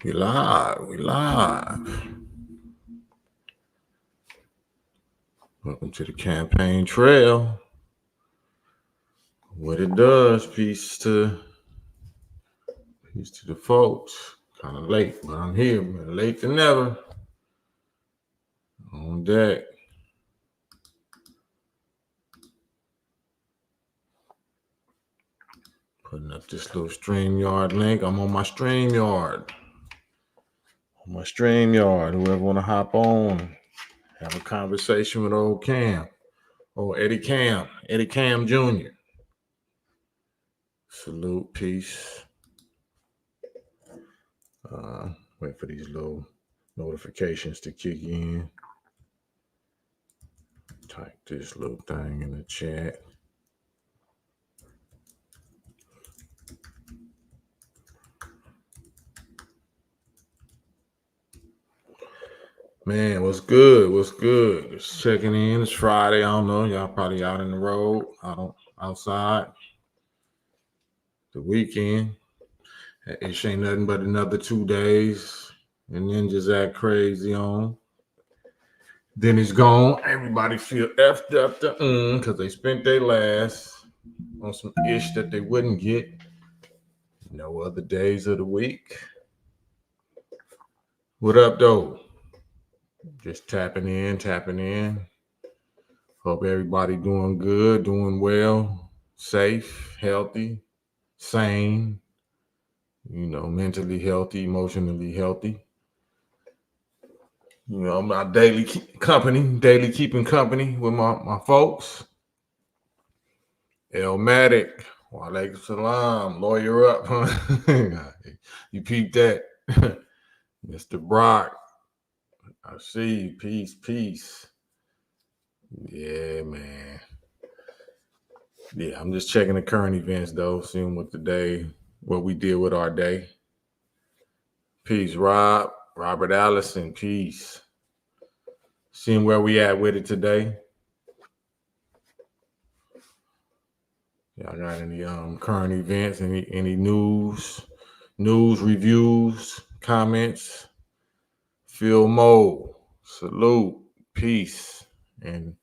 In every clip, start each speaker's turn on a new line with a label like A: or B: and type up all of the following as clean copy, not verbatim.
A: We live. Welcome to the campaign trail. What it does, peace to the folks. Kind of late, but I'm here. Better late than never. On deck. Putting up this little StreamYard link. I'm on my StreamYard. Whoever want to hop on, have a conversation with old Cam. Eddie Cam Jr. Salute, peace. Wait for these little notifications to kick in. Type this little thing in the chat. Man, what's good? Just checking in. It's Friday. I don't know. Y'all probably out in the road, outside. The weekend. It ain't nothing but another 2 days. And then just act crazy on. Then it's gone. Everybody feel effed up because they spent their last on some ish that they wouldn't get no other days of the week. What up, though? Just tapping in. Hope everybody doing good, doing well, safe, healthy, sane, mentally healthy, emotionally healthy. My daily keeping company with my folks. Elmatic, walaikum salam, lawyer up, huh? You peeped that. Mr. Brock, I see you. Peace. Yeah, man. Yeah, I'm just checking the current events, though, seeing what we did with our day. Peace, Robert Allison, peace. Seeing where we at with it today. Y'all got any current events, any news, reviews, comments? Phil Mo, salute, peace, and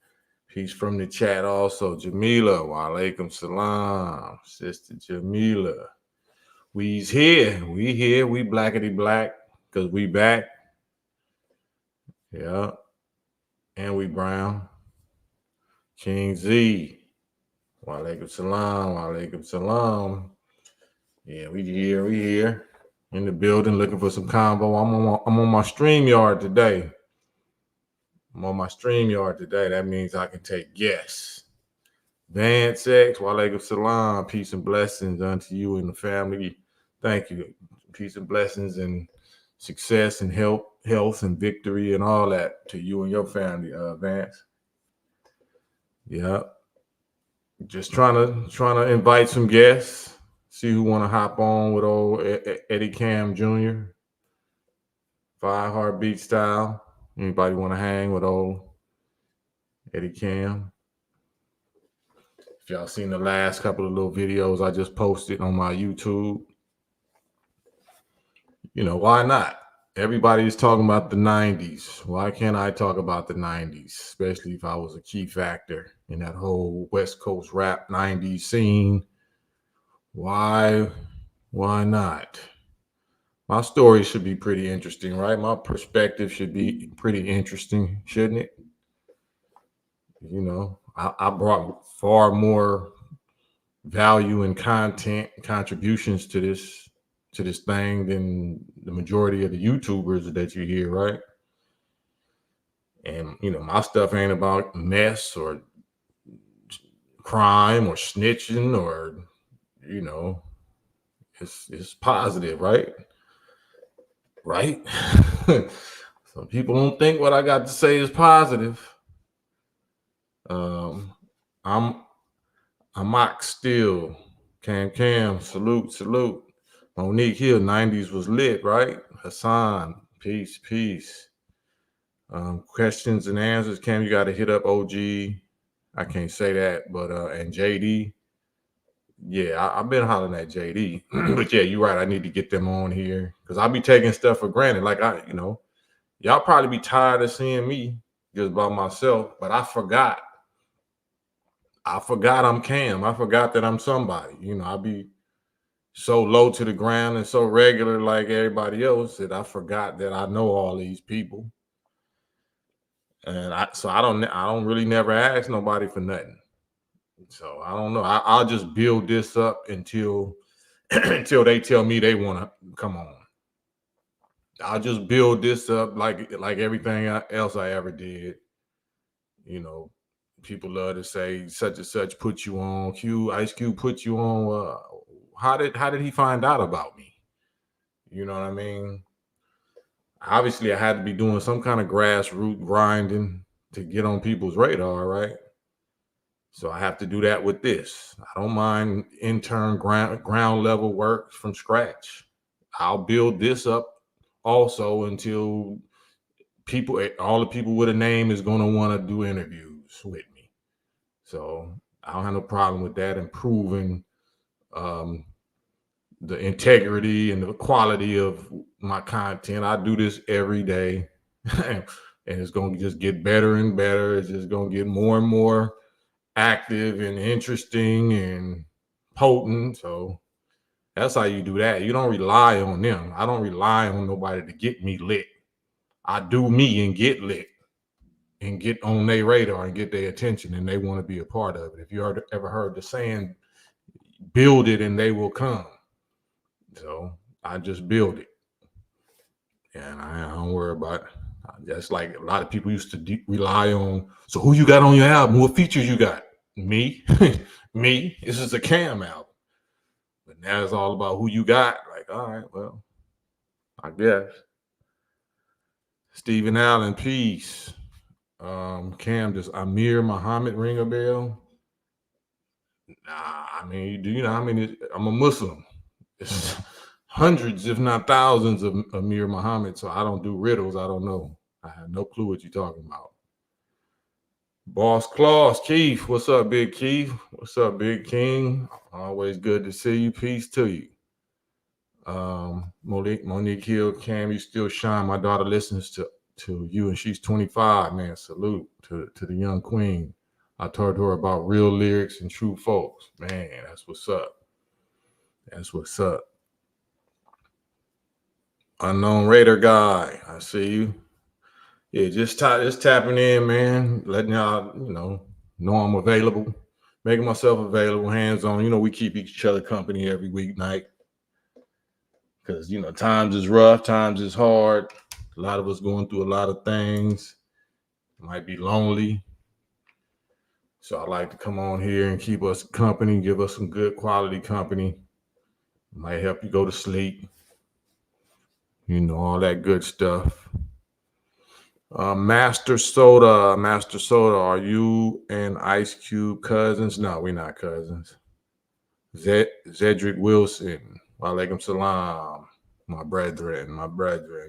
A: peace from the chat also. Jamila, walaikum salam, Sister Jamila. We here, we blackety black, because we back. Yeah. And we brown. King Z, walaikum salam. Yeah, we here. In the building looking for some combo. I'm on my StreamYard today. That means I can take guests. Vance X, walaikum salam. Peace and blessings unto you and the family. Thank you. Peace and blessings and success and health and victory and all that to you and your family, Vance. Yeah. Just trying to invite some guests. See who want to hop on with old Eddie Cam Jr. 5 Heartbeat style. Anybody want to hang with old Eddie Cam? If y'all seen the last couple of little videos I just posted on my YouTube, why not? Everybody's talking about the 90s. Why can't I talk about the 90s? Especially if I was a key factor in that whole West Coast rap 90s scene. Why not? My story should be pretty interesting, right? My perspective should be pretty interesting, shouldn't it? I brought far more value and contributions to this thing than the majority of the YouTubers that you hear, right? And my stuff ain't about mess or crime or snitching or it's positive, right? Some people don't think what I got to say is positive. I'm Mock still. Cam, salute. Monique Hill, 90s was lit, right? Hassan, peace. Questions and answers. Cam, you got to hit up OG. I can't say that, but and JD. Yeah, I've been hollering at JD, but yeah, you're right. I need to get them on here because I'll be taking stuff for granted. Like y'all probably be tired of seeing me just by myself, but I forgot. I forgot I'm Cam. I forgot that I'm somebody. I be so low to the ground and so regular like everybody else that I forgot that I know all these people. And I don't really never ask nobody for nothing. So I don't know. I'll just build this up until until they tell me they want to come on. I'll just build this up like everything else I ever did. You know, people love to say such and such put you on. Ice Cube put you on. How did he find out about me? You know what I mean? Obviously, I had to be doing some kind of grassroots grinding to get on people's radar, right? So I have to do that with this. I don't mind intern ground level work from scratch. I'll build this up also until all the people with a name is going to want to do interviews with me. So I don't have no problem with that, improving the integrity and the quality of my content. I do this every day, and it's going to just get better and better. It's just going to get more and more active and interesting and potent. So that's how you do that. You don't rely on them. I don't rely on nobody to get me lit. I do me and get lit and get on their radar and get their attention, and they want to be a part of it. If you ever heard the saying, build it and they will come. So I just build it. And I don't worry about it. Just like a lot of people used to rely on. So who you got on your album? What features you got? Me. Me. This is a Cam album. But now it's all about who you got. Like, all right, well, I guess. Stephen Allen, peace. Cam, does Amir Muhammad ring a bell? Nah, I mean, do you know how many? I'm a Muslim. It's hundreds, if not thousands, of Amir Muhammad. So I don't do riddles. I don't know. I have no clue what you're talking about. Boss Claus, Keith. What's up, Big Keith? What's up, Big King? Always good to see you. Peace to you. Monique Hill, Cam, you still shine. My daughter listens to you, and she's 25. Man, salute to the young queen. I told her about real lyrics and true folks. Man, that's what's up. That's what's up. Unknown Raider guy, I see you. Yeah, just tapping in, man. Letting y'all, know I'm available. Making myself available, hands on. We keep each other company every weeknight. Because, times is rough, times is hard. A lot of us going through a lot of things. Might be lonely. So I like to come on here and keep us company, give us some good quality company. Might help you go to sleep. All that good stuff. Master Soda, are you and Ice Cube cousins? No, we're not cousins. Zedric Wilson, walaikum salam, my brethren,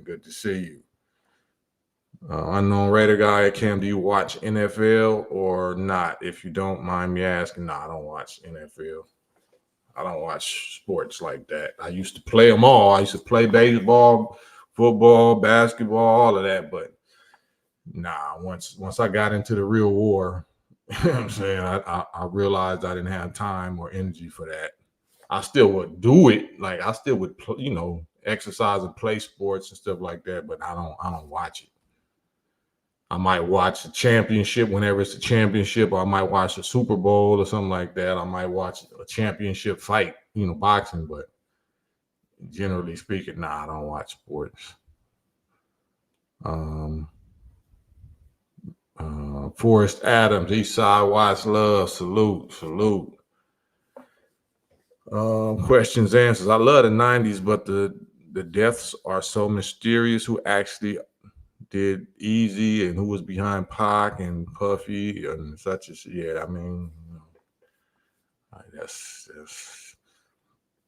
A: good to see you. Unknown Raider guy, Cam, do you watch NFL or not? If you don't mind me asking, no, I don't watch NFL. I don't watch sports like that. I used to play them all. I used to play baseball, football, basketball, all of that, but nah, once I got into the real war, I'm saying, I realized I didn't have time or energy for that. I still would do it. Like I still would, exercise and play sports and stuff like that, but I don't watch it. I might watch the championship whenever it's a championship, or I might watch the Super Bowl or something like that. I might watch a championship fight, boxing, but generally speaking, nah, I don't watch sports. Forrest Adams, Eastside Watch Love, salute. Questions, answers. I love the 90s, but the deaths are so mysterious. Who actually did Easy and who was behind Pac and Puffy and such as, yeah, I mean, that's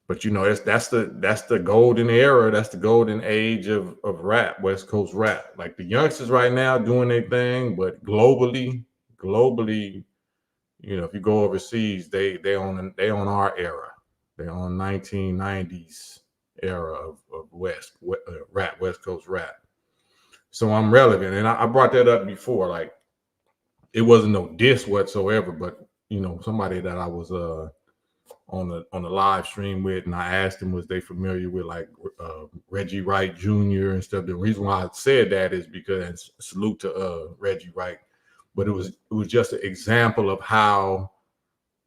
A: but that's the golden era. That's the golden age of rap, West Coast rap. Like the youngsters right now doing their thing, but globally, If you go overseas, they on our era. They on 1990s era of rap, West Coast rap. So I'm relevant, and I brought that up before. Like, it wasn't no diss whatsoever, but somebody that I was on the live stream with, and I asked them, was they familiar with like Reggie Wright Jr. and stuff. The reason why I said that is because, salute to Reggie Wright, but it was just an example of how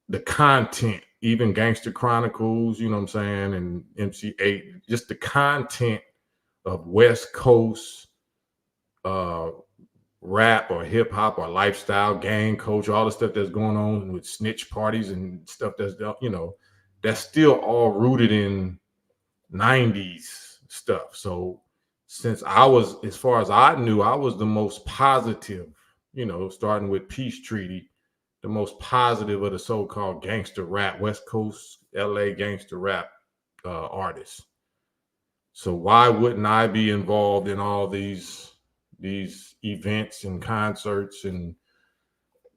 A: the content, even Gangster Chronicles, you know what I'm saying, and MC8, just the content of West Coast rap or hip hop or lifestyle, gang culture, all the stuff that's going on with snitch parties and stuff that's still all rooted in 90s stuff. So since I was, as far as I knew, I was the most positive, starting with Peace Treaty, the most positive of the so-called gangster rap, West Coast LA gangster rap artists. So why wouldn't I be involved in all these events and concerts and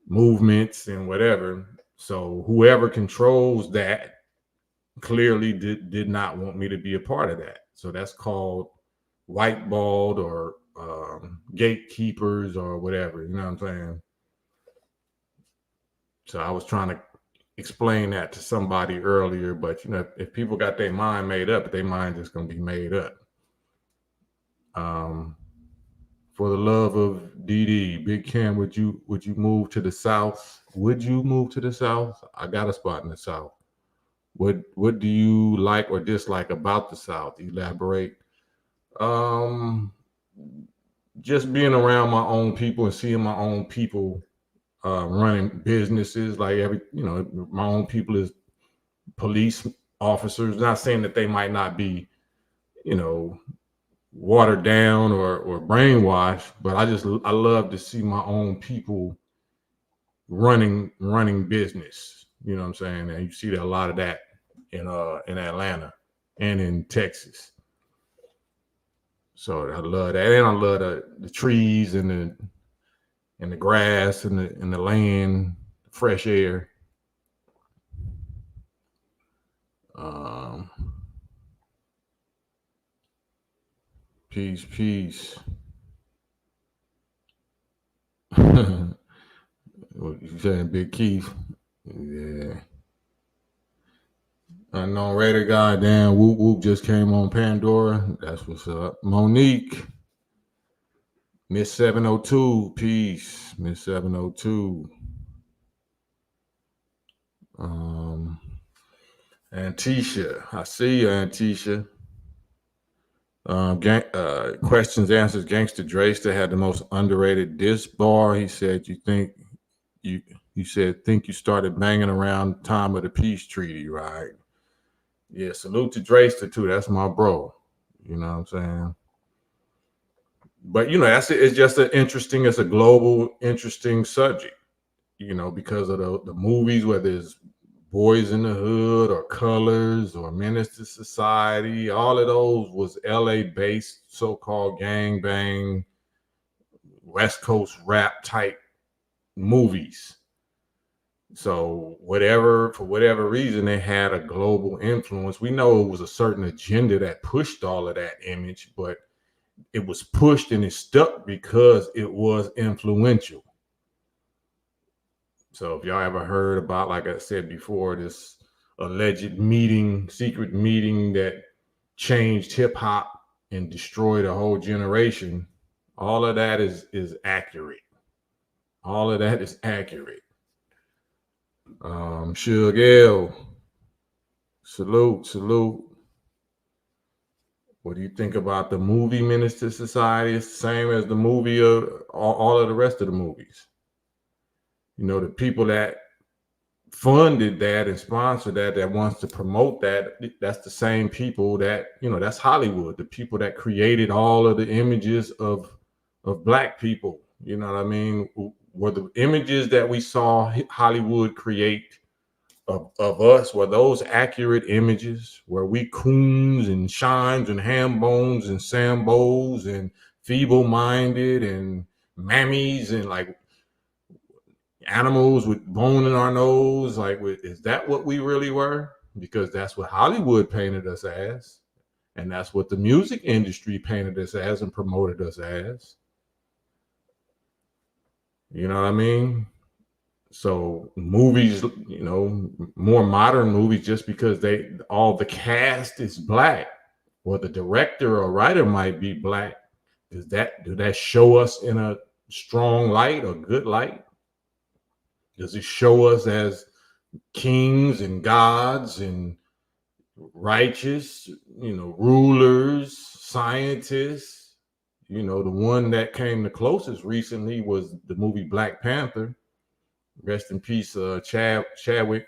A: movements and whatever? So whoever controls that clearly did not want me to be a part of that. So that's called whiteballed or gatekeepers or whatever. You know what I'm saying? So I was trying to explain that to somebody earlier, but if people got their mind made up, their mind is going to be made up. For the love of DD, Big Cam, would you move to the South? Would you move to the South? I got a spot in the South. What do you like or dislike about the South? Elaborate. Just being around my own people and seeing my own people running businesses, like my own people is police officers. Not saying that they might not be, watered down or brainwashed, but I love to see my own people running business. You know what I'm saying? And you see that a lot of that in Atlanta and in Texas. So I love that, and I love the trees and the grass and the land, fresh air. Peace. What you saying, Big Keith? Yeah. Unknown Raider guy, damn, Whoop Whoop just came on Pandora. That's what's up. Monique, Miss 702, peace. Miss 702. Antisha, I see you, Antisha. Questions, answers. Gangster Dre still had the most underrated diss bar. He said, think you started banging around time of the peace treaty, right? Yeah, salute to Drayster too. That's my bro. You know what I'm saying? But it's just it's a global interesting subject, because of the movies, whether it's Boys in the Hood or Colors or Menace to Society. All of those was LA based, so-called gang bang, West Coast rap type movies. So for whatever reason, they had a global influence. We know it was a certain agenda that pushed all of that image, but it was pushed and it stuck because it was influential. So if y'all ever heard about, like I said before, this alleged secret meeting that changed hip hop and destroyed a whole generation, all of that is accurate. All of that is accurate. Suge L, salute. What do you think about the movie Menace to Society? It's the same as the movie of all of the rest of the movies. The people that funded that and sponsored that wants to promote that's the same people that, that's Hollywood, the people that created all of the images of Black people. You know what I mean? Were the images that we saw Hollywood create of us, were those accurate images? Were we coons and shines and ham bones and sambos and feeble-minded and mammies and like, animals with bone in our nose. Like, is that what we really were? Because that's what Hollywood painted us as. And that's what the music industry painted us as and promoted us as. You know what I mean? So movies, more modern movies, just because all the cast is black, or the director or writer might be black, do that show us in a strong light or good light? Does it show us as kings and gods and righteous, rulers, scientists? The one that came the closest recently was the movie Black Panther. Rest in peace, Chadwick.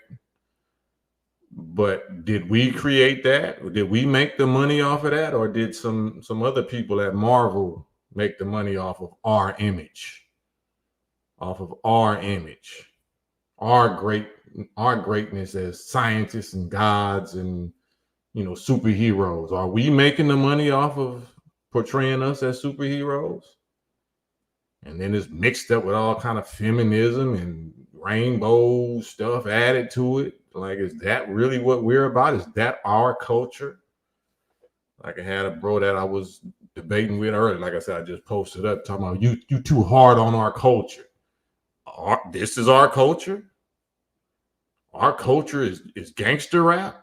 A: But did we create that? Did we make the money off of that, or did some other people at Marvel make the money off of our image, our greatness as scientists and gods and superheroes? Are we making the money off of portraying us as superheroes? And then it's mixed up with all kind of feminism and rainbow stuff added to it. Like, is that really what we're about? Is that our culture? Like, I had a bro that I was debating with earlier. Like I said, I just posted up talking about you too hard on our culture. This is our culture. Our culture is gangster rap.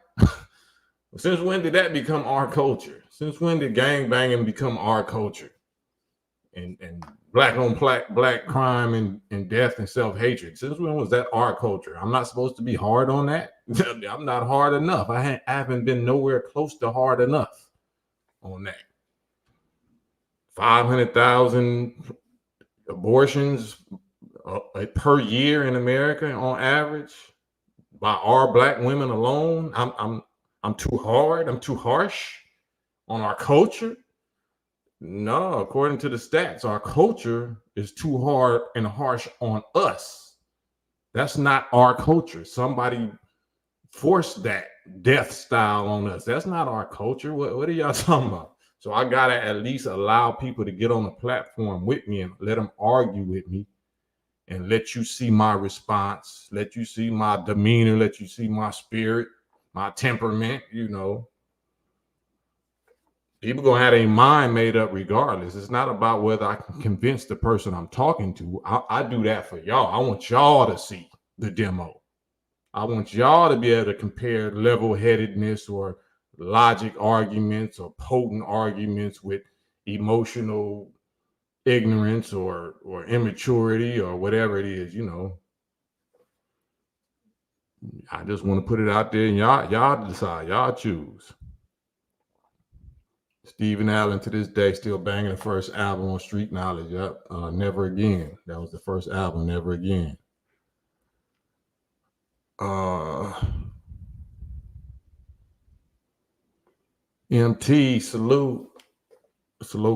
A: Since when did that become our culture? Since when did gang banging become our culture? And black on black crime and death and self-hatred. Since when was that our culture? I'm not supposed to be hard on that. I'm not hard enough. I haven't been nowhere close to hard enough on that. 500,000 abortions per year in America on average by our black women alone. I'm too hard. I'm too harsh on our culture. No, according to the stats, our culture is too hard and harsh on us. That's not our culture. Somebody forced that death style on us. That's not our culture. What are y'all talking about? So I gotta at least allow people to get on the platform with me and let them argue with me and let you see my response, let you see my demeanor, let you see my spirit, my temperament, People gonna have their mind made up regardless. It's not about whether I can convince the person I'm talking to. I do that for y'all. I want y'all to see the demo. I want y'all to be able to compare level-headedness or logic arguments or potent arguments with emotional ignorance or immaturity or whatever it is, I just want to put it out there and y'all decide, y'all choose. Stephen Allen to this day still banging the first album on Street Knowledge. Yep. Never Again. That was the first album, Never Again. MT, salute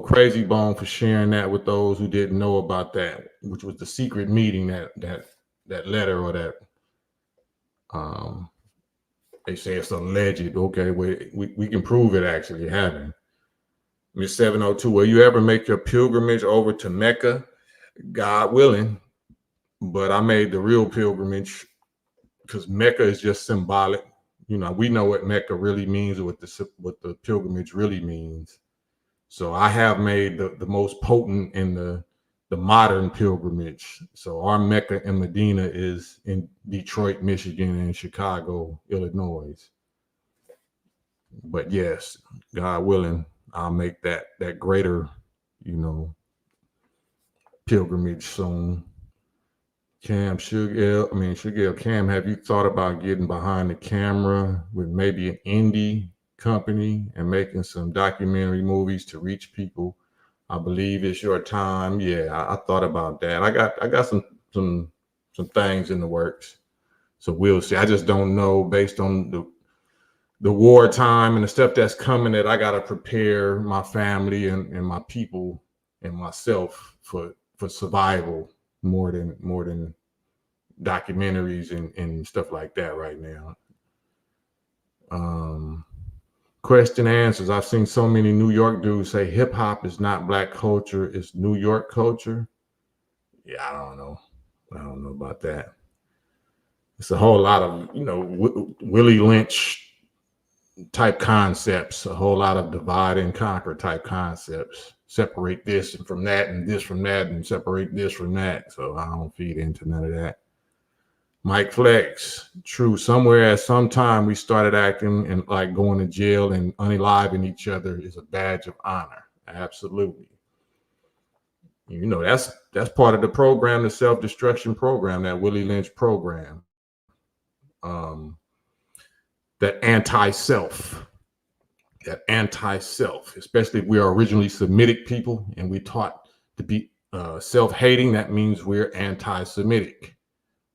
A: Crazy Bone for sharing that with those who didn't know about that, which was the secret meeting that letter or that they say it's alleged. Okay, we can prove it actually happened. Miss 702, will you ever make your pilgrimage over to Mecca? God willing. But I made the real pilgrimage because Mecca is just symbolic. We know what Mecca really means or what the pilgrimage really means. So I have made the most potent in the modern pilgrimage. So our Mecca and Medina is in Detroit, Michigan, and Chicago, Illinois. But yes, God willing, I'll make that greater, pilgrimage soon. Cam, Cam, have you thought about getting behind the camera with maybe an indie company and making some documentary movies to reach people? I believe it's your time. Yeah, I thought about that. I got some things in the works. So we'll see. I just don't know based on the wartime and the stuff that's coming that I got to prepare my family and my people and myself for survival more than documentaries and stuff like that right now. Question answers. I've seen so many New York dudes say hip hop is not black culture, it's New York culture. Yeah, I don't know. I don't know about that. It's a whole lot of, Willie Lynch type concepts, a whole lot of divide and conquer type concepts. Separate this from that and this from that and separate this from that. So I don't feed into none of that. Mike Flex, true. Somewhere at some time we started acting and like going to jail and unaliving each other is a badge of honor. Absolutely. That's part of the program, the self-destruction program, that Willie Lynch program. That anti-self, especially if we are originally Semitic people and we taught to be self-hating, that means we're anti-Semitic.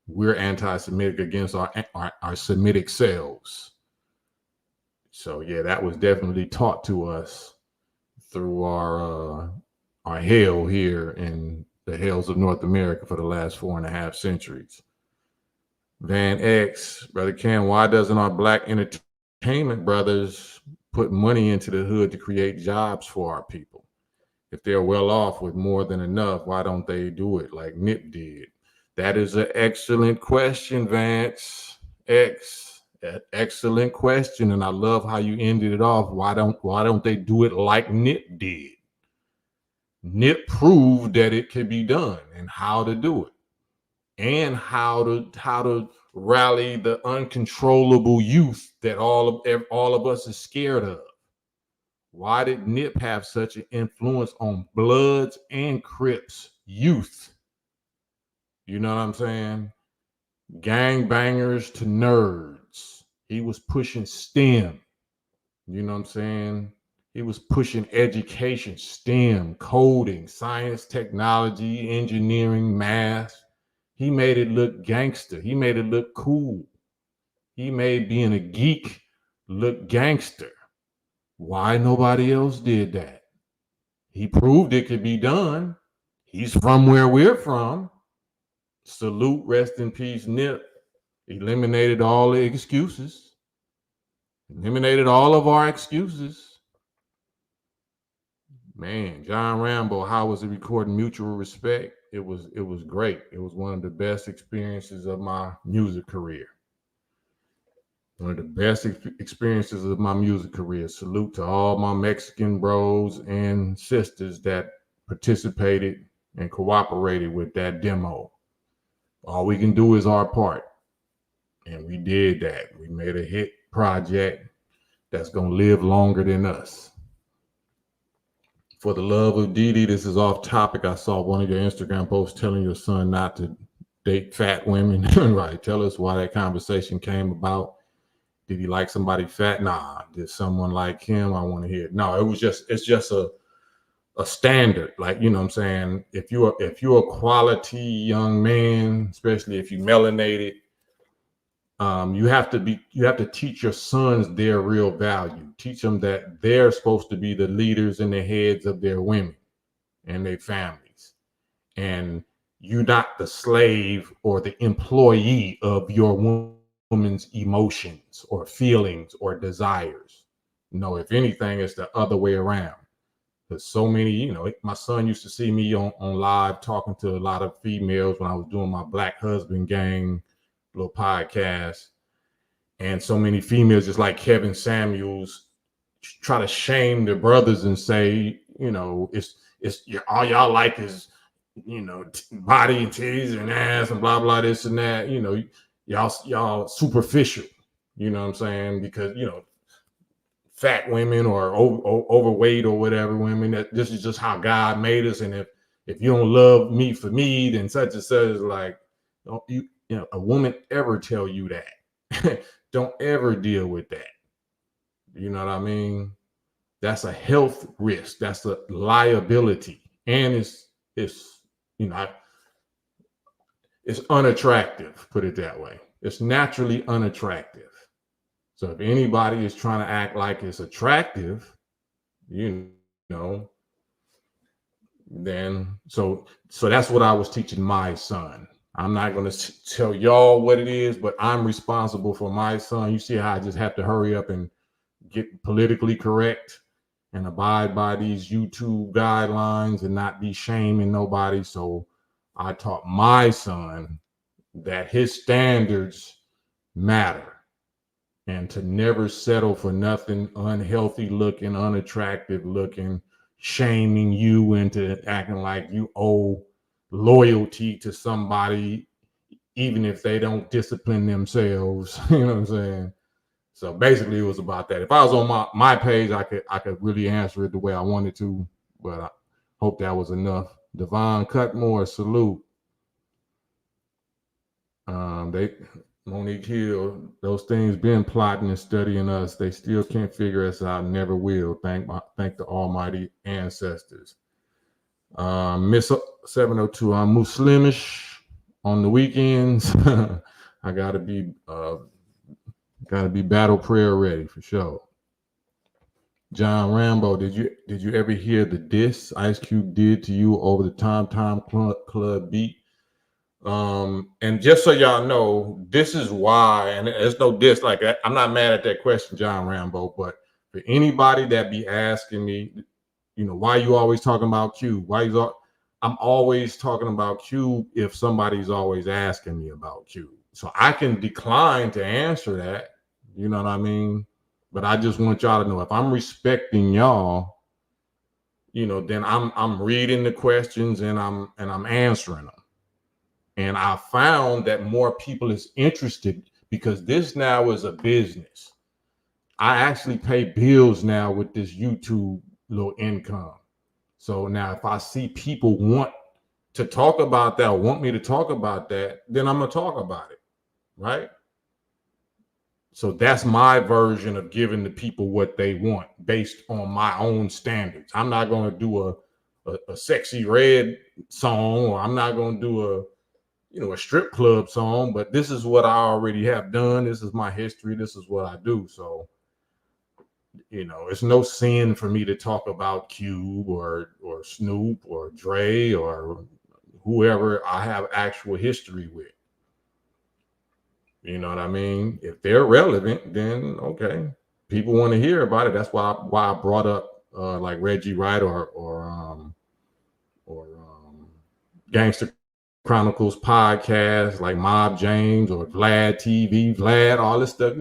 A: We're anti-Semitic against our Semitic selves. So yeah, that was definitely taught to us through our hell here in the hells of North America for the last 4.5 centuries. Van X, Brother Cam, why doesn't our Black entertainment brothers put money into the hood to create jobs for our people? If they're well off with more than enough, why don't they do it like Nip did? That is an excellent question, Vance X. Excellent question, and I love how you ended it off. Why don't they do it like Nip did? Nip proved that it can be done and how to do it, and how to rally the uncontrollable youth that all of us is scared of. Why did Nip have such an influence on Bloods and Crips youth? You know what I'm saying? Gangbangers to nerds. He was pushing STEM. You know what I'm saying? He was pushing education, STEM, coding, science, technology, engineering, math. He made it look gangster. He made it look cool. He made being a geek look gangster. Why nobody else did that? He proved it could be done. He's from where we're from. Salute, rest in peace, Nip. Eliminated all the excuses. Eliminated all of our excuses. Man, John Rambo, how was it recording Mutual Respect? It was great. It was one of the best experiences of my music career. One of the best experiences of my music career. Salute to all my Mexican bros and sisters that participated and cooperated with that demo. All we can do is our part. And we did that. We made a hit project that's going to live longer than us. For the love of Didi, this is off topic. I saw one of your Instagram posts telling your son not to date fat women. Right. Tell us why that conversation came about. Did he like somebody fat? Nah. Did someone like him? I want to hear it. No, it's just a standard. Like, you know what I'm saying? If you're a quality young man, especially if you melanated, you have to teach your sons their real value. Teach them that they're supposed to be the leaders and the heads of their women and their families. And you're not the slave or the employee of your woman's emotions or feelings or desires. No, if anything, it's the other way around. Because so many, my son used to see me on live talking to a lot of females when I was doing my Black Husband Gang little podcast. And so many females, just like Kevin Samuels, try to shame their brothers and say, it's all y'all like is, body and titties and ass and blah, blah, this and that. Y'all superficial, you know what I'm saying? Because, fat women or overweight or whatever women, that this is just how God made us. And if you don't love me for me, then such and such. Like, don't a woman ever tell you that. Don't ever deal with that. You know what I mean? That's a health risk. That's a liability. And it's unattractive, put it that way. It's naturally unattractive. So if anybody is trying to act like it's attractive, then so that's what I was teaching my son. I'm not going to tell y'all what it is, but I'm responsible for my son. You see how I just have to hurry up and get politically correct and abide by these YouTube guidelines and not be shaming nobody. So I taught my son that his standards matter and to never settle for nothing unhealthy looking, unattractive looking, shaming you into acting like you owe loyalty to somebody, even if they don't discipline themselves. You know what I'm saying? So basically it was about that. If I was on my page, I could really answer it the way I wanted to, but I hope that was enough. Devon Cutmore, salute. They Monique Hill, those things been plotting and studying us. They still can't figure us out. Never will. Thank the almighty ancestors. Miss 702, I'm Muslimish on the weekends. I gotta be battle prayer ready for sure. John Rambo, did you ever hear the diss Ice Cube did to you over the Tom Club beat? And just so y'all know, this is why, and there's no diss like that. I'm not mad at that question, John Rambo, but for anybody that be asking me, why you always talking about Cube? I'm always talking about Cube if somebody's always asking me about Cube. So I can decline to answer that. You know what I mean? But I just want y'all to know, if I'm respecting y'all, then I'm reading the questions and I'm answering them. And I found that more people is interested because this now is a business. I actually pay bills now with this YouTube little income. So now if I see people want to talk about that, or want me to talk about that, then I'm going to talk about it, right? So that's my version of giving the people what they want based on my own standards. I'm not going to do a Sexy Red song, or I'm not going to do a strip club song, but this is what I already have done. This is my history. This is what I do. So, it's no sin for me to talk about Cube or Snoop or Dre or whoever I have actual history with. You know what I mean? If they're relevant, then okay. People want to hear about it. That's why I brought up like Reggie Wright or Gangster Chronicles podcast, like Mob James or Vlad TV, Vlad, all this stuff.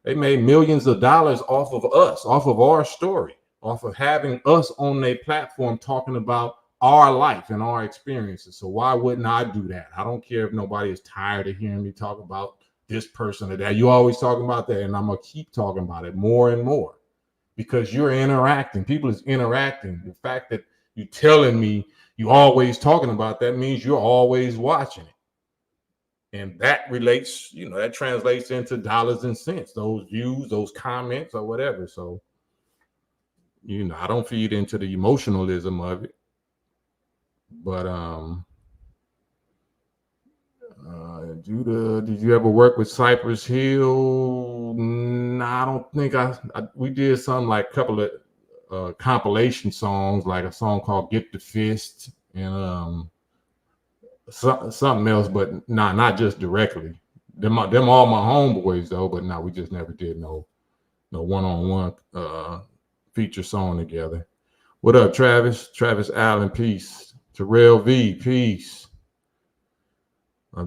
A: They made millions of dollars off of us, off of our story, off of having us on their platform talking about our life and our experiences. So why wouldn't I do that? I don't care if nobody is tired of hearing me talk about this person or that. You always talking about that, and I'm gonna keep talking about it more and more because you're interacting. People is interacting. The fact that you're telling me you always talking about that means you're always watching it, and that relates. That translates into dollars and cents. Those views, those comments, or whatever. So, I don't feed into the emotionalism of it, but Judah, did you ever work with Cypress Hill? No, I don't think we did something like a couple of compilation songs, like a song called Get the Fist and something else, but not just directly. Them all my homeboys though, but we just never did no one-on-one feature song together. What up, Travis? Travis Allen, peace. Terrell V, peace.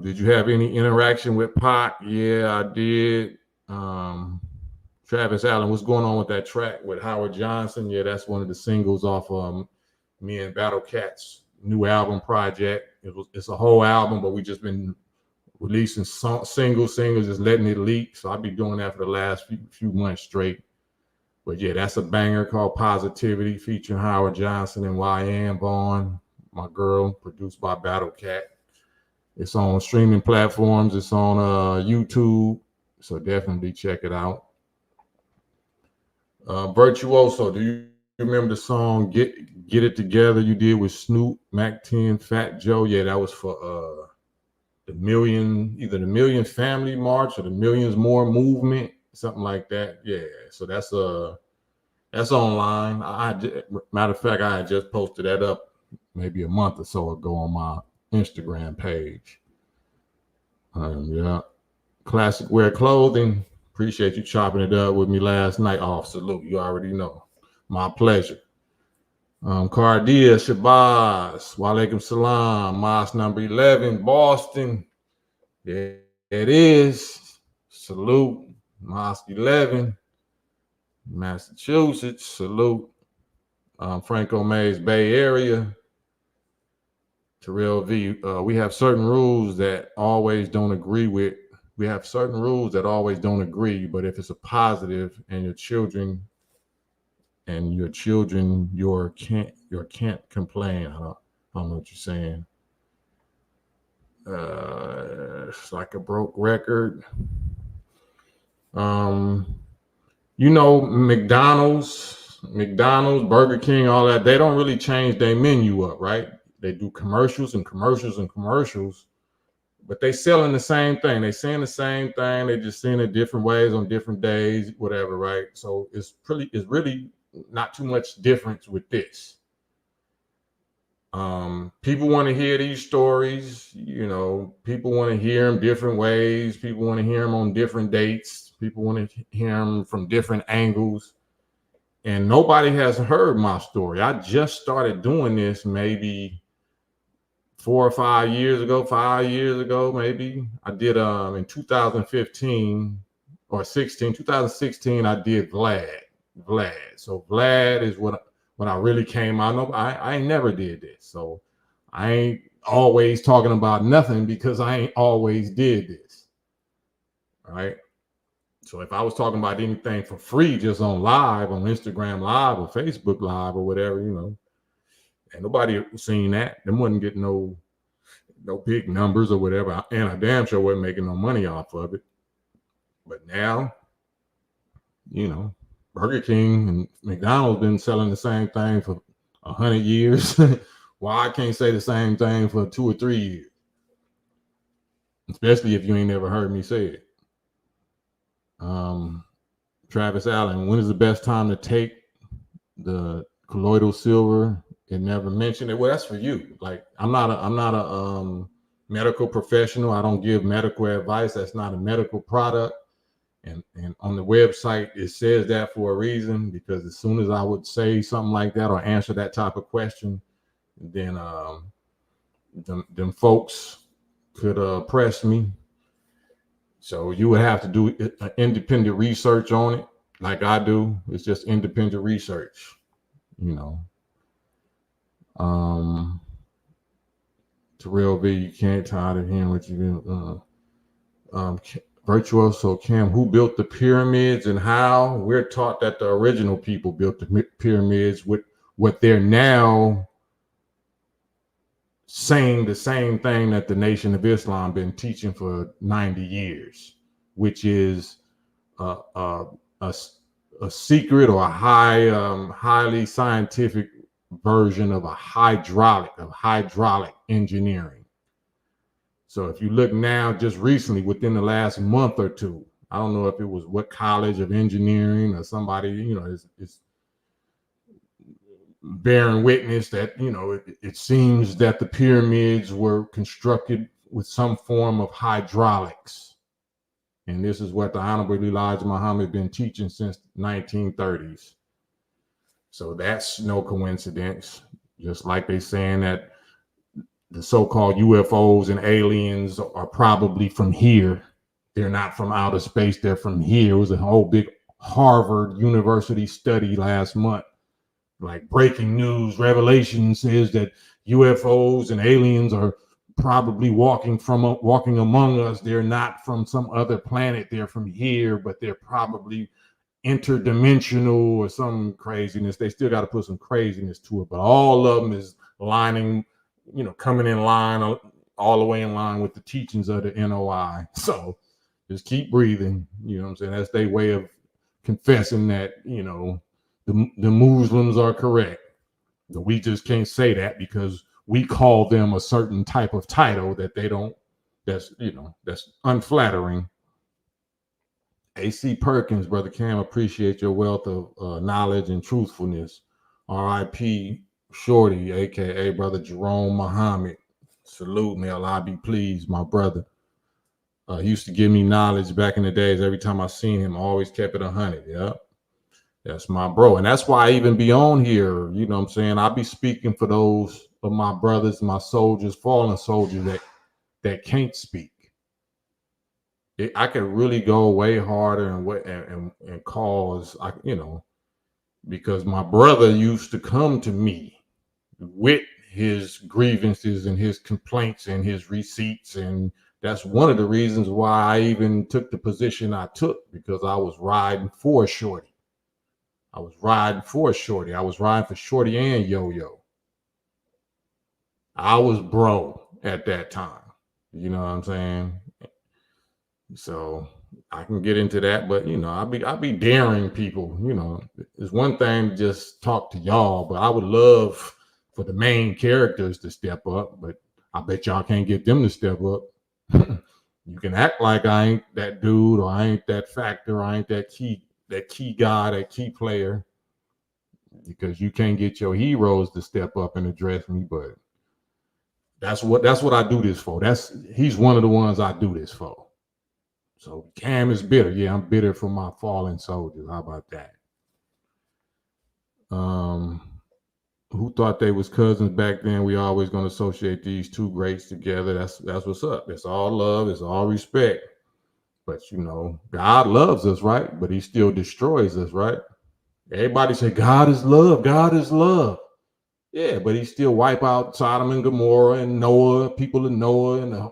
A: Did you have any interaction with Pac? Yeah, I did. Travis Allen, what's going on with that track with Howard Johnson? Yeah, that's one of the singles off me and Battle Cat's new album project. It's a whole album, but we just been releasing singles, just letting it leak. So I'll be doing that for the last few months straight. But yeah, that's a banger called Positivity featuring Howard Johnson and YN Vaughn, my girl, produced by Battle Cat. It's on streaming platforms. It's on YouTube. So definitely check it out. Virtuoso, do you remember the song Get It Together you did with Snoop, Mac 10, Fat Joe? Yeah, that was for either the Million Family March or the Millions More Movement, something like that. Yeah, so that's online. Matter of fact, I had just posted that up maybe a month or so ago on my Instagram page. Yeah. Classic Wear Clothing. Appreciate you chopping it up with me last night. Oh, salute. You already know. My pleasure. Cardia, Shabazz, Walaikum Salam, Mosque number 11, Boston. There it is. Salute. Mosque 11, Massachusetts. Salute. Franco Mays, Bay Area. Terrell V. We have certain rules that always don't agree with. We have certain rules that always don't agree, but if it's a positive and your children can't complain. I don't know what you're saying. It's like a broke record. McDonald's, Burger King, all that, they don't really change their menu up, right? They do commercials and commercials and commercials, but they selling the same thing. They saying the same thing. They just saying it different ways on different days, whatever, right? So it's really not too much difference with this. People want to hear these stories. People want to hear them different ways. People want to hear them on different dates. People want to hear them from different angles. And nobody has heard my story. I just started doing this maybe 4 or 5 years ago, maybe. I did in 2015 or 2016, I did Vlad. So Vlad is what I really came out. I ain't never did this. So I ain't always talking about nothing because I ain't always did this. Right? So if I was talking about anything for free, just on live, on Instagram Live or Facebook Live or whatever, and nobody seen that. Them wasn't getting no big numbers or whatever. And I damn sure wasn't making no money off of it. But now, Burger King and McDonald's been selling the same thing for 100 years. Why I can't say the same thing for 2 or 3 years? Especially if you ain't never heard me say it. Travis Allen, when is the best time to take the colloidal silver? It never mentioned it. Well, that's for you. Like, I'm not a medical professional. I don't give medical advice. That's not a medical product. And on the website, it says that for a reason, because as soon as I would say something like that or answer that type of question, then them folks could press me. So you would have to do independent research on it, like I do. It's just independent research, Terrell V, you can't tired of hearing what you Virtuoso Cam, who built the pyramids and how? We're taught that the original people built the pyramids. With what they're now saying the same thing that the Nation of Islam been teaching for 90 years, which is a secret or a highly scientific version of hydraulic engineering. So if you look now, just recently, within the last month or two, I don't know if it was what college of engineering or somebody, is bearing witness that, it seems that the pyramids were constructed with some form of hydraulics. And this is what the Honorable Elijah Muhammad been teaching since the 1930s. So that's no coincidence. Just like they saying that the so-called UFOs and aliens are probably from here. They're not from outer space. They're from here. It was a whole big Harvard University study last month. Like breaking news, Revelation says that UFOs and aliens are probably walking among us. They're not from some other planet. They're from here, but they're probably interdimensional or some craziness. They still got to put some craziness to it, but all of them is lining, coming in line, all the way in line with the teachings of the NOI. So just keep breathing. You know what I'm saying? That's their way of confessing that, the Muslims are correct. But we just can't say that because we call them a certain type of title that they don't, that's unflattering. AC Perkins, Brother Cam, appreciate your wealth of knowledge and truthfulness. R.I.P. Shorty, aka Brother Jerome Muhammad. Salute me, Allah be pleased, my brother. He used to give me knowledge back in the days. Every time I seen him, I always kept it 100. Yep. That's my bro. And that's why I even be on here. You know what I'm saying? I be speaking for those of my brothers, my soldiers, fallen soldiers that can't speak. I can really go way harder and cause because my brother used to come to me with his grievances and his complaints and his receipts, and that's one of the reasons why I even took the position I took, because I was riding for Shorty. I was riding for Shorty. I was riding for Shorty and Yo-Yo. I was bro at that time. You know what I'm saying? So I can get into that, but I be daring people. It's one thing to just talk to y'all, but I would love for the main characters to step up. But I bet y'all can't get them to step up. You can act like I ain't that dude, or I ain't that factor, or I ain't that key guy, that key player, because you can't get your heroes to step up and address me. But that's what I do this for. He's one of the ones I do this for. So Cam is bitter. Yeah, I'm bitter for my fallen soldiers. How about that? Who thought they was cousins back then? We always gonna associate these two greats together. That's what's up. It's all love. It's all respect. But God loves us, right? But He still destroys us, right? Everybody say God is love. God is love. Yeah, but He still wipe out Sodom and Gomorrah and Noah, people of Noah, and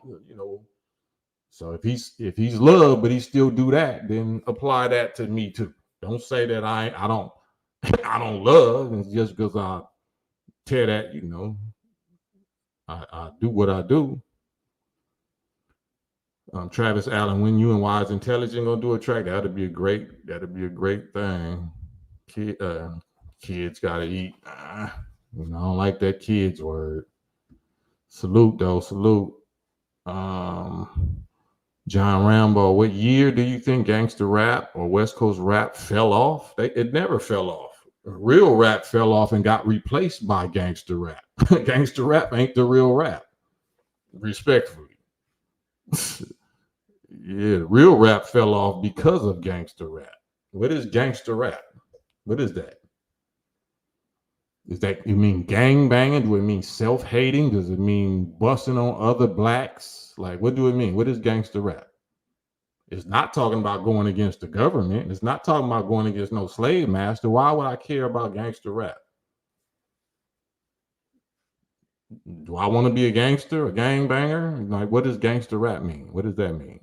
A: So if he's love, but He still do that, then apply that to me too. Don't say that I don't I don't love, and just because I tear that, I do what I do. Travis Allen, when you and Wise Intelligent gonna do a track, that'd be a great thing. Kids gotta eat. I don't like that kids word. Salute though, salute. John Rambo, what year do you think gangster rap or West Coast rap fell off? It never fell off. Real rap fell off and got replaced by gangster rap. Gangster rap ain't the real rap. Respectfully. Yeah, real rap fell off because of gangster rap. What is gangster rap? What is that? Is that, you mean gang banging? Do it mean self-hating? Does it mean busting on other blacks? Like, what do it mean? What is gangster rap? It's not talking about going against the government. It's not talking about going against no slave master. Why would I care about gangster rap? Do I want to be a gangster, a gang banger? Like, what does gangster rap mean? What does that mean?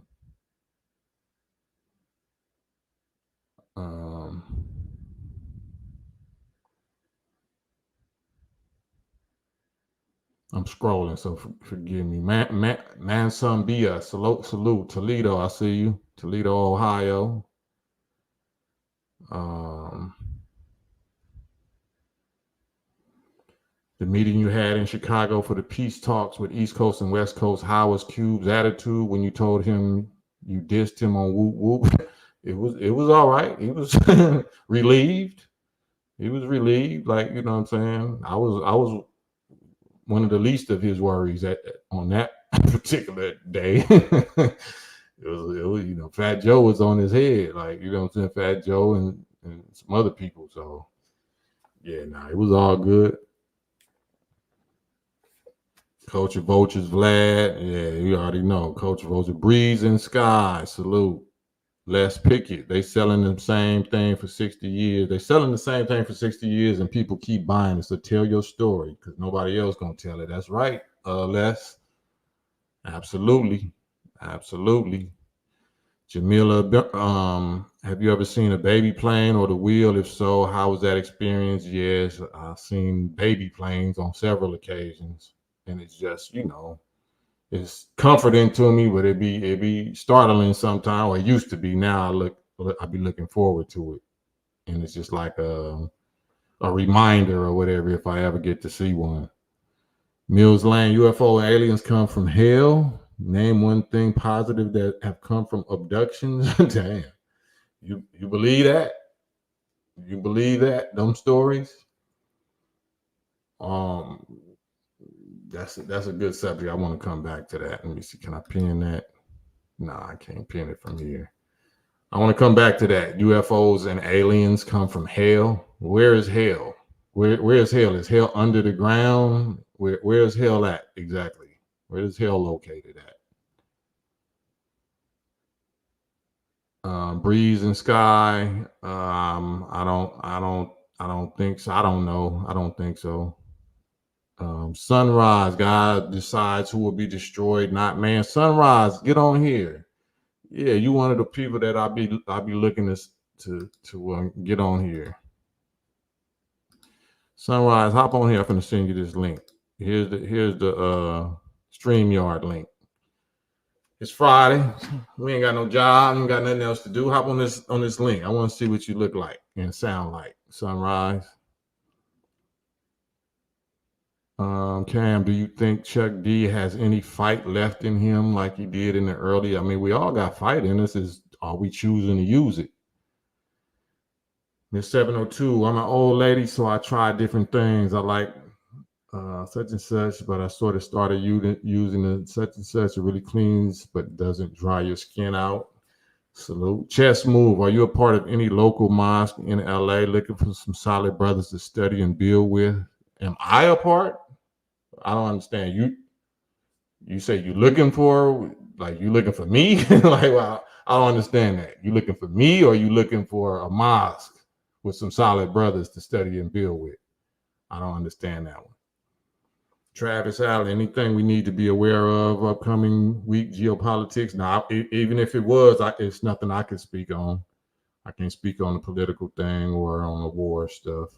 A: I'm scrolling, so forgive me. Man, son, be a salute. Toledo, I see you. Toledo, Ohio. The meeting you had in Chicago for the peace talks with East Coast and West Coast, how was Cube's attitude when you told him you dissed him on Whoop Whoop? It was all right. He was relieved. He was relieved. Like, you know what I'm saying? I was one of the least of his worries on that particular day. It was Fat Joe was on his head, like, you know what I'm saying? Fat Joe and some other people. So yeah, it was all good. Culture Vultures, Vlad. Yeah, you already know. Culture Vulture, Breeze and Sky. Salute. Les Pickett. They selling the same thing for 60 years. They selling the same thing for 60 years, and people keep buying it. So tell your story, because nobody else gonna tell it. That's right, Les. Absolutely. Jamila, have you ever seen a baby plane or the wheel? If so, how was that experience? Yes, I've seen baby planes on several occasions, and it's just, it's comforting to me, but it be startling sometimes, or it used to be. Now I be looking forward to it, and it's just like a reminder or whatever if I ever get to see one. Mills Lane, UFO and aliens come from hell. Name one thing positive that have come from abductions. Damn, you believe that? You believe that? Them stories? That's a good subject. I want to come back to that. Let me see. Can I pin that? No, I can't pin it from here. I want to come back to that. UFOs and aliens come from hell. Where is hell? Where is hell? Is hell under the ground? Where is hell at exactly? Where is hell located at? Breeze and sky. I don't think so. I don't know. I don't think so. Sunrise. God decides who will be destroyed, not man. Sunrise. Get on here. Yeah, you one of the people that I'll be looking to get on here. Sunrise, hop on here. I'm gonna send you this link. Here's the StreamYard link. It's Friday. We ain't got no job. Ain't got nothing else to do. Hop on this link. I want to see what you look like and sound like. Sunrise. Cam, do you think Chuck D has any fight left in him like he did in the early? I mean, we all got fight in us. Are we choosing to use it? Miss 702, I'm an old lady, so I try different things. I like such and such, but I sort of started using the such and such. It really cleans, but doesn't dry your skin out. Salute. Chess move. Are you a part of any local mosque in LA looking for some solid brothers to study and build with? Am I a part? I don't understand. You say you looking for, like, you looking for me? Like, well, I don't understand that. You looking for me, or you looking for a mosque with some solid brothers to study and build with? I don't understand that one. Travis Allen, anything we need to be aware of upcoming week geopolitics? Now, even if it was, it's nothing I can speak on. I can't speak on the political thing or on the war stuff.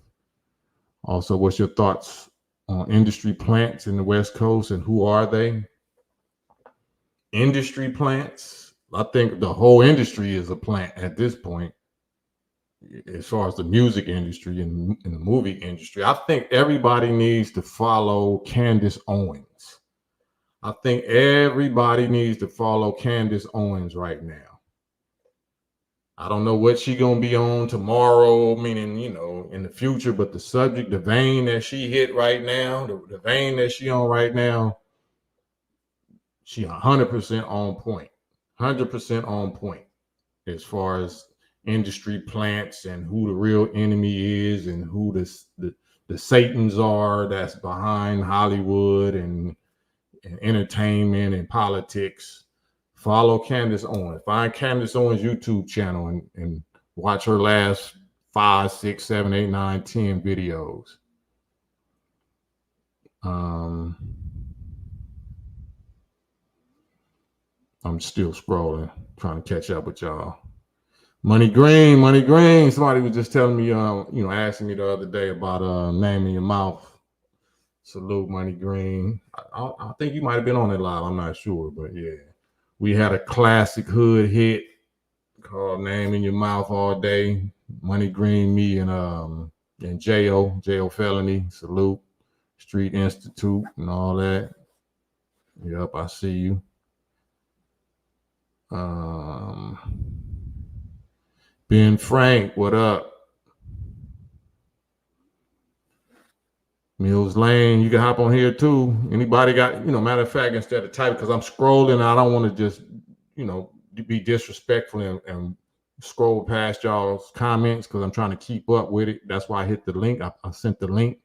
A: Also, what's your thoughts on industry plants in the West Coast, and who are they? Industry plants? I think the whole industry is a plant at this point, as far as the music industry and the movie industry. I think everybody needs to follow Candace Owens. I think everybody needs to follow Candace Owens right now. I don't know what she gonna be on tomorrow, meaning, in the future, but the subject, the vein that she hit right now, the vein that she on right now, she 100% on point. 100% on point as far as industry plants and who the real enemy is and who the Satans are that's behind Hollywood and entertainment and politics. Follow Candace Owens. Find Candace Owens' YouTube channel and watch her last 5, 6, 7, 8, 9, 10 videos. I'm still scrolling, trying to catch up with y'all. Money Green. Somebody was just telling me, asking me the other day about name in your mouth. Salute, Money Green. I think you might have been on it live. I'm not sure, but yeah. We had a classic hood hit called Name in Your Mouth all day. Money Green, me, and J.O. Felony. Salute. Street Institute and all that. Yep, I see you. Ben Frank, what up? Mills Lane, you can hop on here too. Anybody got, matter of fact, instead of type, because I'm scrolling, I don't want to just, be disrespectful and scroll past y'all's comments because I'm trying to keep up with it. That's why I hit the link. I sent the link.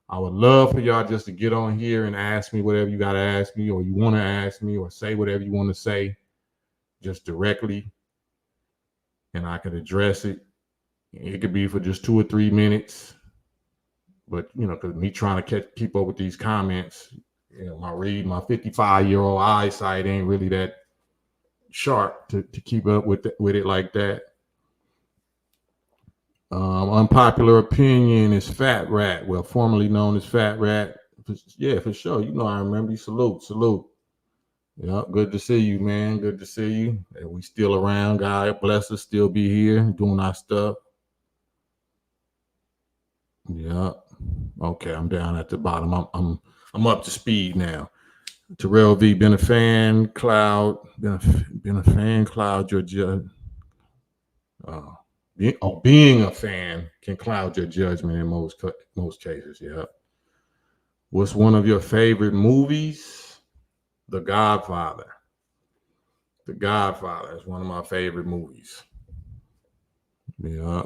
A: I would love for y'all just to get on here and ask me whatever you got to ask me, or you want to ask me, or say whatever you want to say just directly, and I could address it. It could be for just 2 or 3 minutes. But, because me trying to keep up with these comments, my 55-year-old eyesight ain't really that sharp to keep up with it like that. Unpopular opinion is Fat Rat. Well, formerly known as Fat Rat. Yeah, for sure. I remember you. Salute. Yeah, good to see you, man. Good to see you. And we still around. God bless us. Still be here doing our stuff. Yeah. Okay, I'm down at the bottom. I'm up to speed now. Terrell V, been a fan. Cloud, been a fan. Cloud your judge. Being a fan can cloud your judgment in most cases. Yeah. What's one of your favorite movies? The Godfather. The Godfather is one of my favorite movies. Yeah.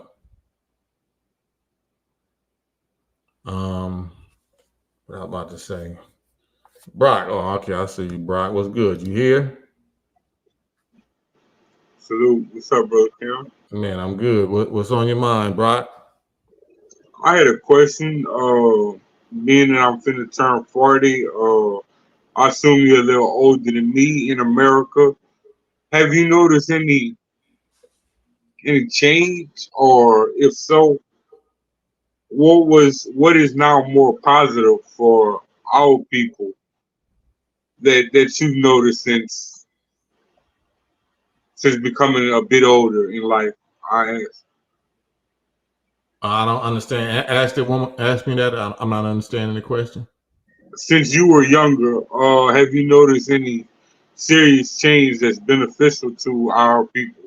A: What I was about to say. Brock. Oh, okay. I see you, Brock. What's good? You here?
B: Salute. What's up, brother Kim?
A: Man, I'm good. What's on your mind, Brock?
B: I had a question. Being that I'm finna turn 40, I assume you're a little older than me in America. Have you noticed any change, or if so, what is now more positive for our people that you've noticed since becoming a bit older in life? I ask.
A: I don't understand. Ask it one. Ask me that. I'm not understanding the question.
B: Since you were younger, have you noticed any serious change that's beneficial to our people?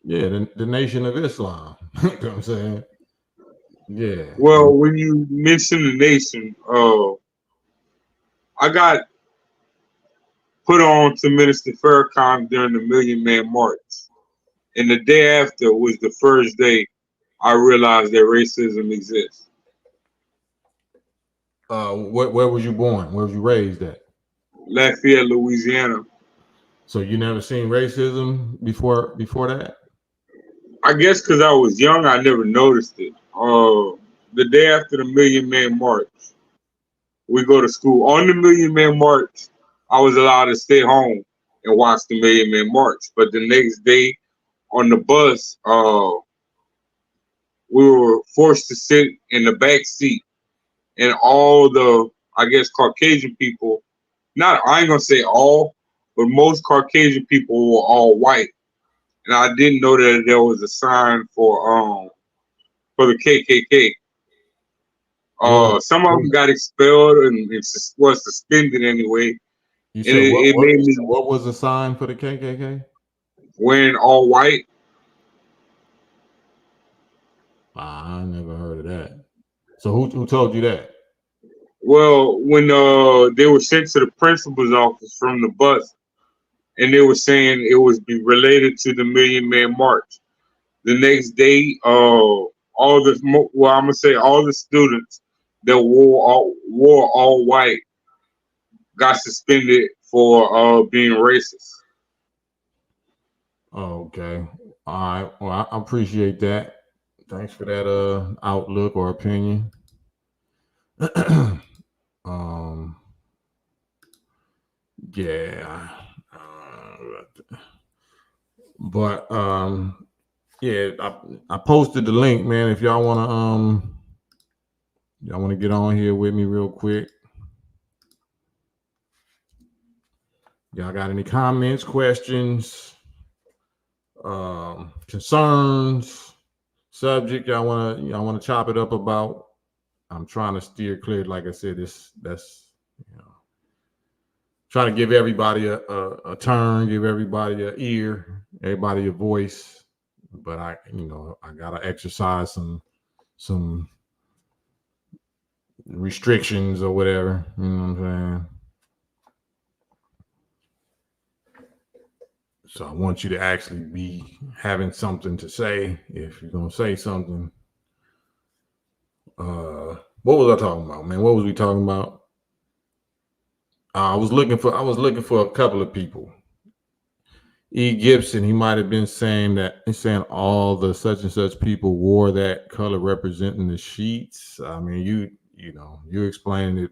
A: Yeah, the Nation of Islam. You know what I'm saying? Yeah.
B: Well, when you mention the nation, I got put on to Minister Farrakhan during the Million Man March, and the day after was the first day I realized that racism exists.
A: Where was you born? Where was you raised at?
B: Lafayette, Louisiana.
A: So you never seen racism before that?
B: I guess because I was young, I never noticed it. The day after the Million Man March, we go to school. On the Million Man March, I was allowed to stay home and watch the Million Man March. But the next day on the bus, we were forced to sit in the back seat, and all the, I guess, Caucasian people, not, I ain't gonna say all, but most Caucasian people were all white. And I didn't know that there was a sign for the KKK.
A: What
B: Some of them got expelled and was suspended anyway,
A: you
B: and
A: said?
B: it made me
A: What was the sign for the KKK?
B: wearing all white.
A: I never heard of that. So who told you that?
B: Well, when they were sent to the principal's office from the bus, and they were saying it was be related to the Million Man March. The next day, I'm gonna say all the students that wore all white got suspended for being racist.
A: Oh, okay. All right. Well, I appreciate that. Thanks for that outlook or opinion. um yeah. But yeah, I posted the link, man. If y'all wanna get on here with me real quick. Y'all got any comments, questions, concerns, subject y'all wanna chop it up about? I'm trying to steer clear. Like I said, that's you know, trying to give everybody a turn, give everybody an ear, everybody a voice. But I gotta exercise some restrictions or whatever. You know what I'm saying? So I want you to actually be having something to say. If you're gonna say something, what was I talking about, man? What was we talking about? I was looking for a couple of people. E. Gibson, he might have been saying that he's saying all the such and such people wore that color representing the sheets. I mean, you explained it,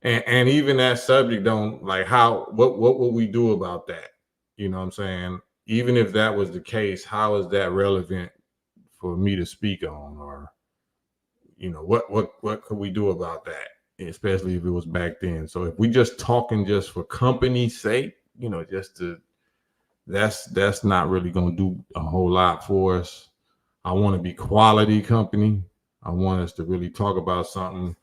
A: and even that subject don't like how what would we do about that? You know what I'm saying? Even if that was the case, how is that relevant for me to speak on, or what could we do about that? Especially if it was back then. So if we just talking just for company's sake, just to that's not really going to do a whole lot for us. I want to be quality company. I want us to really talk about something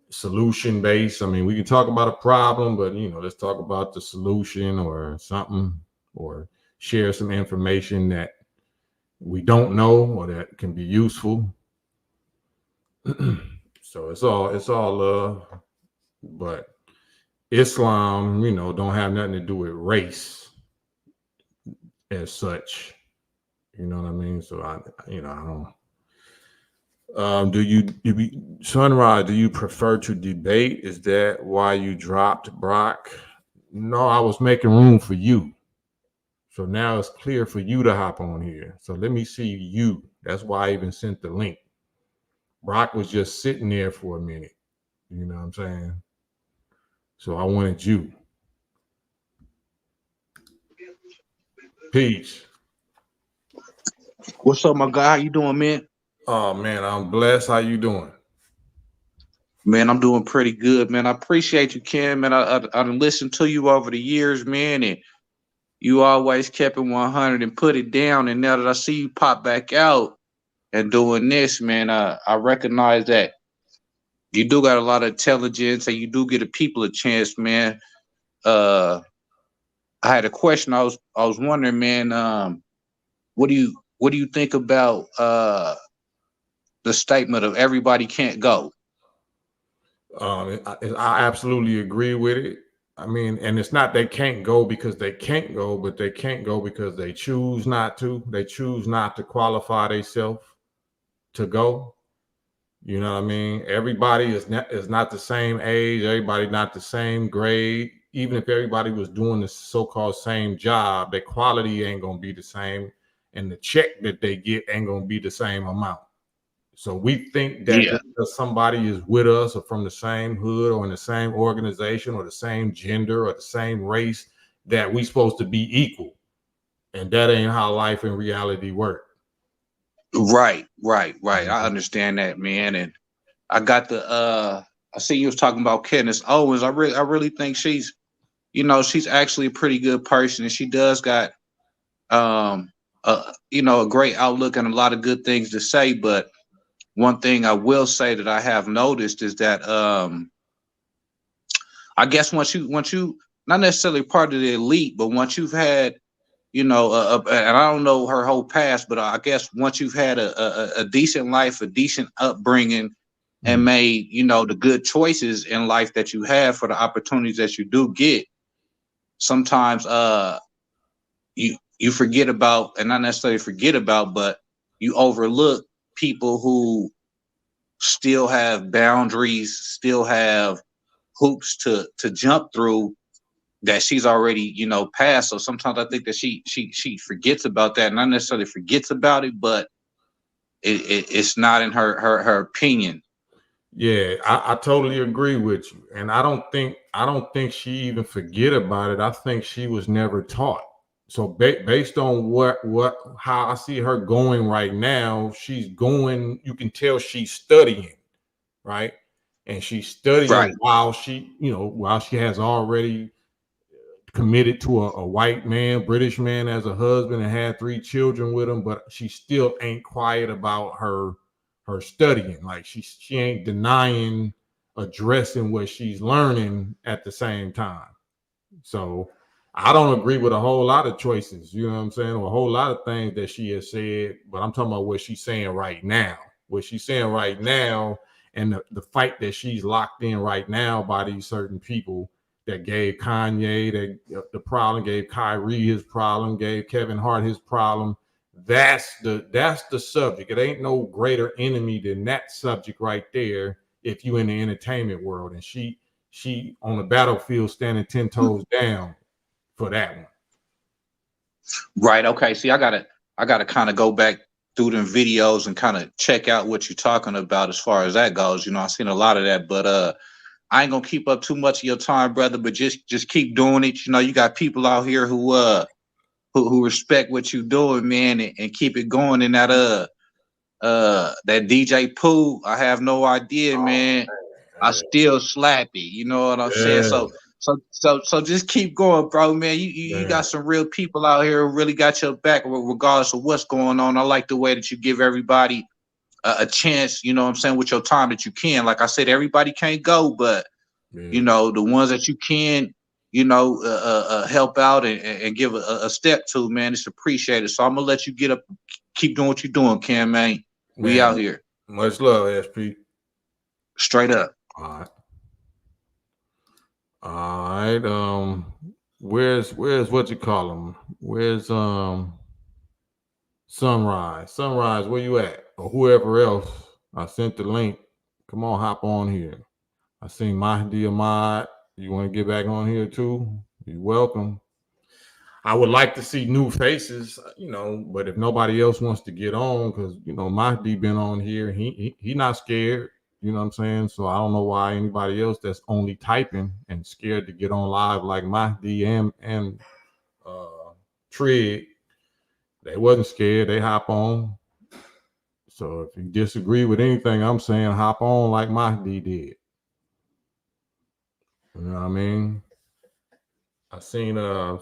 A: solution based. I mean, we can talk about a problem, but let's talk about the solution or something, or share some information that we don't know or that can be useful. So it's all love, but Islam, don't have nothing to do with race as such. You know what I mean? So I don't. Sunrise? Do you prefer to debate? Is that why you dropped Brock? No, I was making room for you. So now it's clear for you to hop on here. So let me see you. That's why I even sent the link. Brock was just sitting there for a minute. You know what I'm saying? So I wanted you. Peace.
C: What's up, my guy? How you doing, man?
A: Oh man, I'm blessed. How you doing?
C: Man, I'm doing pretty good, man. I appreciate you, Ken, man. I listened to you over the years, man, and you always kept it 100 and put it down. And now that I see you pop back out and doing this, man, I recognize that you do got a lot of intelligence and you do give the people a chance, man. Uh, I had a question. I was wondering, man, what do you think about the statement of everybody can't go?
A: I absolutely agree with it. I mean, and it's not they can't go because they can't go, but they can't go because they choose not to. They choose not to qualify themselves to go. You know what I mean? Everybody is not the same age. Everybody not the same grade. Even if everybody was doing the so-called same job, their quality ain't gonna be the same, and the check that they get ain't gonna be the same amount. So we think that
C: Yeah,
A: just because somebody is with us or from the same hood or in the same organization or the same gender or the same race, that we supposed to be equal. And that ain't how life and reality work.
C: right. I
A: Mhm.
C: understand that, man. And I got the I see you was talking about Candace Owens. I really think she's actually a pretty good person, and she does got a great outlook and a lot of good things to say. But one thing I will say that I have noticed is that I guess once you not necessarily part of the elite, but once you've had and I don't know her whole past, but I guess once you've had a decent life, a decent upbringing, and
A: Mhm.
C: made the good choices in life that you have for the opportunities that you do get, sometimes you forget about, and not necessarily forget about, but you overlook people who still have boundaries, still have hoops to jump through that she's already passed. So sometimes I think that she forgets about that, not necessarily forgets about it, but it's not in her opinion.
A: Yeah, I totally agree with you. And I don't think she even forget about it. I think she was never taught. So based on how I see her going right now, she's going, you can tell she's studying, right? And she's studying
C: Right.
A: while she has already committed to a white man, British man as a husband and had 3 children with him, but she still ain't quiet about her studying. Like she ain't denying addressing what she's learning at the same time. So I don't agree with a whole lot of choices, you know what I'm saying, or a whole lot of things that she has said, but I'm talking about what she's saying right now. What she's saying right now and the fight that she's locked in right now by these certain people that gave Kanye the problem, gave Kyrie his problem, gave Kevin Hart his problem. That's the subject. It ain't no greater enemy than that subject right there if you in the entertainment world. And she on the battlefield standing 10 toes down for that one.
C: Right. Okay. See, I gotta kind of go back through them videos and kind of check out what you're talking about as far as that goes. I've seen a lot of that, but I ain't gonna keep up too much of your time, brother. But just keep doing it. You got people out here who respect what you're doing, man, and keep it going. And that DJ Pooh, I have no idea,
A: Oh
C: man. I
A: man.
C: still slap it. You know what I'm saying?
A: Yeah,
C: So just keep going, bro, man. You
A: man.
C: got some real people out here who really got your back, regardless of what's going on. I like the way that you give everybody a chance. You know what I'm saying, with your time that you can. Like I said, everybody can't go, but
A: Yeah.
C: the ones that you can, help out and give a step to, man, it's appreciated. So I'm gonna let you get up, keep doing what you're doing, Cam, man. We
A: Man,
C: out here,
A: much love, SP.
C: straight up.
A: All right. All right. Where's what you call him? Where's Sunrise, where you at? Or whoever else. I sent the link. Come on, hop on here. I seen Mahdi Ahmad. You want to get back on here too? You're welcome. I would like to see new faces, but if nobody else wants to get on, because Mahdi been on here, he not scared. You know what I'm saying? So I don't know why anybody else that's only typing and scared to get on live like Mahdi and Trig, they wasn't scared. They hop on. So if you disagree with anything I'm saying, hop on like Mahdi did. You know what I mean? I seen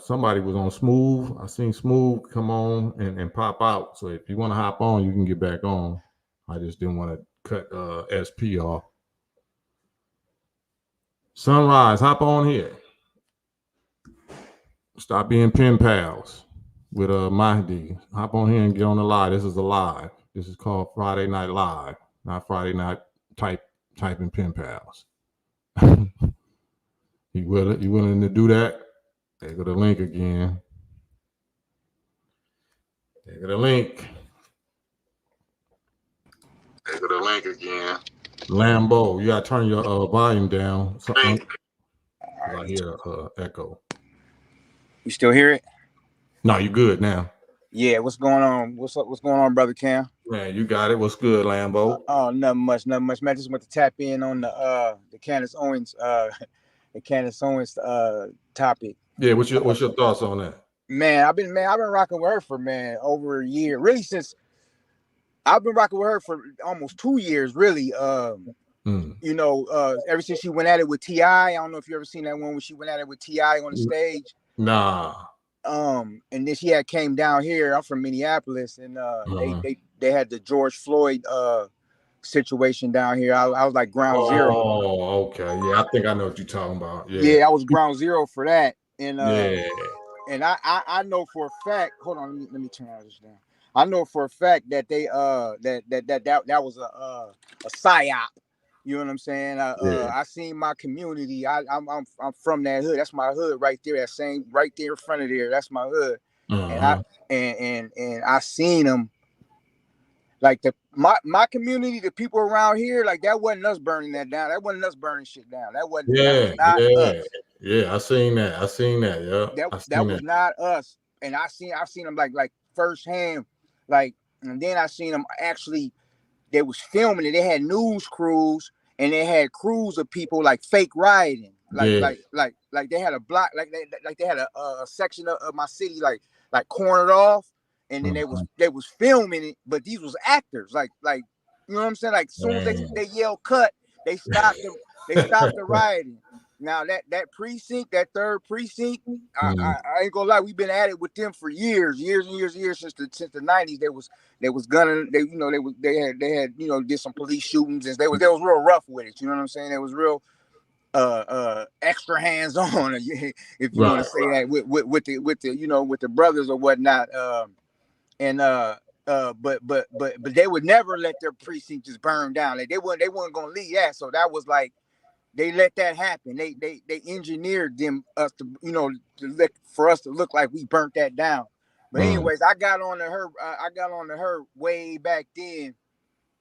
A: somebody was on Smooth. I seen Smooth come on and pop out. So if you want to hop on, you can get back on. I just didn't want to cut SP off. Sunrise, hop on here. Stop being pen pals with Mahdi. Hop on here and get on the live. This is a live. This is called Friday Night Live, not Friday Night typing pen pals. You willing to do that? There go the link again. There go the link. There go the link again. Lambo, you gotta turn your volume down. I hear echo.
D: You still hear it?
A: No, you good now.
D: Yeah, what's going on? What's up? What's going on, brother Cam?
A: Man, you got it. What's good, Lambo?
D: Nothing much, man. I just want to tap in on the Candace Owens topic.
A: Yeah, what's your thoughts on that?
D: Man, I've been rocking with her for over a year. Really, since I've been rocking with her for almost 2 years, really. Ever since she went at it with T.I. I don't know if you ever seen that one when she went at it with T.I. on the stage.
A: Nah.
D: And then she had came down here. I'm from Minneapolis, and they had the George Floyd situation down here. I was like ground zero.
A: Oh, okay. Yeah, I think I know what you're talking about.
D: Yeah, I was ground zero for that. And
A: and
D: I know for a fact. Hold on, let me turn all this down. I know for a fact that they that was a psyop. You know what I'm saying? I seen my community. I'm from that hood. That's my hood right there. That same right there in front of there. That's my hood. And I seen them. Like my community, the people around here, like that wasn't us burning that down. That wasn't us burning shit down. That wasn't us.
A: Yeah, I seen that. Yeah.
D: That was not us. And I've seen them like firsthand. Like, and then I seen them actually. They was filming it. They had news crews and they had crews of people like fake rioting. Like they had a block, like they had a section of my city like cornered off, and then they was filming it. But these was actors, like you know what I'm saying. Like as soon as they yell cut, they stopped them. They stopped the rioting. Now that precinct, that third precinct, I ain't gonna lie, we've been at it with them for years since the 90s. They was gunning, they had did some police shootings, and they was real rough with it. You know what I'm saying? They was real extra hands on, if you want to say that with the brothers or whatnot. But they would never let their precinct just burn down. Like they weren't gonna leave that. So that was like. They let that happen. They engineered for us to look like we burnt that down. But anyways, I got on to her way back then,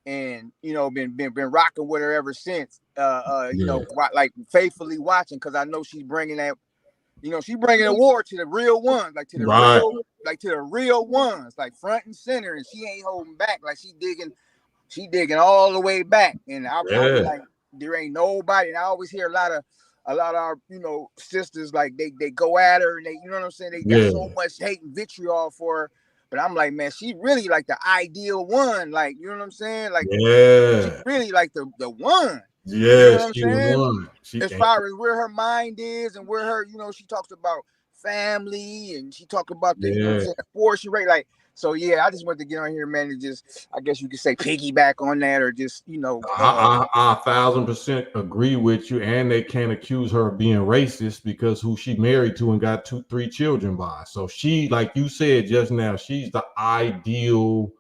D: and been rocking with her ever since. Like faithfully watching, because I know she's bringing that. She's bringing a war to the real ones, like to the real ones, like front and center, and she ain't holding back. Like she digging all the way back, and I'm like. There ain't nobody, and I always hear a lot of our sisters, like they go at her, and they, you know what I'm saying, they got so much hate and vitriol for her. But I'm like, man, she really like the ideal one, like, you know what I'm saying, like she really like the one.
A: Yeah, she won.
D: As far as where her mind is and where her, she talks about family, and she talk about the abortion rate, like. So yeah, I just wanted to get on here, man, and just, I guess you could say, piggyback on that, or just,
A: I 1,000% agree with you, and they can't accuse her of being racist because who she married to and got 2-3 children by. So she, like you said just now, she's the ideal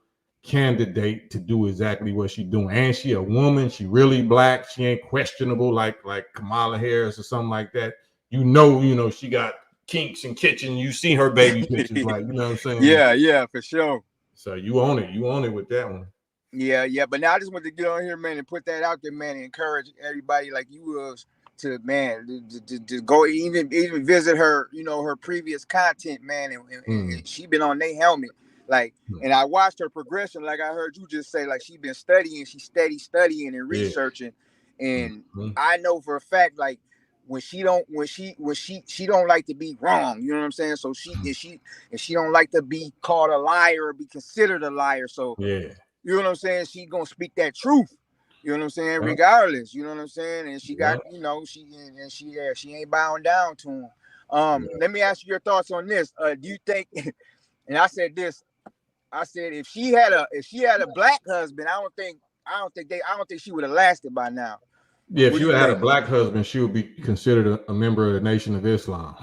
A: candidate to do exactly what she's doing. And she a woman, she really black, she ain't questionable like Kamala Harris or something like that. She got kinks and kitchen. You see her baby pictures, like, you know what I'm saying?
D: Yeah, for sure.
A: So you own it with that one.
D: Yeah, yeah. But now I just want to get on here, man, and put that out there, man, and encourage everybody like you was to, man, to go even visit her, you know, her previous content, man, and she been on their helmet, like, and I watched her progression, like I heard you just say, like she been studying, she's steady studying and researching, and I know for a fact, like when she don't like to be wrong, you know what I'm saying? So she don't like to be called a liar or be considered a liar. So
A: yeah.
D: You know what I'm saying? She gonna speak that truth. You know what I'm saying? Regardless, you know what I'm saying? And she got, you know, she ain't bowing down to him. Let me ask you your thoughts on this. Do you think? And I said this. I said if she had a black husband, I don't think she would have lasted by now.
A: Yeah, if she had a black husband, she would be considered a member of the Nation of Islam.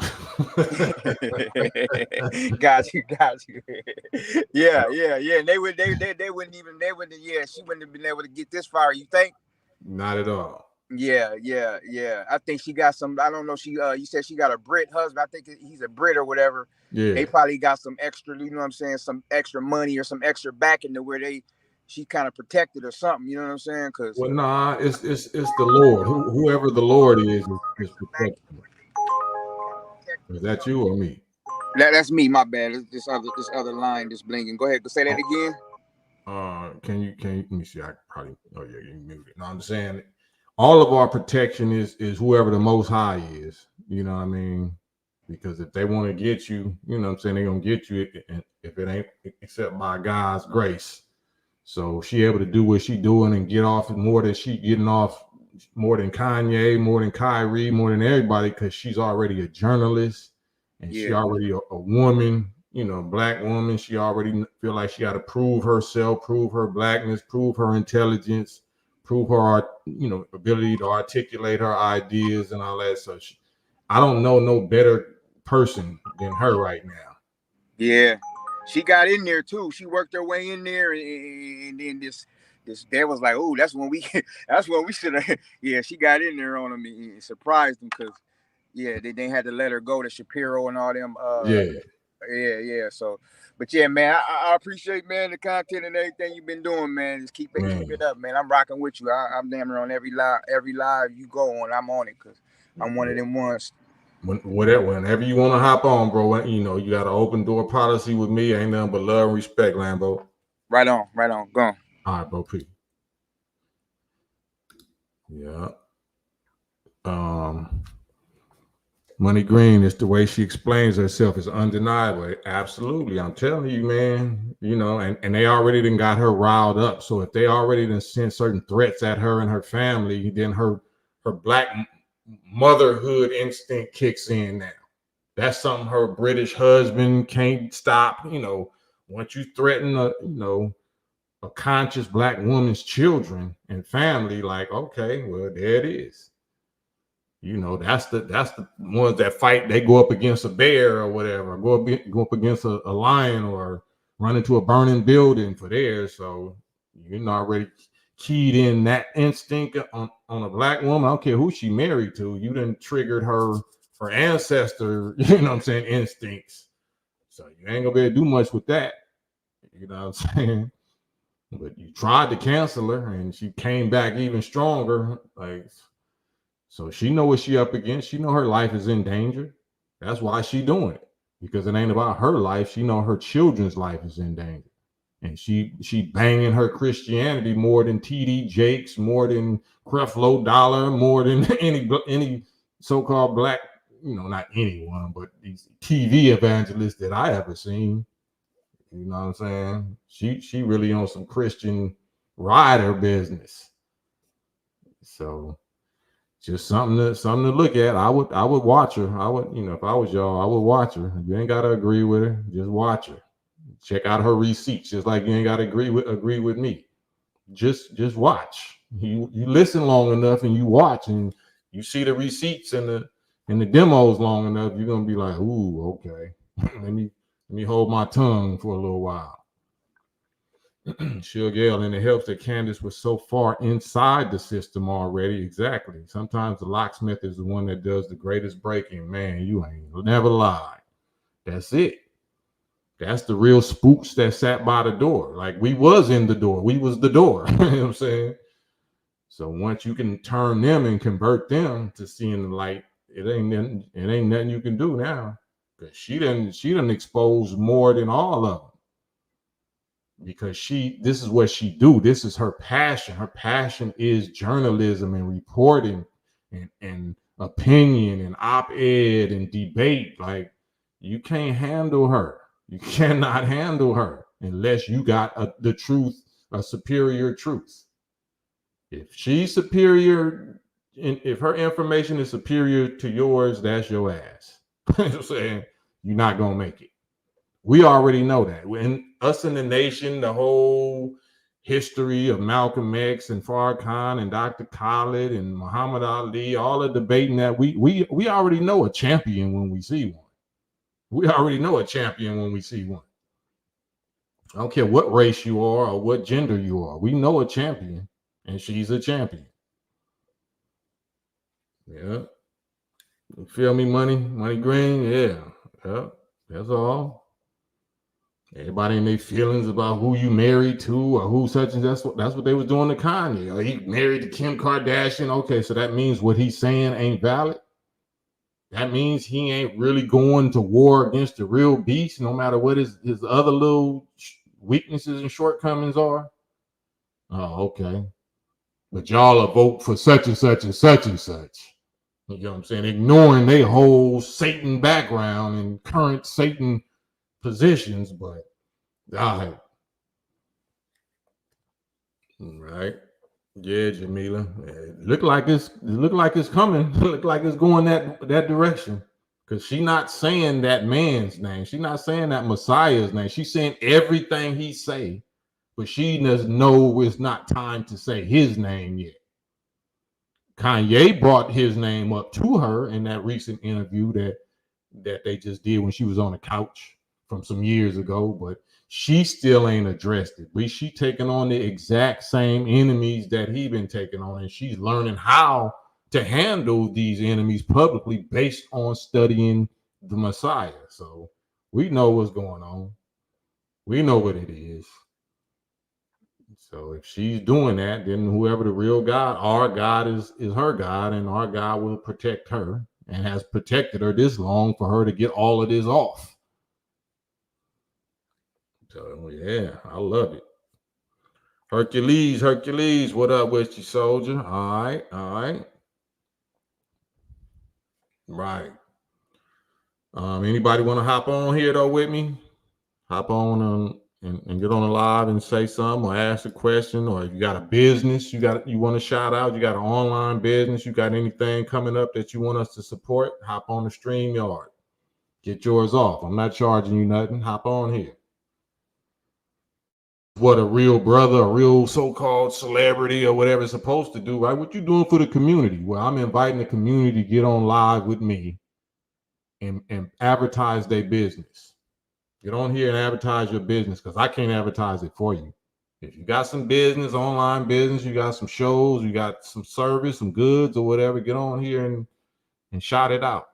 D: Got you. Yeah. And they wouldn't even, she wouldn't have been able to get this far, you think?
A: Not at all.
D: Yeah. I think she got some, I don't know, you said she got a Brit husband. I think he's a Brit or whatever.
A: Yeah.
D: They probably got some extra, you know what I'm saying, some extra money or some extra backing to where she kind of protected or something, you know what I'm saying?
A: Well, nah, it's the Lord. Whoever the Lord is protecting. Is that you or me?
D: That's me. My bad. This other line just blinking. Go ahead. Go say that again.
A: Can you? Let me see. I probably. Oh yeah, you muted. No, I'm saying all of our protection is whoever the Most High is. You know what I mean? Because if they want to get you, you know what I'm saying, they're gonna get you. If it ain't except by God's grace. So she able to do what she doing and get off more than she getting off, more than Kanye, more than Kyrie, more than everybody, because she's already a journalist and she already a woman, you know, black woman. She already feel like she got to prove herself, prove her blackness, prove her intelligence, prove her, you know, ability to articulate her ideas and all that. So I don't know no better person than her right now.
D: Yeah. She got in there too. She worked her way in there, and then this dad was like, "Oh, that's when we should have." Yeah, she got in there on him and surprised him because, yeah, they had to let her go to Shapiro and all them. Yeah. So, but yeah, man, I appreciate, man, the content and everything you've been doing, man. Just keep it up, man. I'm rocking with you. I'm damn near on every live you go on. I'm on it because I'm one of them ones.
A: Whenever you want to hop on, bro, you know, you got an open door policy with me. Ain't nothing but love and respect, Lambo.
D: Right on. Go on.
A: All right, bro. Peace. Yeah. Money Green is the way she explains herself is undeniable. Absolutely. I'm telling you, man, you know, and they already done got her riled up. So if they already done sent certain threats at her and her family, then her black motherhood instinct kicks in now. That's something her British husband can't stop. You know, once you threaten a conscious black woman's children and family, like, okay, well, there it is. You know, that's the ones that fight. They go up against a bear or whatever, go up against a lion or run into a burning building for theirs. So you're not already keyed in that instinct on a black woman. I don't care who she married to. You done triggered her ancestor, you know what I'm saying, instincts. So you ain't gonna be able to do much with that. You know what I'm saying? But you tried to cancel her and she came back even stronger. Like, so she know what she up against. She know her life is in danger. That's why she doing it. Because it ain't about her life. She know her children's life is in danger. And she banging her Christianity more than TD Jakes, more than Creflo Dollar, more than any so-called black, you know, not anyone, but these TV evangelists that I ever seen. You know what I'm saying? She really on some Christian rider business. So just something to look at. I would watch her. I would, you know, if I was y'all, I would watch her. You ain't gotta agree with her. Just watch her. Check out her receipts, just like you ain't gotta agree with me. Just watch. You listen long enough and you watch and you see the receipts and the demos long enough, you're gonna be like, ooh, okay. let me hold my tongue for a little while. Sugar, and it helps that Candace was so far inside the system already. Exactly. Sometimes the locksmith is the one that does the greatest breaking. Man, you ain't never lied. That's it. That's the real spooks that sat by the door. Like we was in the door. We was the door. You know what I'm saying? So once you can turn them and convert them to seeing the light, it ain't nothing you can do now. Because she didn't expose more than all of them. Because this is what she do. This is her passion. Her passion is journalism and reporting and opinion and op-ed and debate. Like you can't handle her. You cannot handle her unless you got the truth, a superior truth. If she's superior, if her information is superior to yours, that's your ass. You know what I'm saying? You're not gonna make it. We already know that. When us in the nation, the whole history of Malcolm X and Farrakhan and Dr. Khaled and Muhammad Ali, all the debating that we already know a champion when we see one. We already know a champion when we see one. I don't care what race you are or what gender you are. We know a champion, and she's a champion. Yeah. You feel me, Money Green? Yeah. Yeah. That's all. Everybody in their feelings about who you married to or who such and that's what they was doing to Kanye. Or he married to Kim Kardashian. Okay, so that means what he's saying ain't valid. That means he ain't really going to war against the real beast, no matter what his other little weaknesses and shortcomings are. Oh, okay. But y'all will vote for such and such and such and such. You know what I'm saying? Ignoring their whole Satan background and current Satan positions, but all right. Yeah, Jamila. It look like it's coming. Look like it's going that direction. Because she's not saying that man's name. She's not saying that Messiah's name. She's saying everything he say, but she doesn't know it's not time to say his name yet. Kanye brought his name up to her in that recent interview that they just did when she was on the couch from some years ago, but she still ain't addressed it. But she taking on the exact same enemies that he been taking on, and she's learning how to handle these enemies publicly based on studying the Messiah. So we know what's going on. We know what it is. So if she's doing that, then whoever the real God, our God is her God, and our God will protect her and has protected her this long for her to get all of this off. So yeah, I love it. Hercules, what up with you, soldier? All right. Right. Anybody want to hop on here though with me? Hop on and get on the live and say something or ask a question, or if you got a business you want to shout out, you got an online business, you got anything coming up that you want us to support, hop on the StreamYard. Get yours off. I'm not charging you nothing. Hop on here. What a real brother, a real so-called celebrity or whatever is supposed to do, right? What you doing for the community? Well, I'm inviting the community to get on live with me and advertise their business. Get on here and advertise your business, because I can't advertise it for you. If you got some business, online business, you got some shows, you got some service, some goods or whatever, get on here and shout it out.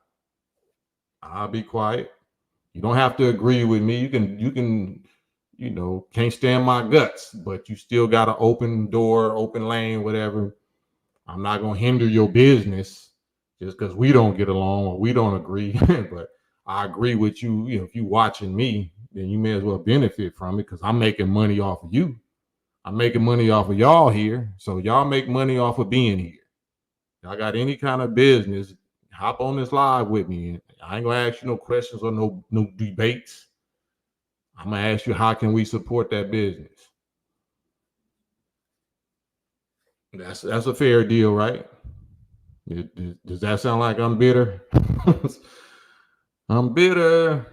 A: I'll be quiet. You don't have to agree with me. You can can't stand my guts, but you still got an open door, open lane, whatever. I'm not going to hinder your business just because we don't get along or we don't agree. But I agree with you. If you watching me, then you may as well benefit from it, because I'm making money off of you. I'm making money off of y'all here. So y'all make money off of being here. Y'all got any kind of business, hop on this live with me. I ain't going to ask you no questions or no debates. I'm going to ask you, how can we support that business? That's a fair deal, right? Does that sound like I'm bitter? I'm bitter.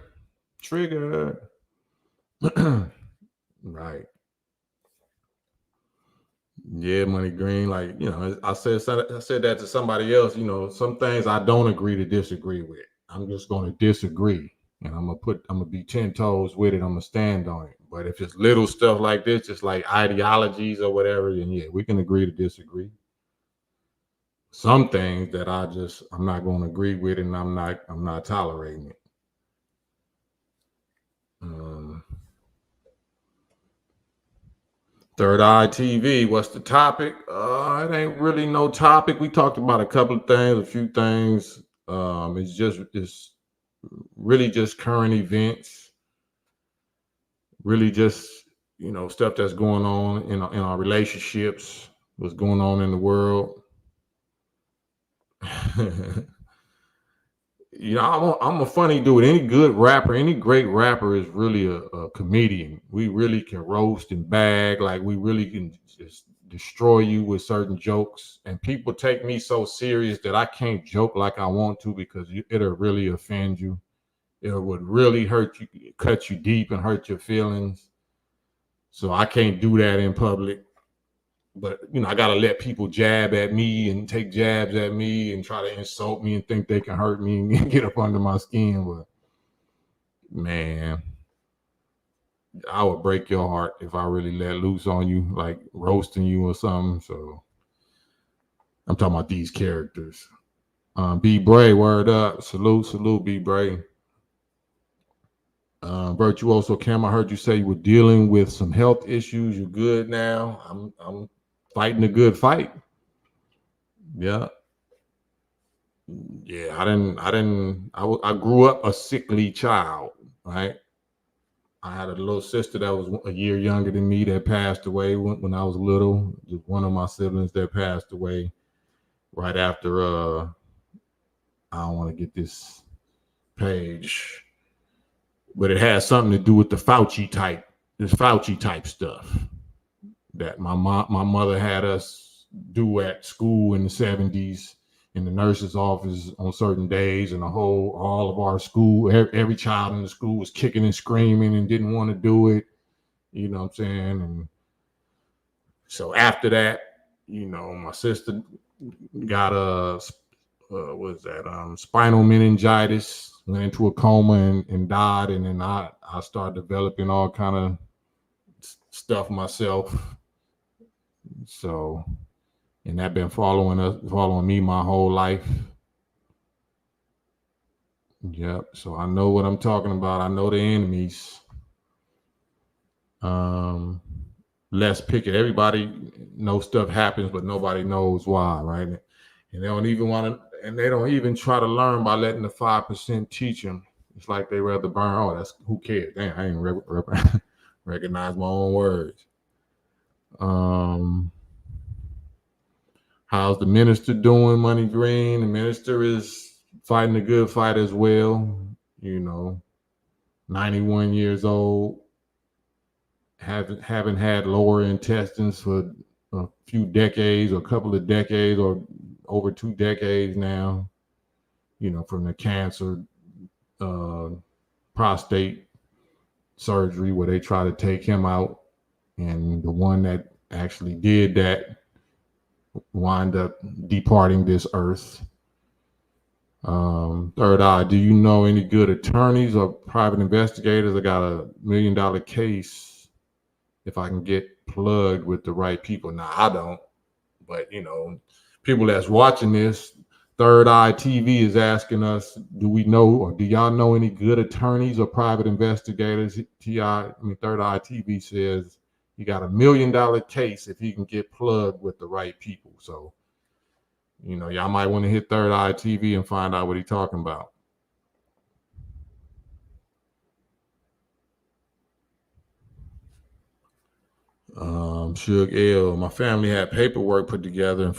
A: Trigger. Right. Yeah, Money Green. Like, I said that to somebody else. Some things I don't agree to disagree with. I'm just going to disagree, and I'm gonna be 10 toes with it. I'm gonna stand on it. But if it's little stuff like this, just like ideologies or whatever, then yeah, we can agree to disagree. Some things that I'm not going to agree with, and I'm not tolerating it. Third Eye TV. What's the topic? It ain't really no topic. We talked about a couple of things, a few things. It's really just current events. Really just stuff that's going on in our relationships. What's going on in the world. I'm a funny dude. Any good rapper, any great rapper is really a comedian. We really can roast and bag. Like, we really can just destroy you with certain jokes. And people take me so serious that I can't joke like I want to, because it'll really offend you. It would really hurt you, cut you deep and hurt your feelings. So I can't do that in public. But, I got to let people jab at me and take jabs at me and try to insult me and think they can hurt me and get up under my skin. But, man, I would break your heart if I really let loose on you, like roasting you or something. So I'm talking about these characters. B. Bray, word up. Salute, B. Bray. Virtuoso Cam, I heard you say you were dealing with some health issues. You're good now. I'm fighting a good fight. Yeah. I grew up a sickly child, right? I had a little sister that was a year younger than me that passed away when I was little. Just one of my siblings that passed away right after, I don't want to get this page, but it has something to do with this Fauci type stuff that my mother had us do at school in the 70s in the nurse's office on certain days, and all of our school, every child in the school was kicking and screaming and didn't want to do it. You know what I'm saying? And so after that, my sister got spinal meningitis, went into a coma and died. And then I started developing all kind of stuff myself. So, and that been following me my whole life. Yep. So I know what I'm talking about. I know the enemies. Let's pick it. Everybody knows stuff happens, but nobody knows why, right? And they don't even try to learn by letting the 5% teach them. It's like they rather burn. Oh, that's, who cares? Damn, I ain't recognize my own words. How's the minister doing, Money Green? The minister is fighting a good fight as well. 91 years old. Haven't had lower intestines for a few decades, or a couple of decades, or over 2 decades now. From the cancer, prostate surgery where they try to take him out, and the one that actually did that wind up departing this earth. Third Eye, do you know any good attorneys or private investigators? I got $1 million case if I can get plugged with the right people. Now, I don't, but people that's watching this, Third Eye TV is asking us, do we know, or do y'all know any good attorneys or private investigators? Third Eye TV says he got $1 million case if he can get plugged with the right people. So, y'all might want to hit Third Eye TV and find out what he's talking about. Suge L, my family had paperwork put together and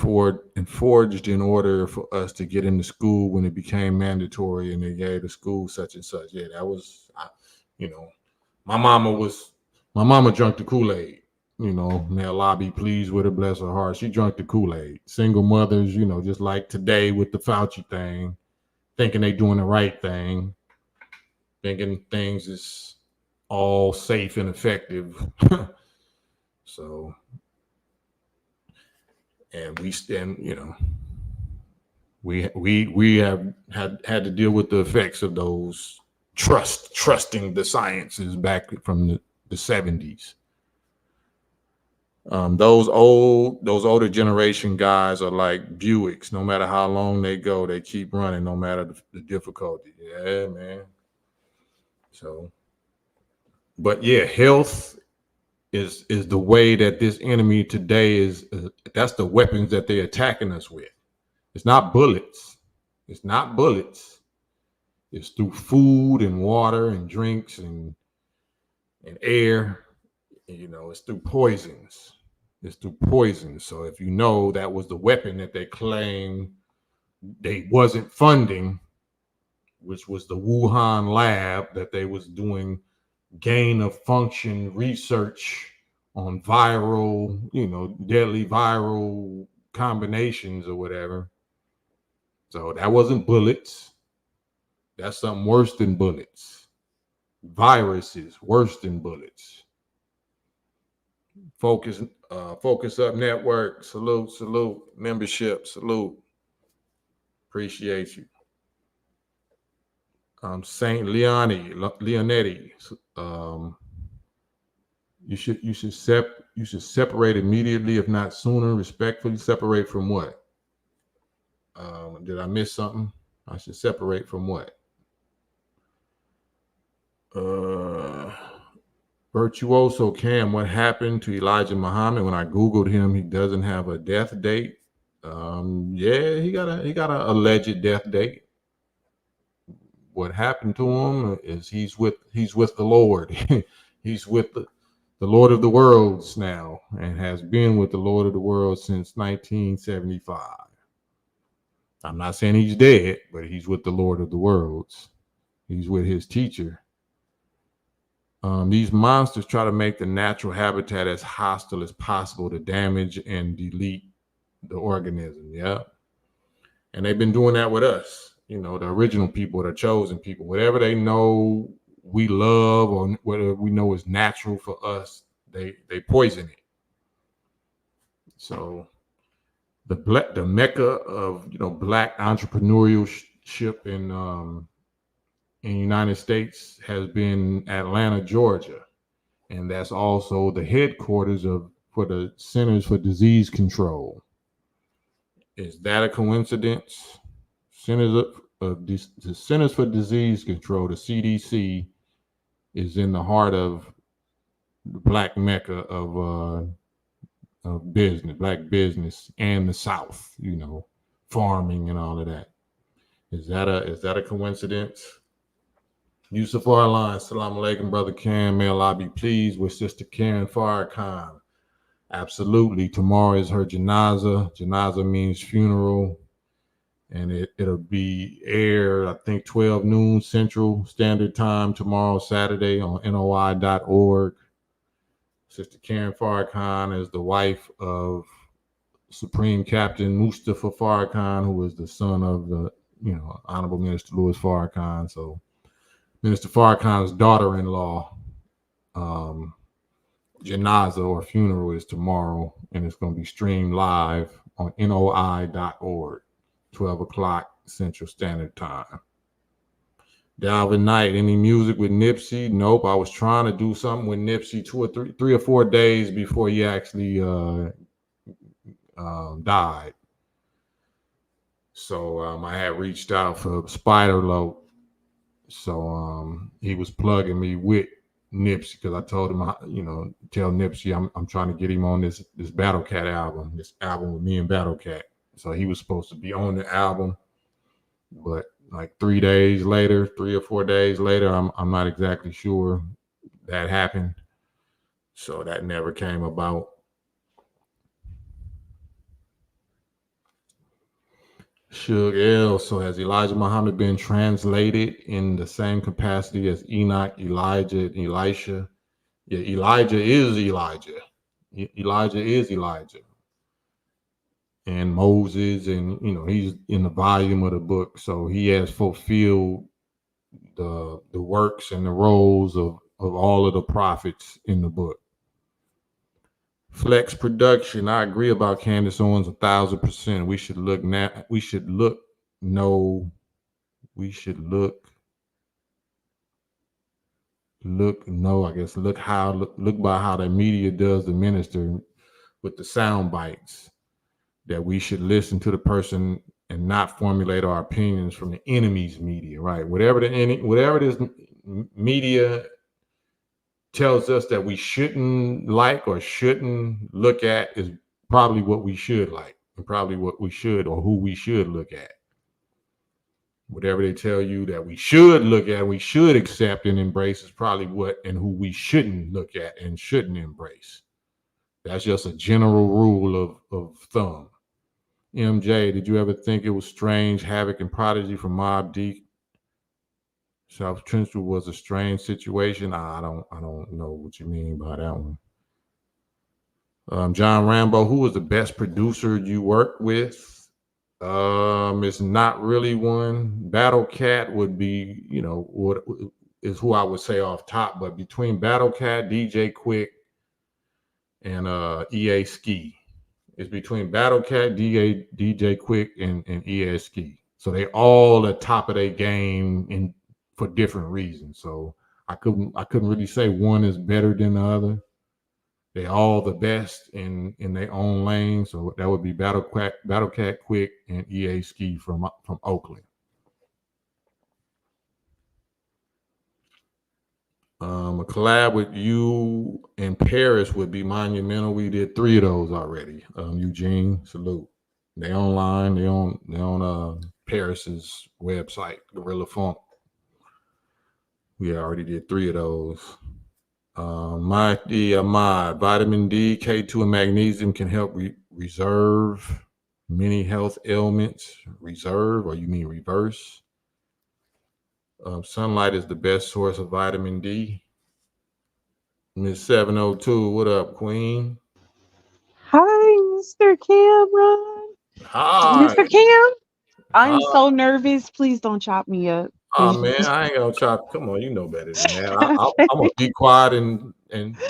A: forged in order for us to get into school when it became mandatory, and they gave the school such and such. Yeah, that was, my mama drank the Kool-Aid. May Allah be pleased with her, bless her heart. She drank the Kool-Aid. Single mothers, just like today with the Fauci thing, thinking they doing the right thing, thinking things is all safe and effective. So, and we have had to deal with the effects of those trusting the sciences back from the 70s. Those older generation guys are like Buicks. No matter how long they go, they keep running, no matter the difficulty. Yeah, man. So, but yeah, health is the way that this enemy today is. That's the weapons that they're attacking us with. It's not bullets. It's not bullets. It's through food and water and drinks and air. You know, it's through poisons. It's through poison. So if you know that was the weapon that they claim they wasn't funding, which was the Wuhan lab that they was doing gain of function research on viral, you know, deadly viral combinations or whatever. So that wasn't bullets. That's something worse than bullets. Viruses worse than bullets. Focus Up Network. Salute. Membership. Salute. Appreciate you. Saint Leonetti. You should separate immediately, if not sooner. Respectfully separate from what? Did I miss something? I should separate from what? Virtuoso Cam, what happened to Elijah Muhammad? When I Googled him, he doesn't have a death date. Yeah, he got a alleged death date. What happened to him is he's with the Lord. He's with the Lord of the Worlds now, and has been with the Lord of the Worlds since 1975. I'm not saying he's dead, but he's with the Lord of the Worlds. He's with his teacher. These monsters try to make the natural habitat as hostile as possible to damage and delete the organism. Yeah. And they've been doing that with us. You know, the original people, the chosen people, whatever they know we love or whatever we know is natural for us, they poison it. So the mecca of, you know, black entrepreneurship in the United States has been Atlanta, Georgia, and that's also the headquarters for the Centers for Disease Control. Is that a coincidence? The Centers for Disease Control, the CDC, is in the heart of the black mecca of business, black business, and the South. You know, farming and all of that. Is that a coincidence? Yusuf Arlan, Assalamu alaikum, Brother Cam. May Allah be pleased with Sister Karen Farrakhan. Absolutely. Tomorrow is her janaza. Janaza means funeral. And it'll be aired, I think, 12 noon Central Standard Time tomorrow, Saturday, on NOI.org. Sister Karen Farrakhan is the wife of Supreme Captain Mustafa Farrakhan, who is the son of the, you know, Honorable Minister Louis Farrakhan. So Minister Farrakhan's daughter-in-law, janaza or funeral is tomorrow, and it's going to be streamed live on NOI.org, 12 o'clock Central Standard Time. Dalvin Knight, any music with Nipsey? Nope. I was trying to do something with Nipsey 3 or 4 days before he actually died. So I had reached out for Spider Low. So he was plugging me with Nipsey because I told him, tell Nipsey I'm trying to get him on this Battle Cat album, this album with me and Battle Cat. So he was supposed to be on the album, but like 3 or 4 days later, I'm not exactly sure that happened. So that never came about. Shug L. So has Elijah Muhammad been translated in the same capacity as Enoch, Elijah, and Elisha? Yeah, Elijah is Elijah. Elijah is Elijah. And Moses, and he's in the volume of the book. So he has fulfilled the works and the roles of all of the prophets in the book. Flex Production. I agree about Candace Owens 1,000%. We should look by how the media does the minister with the sound bites, that we should listen to the person and not formulate our opinions from the enemy's media, right? Whatever this media tells us that we shouldn't like or shouldn't look at is probably what we should like, and probably what we should or who we should look at. Whatever they tell you that we should look at, we should accept and embrace is probably what and who we shouldn't look at and shouldn't embrace. That's just a general rule of thumb. MJ, did you ever think it was strange Havoc and Prodigy from Mobb Deep? South Central was a strange situation. I don't know what you mean by that one. John Rambo, who was the best producer you worked with? It's not really one. Battle Cat would be, what is who I would say off top, but between Battle Cat, DJ Quick, and EA Ski. It's between Battle Cat, DJ Quick, and EA Ski. So they all at top of their game for different reasons. So I couldn't really say one is better than the other. They all the best in their own lane. So that would be Battle Cat Quick, and EA Ski from Oakland. A collab with you in Paris would be monumental. We did 3 of those already. Eugene, salute. They online. They on Paris's website, Gorilla Funk. We already did 3 of those. Vitamin D, K2, and magnesium can help reserve many health ailments. Reserve, or you mean reverse? Sunlight is the best source of vitamin D. Miss 702, what up, Queen?
E: Hi, Mr. Cameron.
A: Hi.
E: Mr. Cam, I'm so nervous. Please don't chop me up.
A: Oh man, I ain't gonna chop. Come on, you know better than that. I'm gonna be quiet and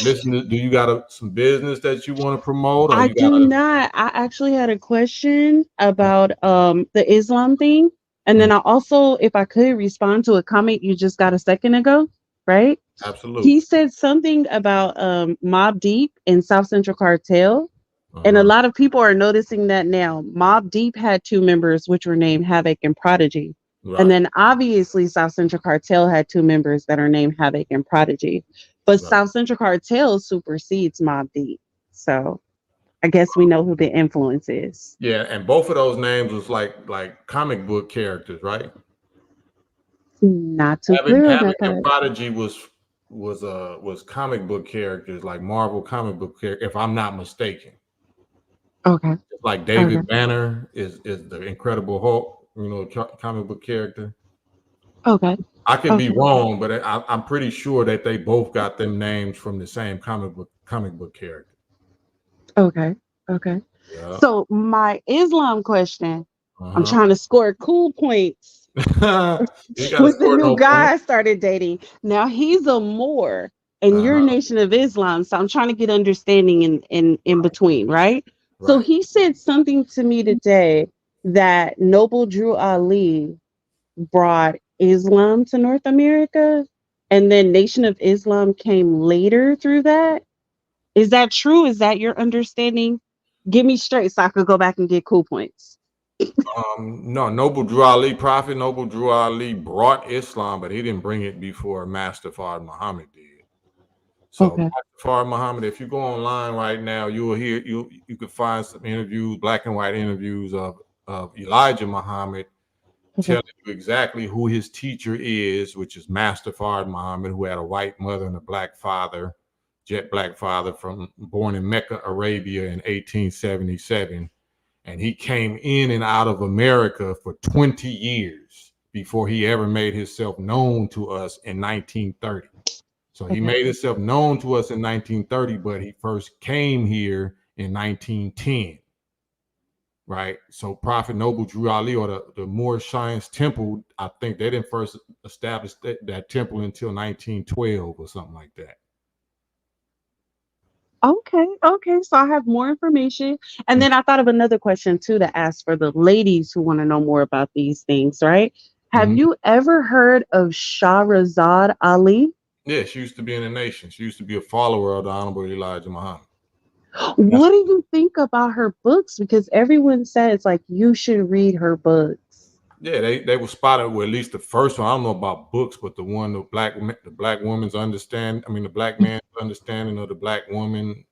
A: listen. Do you got some business that you want to promote? Or
E: I do not. I actually had a question about the Islam thing, and then I also, if I could respond to a comment you just got a second ago, right?
A: Absolutely.
E: He said something about Mobb Deep and South Central Cartel. And a lot of people are noticing that now. Mobb Deep had 2 members, which were named Havoc and Prodigy. Right. And then obviously South Central Cartel had 2 members that are named Havoc and Prodigy. But right. South Central Cartel supersedes Mobb Deep. So I guess we know who the influence is.
A: Yeah, and both of those names was like comic book characters, right?
E: Not too clear on that
A: part. Prodigy was comic book characters, like Marvel comic book characters, if I'm not mistaken.
E: Okay.
A: Like David Banner is the Incredible Hulk, comic book character.
E: Okay.
A: I could be wrong, but I'm pretty sure that they both got them names from the same comic book character.
E: Okay. Yeah. So my Islam question, I'm trying to score cool points with the new guy I started dating. Now he's a Moor and you're Nation of Islam, so I'm trying to get understanding in between, right? So he said something to me today that Noble Drew Ali brought Islam to North America, and then Nation of Islam came later through that. Is that true? Is that your understanding? Give me straight so I could go back and get cool points.
A: No, Prophet Noble Drew Ali brought Islam, but he didn't bring it before Master Fard Muhammad did. So Master Fard Muhammad, if you go online right now, you will hear you could find some interviews, black and white interviews of Elijah Muhammad telling you exactly who his teacher is, which is Master Fard Muhammad, who had a white mother and a black father, jet black father, born in Mecca, Arabia in 1877. And he came in and out of America for 20 years before he ever made himself known to us in 1930. So he made himself known to us in 1930, but he first came here in 1910. Right. So Prophet Noble Drew Ali, or the Moor Science Temple, I think they didn't first establish that temple until 1912 or something like that.
E: Okay. So I have more information. And then I thought of another question too to ask for the ladies who want to know more about these things, right? Have you ever heard of Shahrazad Ali?
A: Yeah, she used to be in the nation. She used to be a follower of the Honorable Elijah Muhammad.
E: What do you think about her books? Because everyone says like you should read her books.
A: Yeah, they were spotted with at least the first one. I don't know about books, but the black woman's understand. I mean, the black man's understanding of the black woman.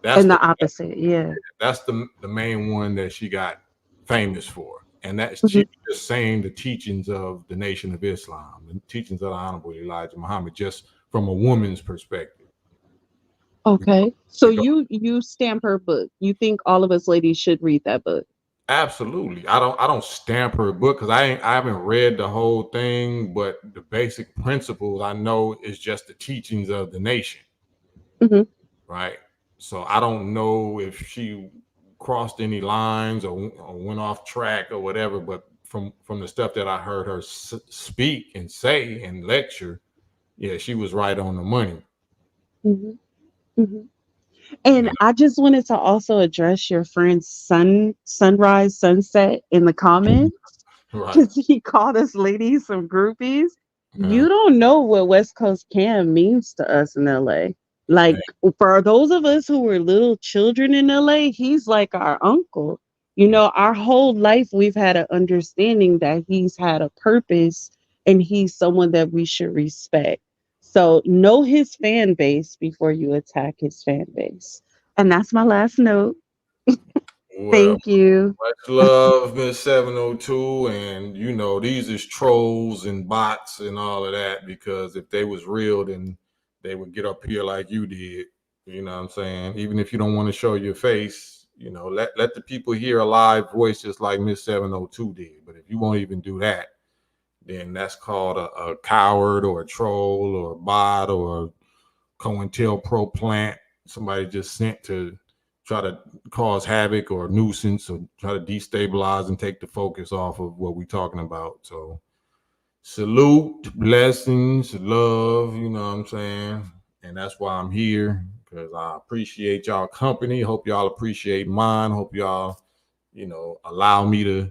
E: That's the opposite. Yeah,
A: that's the main one that she got famous for, and that's
E: mm-hmm.
A: She was just saying the teachings of the Nation of Islam, the teachings of the Honorable Elijah Muhammad, just from a woman's perspective.
E: Okay, so you stamp her book. You think all of us ladies should read that book?
A: Absolutely. I don't stamp her book because I haven't read the whole thing, but the basic principles I know is just the teachings of the nation.
E: Mm-hmm.
A: Right. So I don't know if she crossed any lines or went off track or whatever, but from the stuff that I heard her speak and say and lecture, yeah, she was right on the money.
E: Mm-hmm. Mm-hmm. And I just wanted to also address your friend's sunrise, sunset in the comments, because he called us ladies some groupies. You don't know what West Coast Cam means to us in LA. Like, for those of us who were little children in LA, he's like our uncle. You know, our whole life we've had an understanding that he's had a purpose and he's someone that we should respect. So know his fan base before you attack his fan base. And that's my last note.
A: Well,
E: thank you.
A: Much love, Miss 702. And you know, these is trolls and bots and all of that, because if they was real, then they would get up here like you did. You know what I'm saying? Even if you don't want to show your face, you know, let the people hear a live voice just like Miss 702 did. But if you won't even do that, then that's called a coward or a troll or a bot or a COINTELPRO plant. Somebody just sent to try to cause havoc or nuisance or try to destabilize and take the focus off of what we're talking about. So salute, blessings, love, you know what I'm saying? And that's why I'm here, because I appreciate y'all company. Hope y'all appreciate mine. Hope y'all, you know, allow me to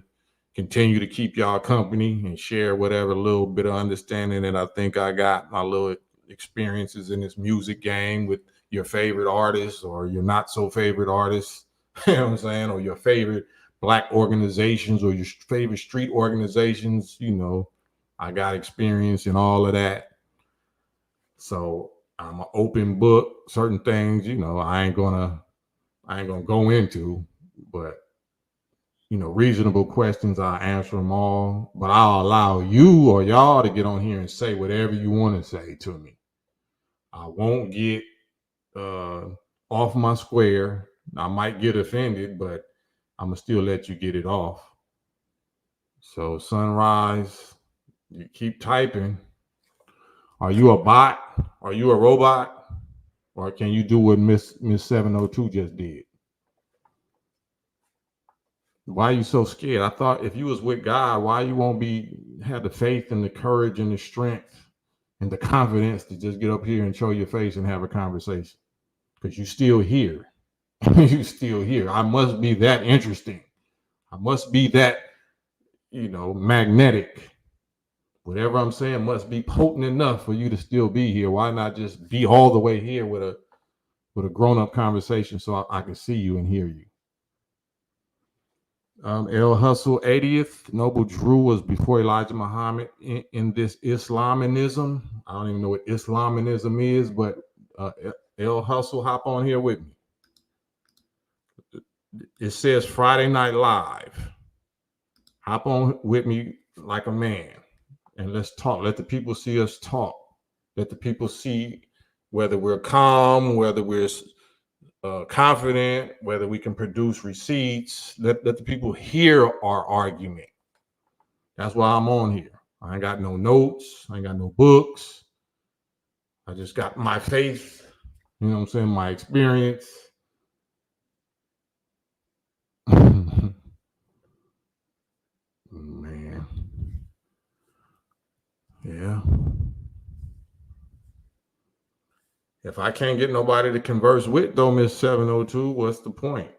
A: continue to keep y'all company and share whatever little bit of understanding that I think I got, my little experiences in this music game with your favorite artists or your not so favorite artists, you know what I'm saying, or your favorite black organizations or your favorite street organizations. You know, I got experience in all of that. So I'm an open book. Certain things, you know, I ain't gonna go into, but you know, reasonable questions, I'll answer them all, but I'll allow you or y'all to get on here and say whatever you want to say to me. I won't get off my square. I might get offended, but I'm gonna still let you get it off. So Sunrise, you keep typing. Are you a bot? Are you a robot? Or can you do what Miss 702 just did? Why are you so scared? I thought if you was with God, why you won't have the faith and the courage and the strength and the confidence to just get up here and show your face and have a conversation? Because you still here. You still here. I must be that interesting. I must be that, you know, magnetic. Whatever I'm saying must be potent enough for you to still be here. Why not just be all the way here with a grown-up conversation so I can see you and hear you? El Hustle 80th, Noble Drew was before Elijah Muhammad in this Islamism. I don't even know what Islamism is, but El Hustle, hop on here with me. It says Friday Night Live. Hop on with me like a man and let's talk. Let the people see us talk. Let the people see whether we're calm, whether we're confident, whether we can produce receipts. Let the people hear our argument. That's why I'm on here. I ain't got no notes. I ain't got no books. I just got my faith, you know what I'm saying, my experience. Man. Yeah. If I can't get nobody to converse with, though, Miss 702, what's the point?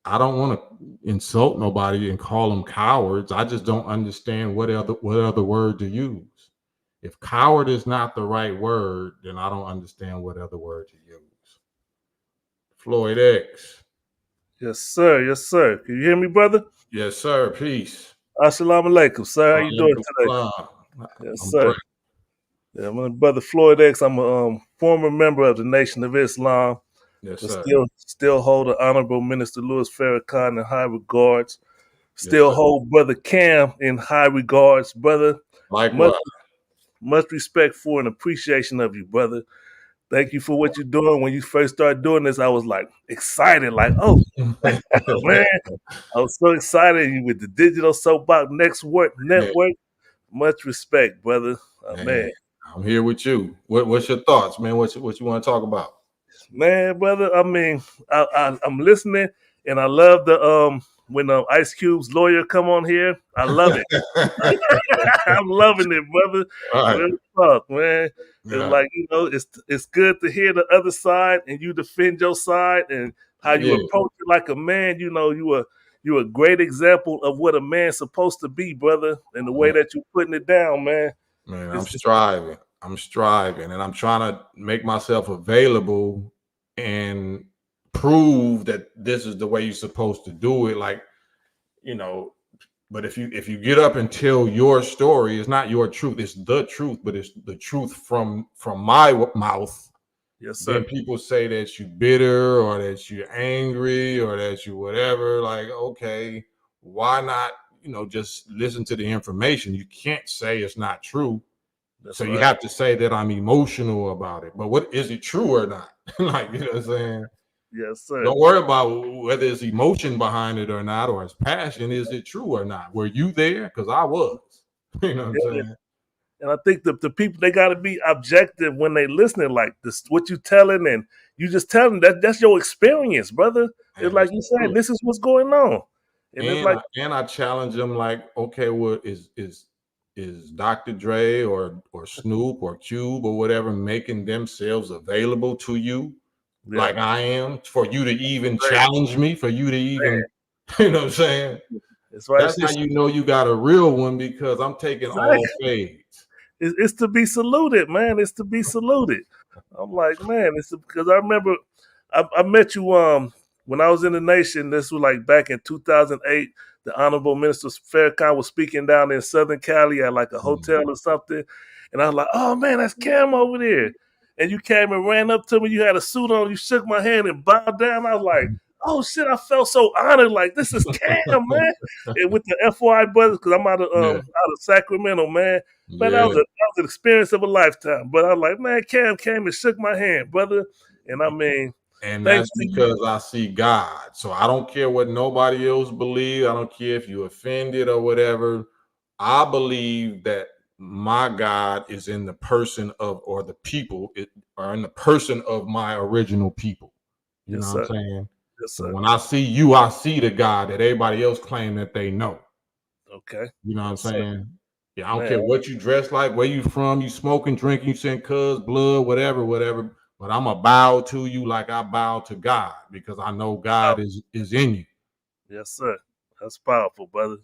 A: I don't want to insult nobody and call them cowards. I just don't understand what other word to use. If coward is not the right word, then I don't understand what other word to use. Floyd X.
F: Yes, sir. Yes, sir. Can you hear me, brother?
A: Yes, sir. Peace.
F: Assalamu alaikum, sir. How you doing today? Yes, sir. Yeah, my brother Floyd X. I'm a former member of the Nation of Islam.
A: Yes,
F: but
A: sir.
F: still hold the Honorable Minister Louis Farrakhan in high regards. Still
A: Yes,
F: hold Brother Cam in high regards, brother.
A: Likewise.
F: Much respect for and appreciation of you, brother. Thank you for what you're doing. When you first started doing this, I was like excited, like, oh man, I was so excited with the Digital Soapbox Network. Much respect, brother. Man,
A: I'm here with you. What's your thoughts, man? What you want to talk about?
F: Man, brother, I mean, I'm listening, and I love the when Ice Cube's lawyer come on here. I love it. I'm loving it, brother.
A: Right.
F: Real talk, man. It's like, it's good to hear the other side and you defend your side and how you approach it like a man. You're a great example of what a man's supposed to be, brother, and the way that you're putting it down, man.
A: Man, I'm striving, and I'm trying to make myself available and prove that this is the way you're supposed to do it. Like, but if you get up and tell your story, it's not your truth, it's the truth, but it's the truth from my mouth.
F: Yes, sir.
A: Then people say that you bitter or that you're angry or that you whatever. Like, okay, why not, just listen to the information? You can't say it's not true. That's so right. You have to say that I'm emotional about it. But what is it true or not? Like, you know what I'm saying?
F: Yes, sir.
A: Don't worry about whether it's emotion behind it or not, or it's passion. Is it true or not? Were you there? Because I was. You know what I'm saying?
F: And I think the people, they got to be objective when they listening. Like this, what you telling, and you just tell them that's your experience, brother. It's like you said, this is what's going on.
A: And it's like, I challenge them like, okay, well, is Dr. Dre or Snoop or Cube or whatever making themselves available to you like I am, for you to even challenge me, for you to even, you know what I'm saying? That's how you know you got a real one, because I'm taking all fades.
F: It's to be saluted, man. It's to be saluted. I'm like, man, it's because I remember I met you when I was in the Nation. This was like back in 2008. The Honorable Minister Farrakhan was speaking down in Southern Cali at like a hotel or something. And I was like, oh man, that's Cam over there. And you came and ran up to me. You had a suit on. You shook my hand and bowed down. I was like, oh shit, I felt so honored. Like, this is Cam, man. And with the FY brothers, because I'm out of Sacramento, man. Man, that was an experience of a lifetime. But I was like, man, Cam came and shook my hand, brother. And I mean,
A: and that's because I see God. So I don't care what nobody else believes. I don't care if you're offended or whatever. I believe that my God is in the person of, or the people are in the person of my original people. You know what I'm saying?
F: Yes,
A: so when I see you, I see the God that everybody else claim that they know.
F: Okay.
A: You know what I'm saying? Yeah, I don't care what you dress like, where you from, you smoking, drinking, you saying cuz, blood, whatever. But I'm a bow to you like I bow to God, because I know God is in you.
F: Yes, sir. That's powerful, brother.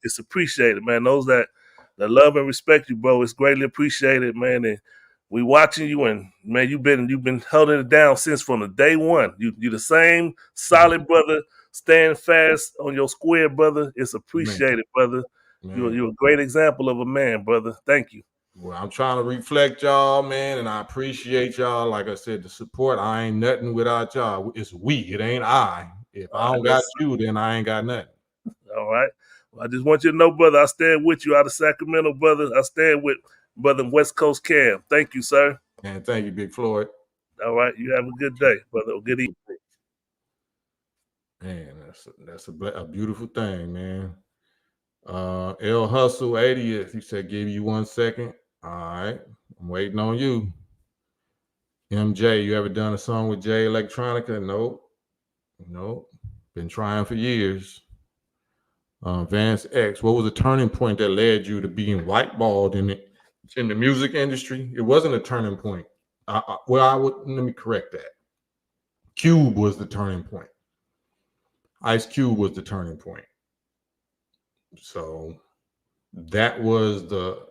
F: It's appreciated, man. Those that love and respect you, bro, it's greatly appreciated, man. And we watching you, and man, you've been holding it down since from the day one. You're the same solid brother, staying fast on your square, brother. It's appreciated, brother. You're a great example of a man, brother. Thank you.
A: Well, I'm trying to reflect y'all, man, and I appreciate y'all. Like I said, the support. I ain't nothing without y'all. It's we. It ain't I. If I don't got you, then I ain't got nothing.
F: All right. Well, I just want you to know, brother, I stand with you out of Sacramento, brother. I stand with brother West Coast Cam. Thank you, sir.
A: And thank you, Big Floyd.
F: All right. You have a good day, brother. Good evening.
A: Man, that's a beautiful thing, man. L Hustle 80th. He said, give you 1 second. All right. I'm waiting on you. MJ, you ever done a song with Jay Electronica? Nope. Been trying for years. Vance X, what was the turning point that led you to being whiteballed in the music industry? It wasn't a turning point. Let me correct that. Cube was the turning point. Ice Cube was the turning point. So that was the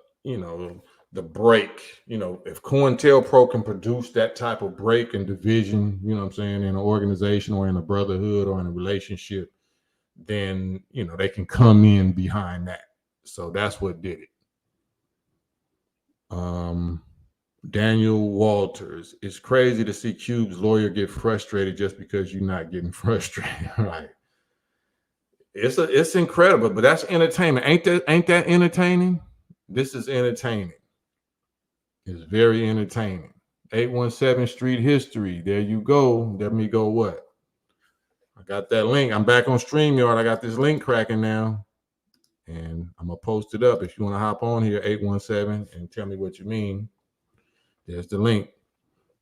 A: break. If COINTELPRO can produce that type of break and division, you know what I'm saying, in an organization or in a brotherhood or in a relationship, then they can come in behind that. So that's what did it. Daniel Walters, it's crazy to see Cube's lawyer get frustrated just because you're not getting frustrated. Right? It's incredible, but that's entertainment. Ain't that entertaining? This is entertaining. It's very entertaining. 817 Street History. There you go. Let me go what? I got that link. I'm back on StreamYard. I got this link cracking now. And I'm going to post it up. If you want to hop on here, 817, and tell me what you mean. There's the link.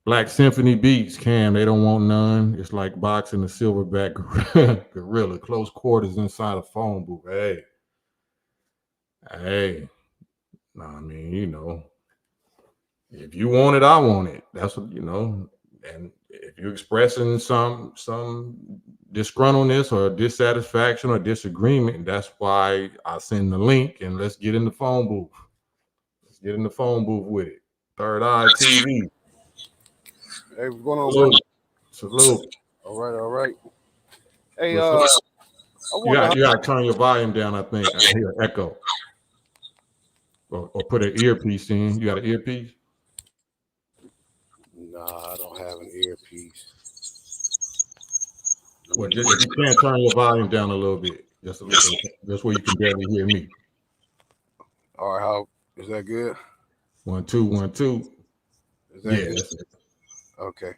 A: Black Symphony Beats, Cam. They don't want none. It's like boxing a silverback gorilla. Close quarters inside a phone booth. Hey. No, I mean, if you want it, I want it. That's what, and if you're expressing some disgruntledness or dissatisfaction or disagreement, that's why I send the link and let's get in the phone booth. Let's get in the phone booth with it. Third Eye TV.
G: Hey, what's going on?
A: Salute.
G: All right. Hey,
A: you got to turn your volume down, I think. I hear echo. Or put an earpiece in. You got an earpiece?
G: Nah, I don't have an earpiece.
A: Well, you can turn your volume down a little bit. Just where you can barely hear me.
G: All right, how is that good?
A: 1 2 1 2.
G: Is that good? Okay.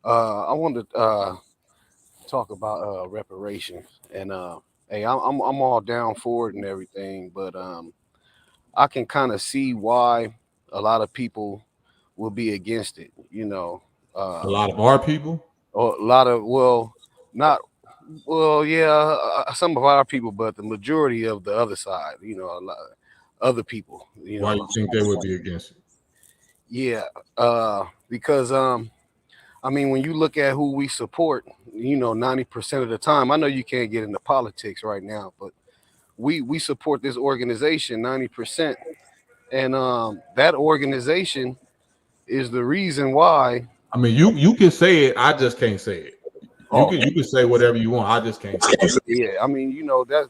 G: I wanted to talk about reparations, and hey, I'm all down for it and everything, but I can kind of see why a lot of people will be against it. A
A: lot of our people,
G: or a lot of some of our people, but the majority of the other side, a lot of other people.
A: Why you think they would be against it?
G: Yeah, because when you look at who we support, 90% of the time, I know you can't get into politics right now, but we support this organization 90%, and that organization is the reason why.
A: You can say it. I just can't say it. You can say whatever you want. I just can't say it.
G: Yeah, that's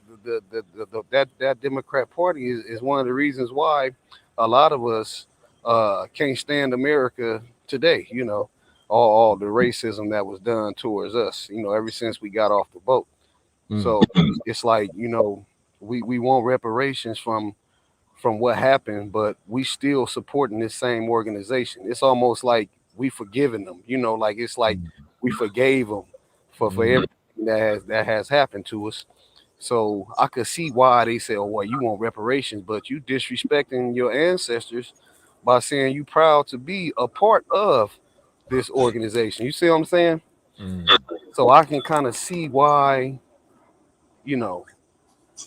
G: that Democrat Party is one of the reasons why a lot of us can't stand America today. All the racism that was done towards us. Ever since we got off the boat. So it's like we want reparations from what happened, but we still supporting this same organization. It's almost like we forgiven them, like it's like we forgave them for everything that has happened to us. So I could see why they say, oh, well, you want reparations, but you disrespecting your ancestors by saying you proud to be a part of this organization. You see what I'm saying? So I can kind of see why,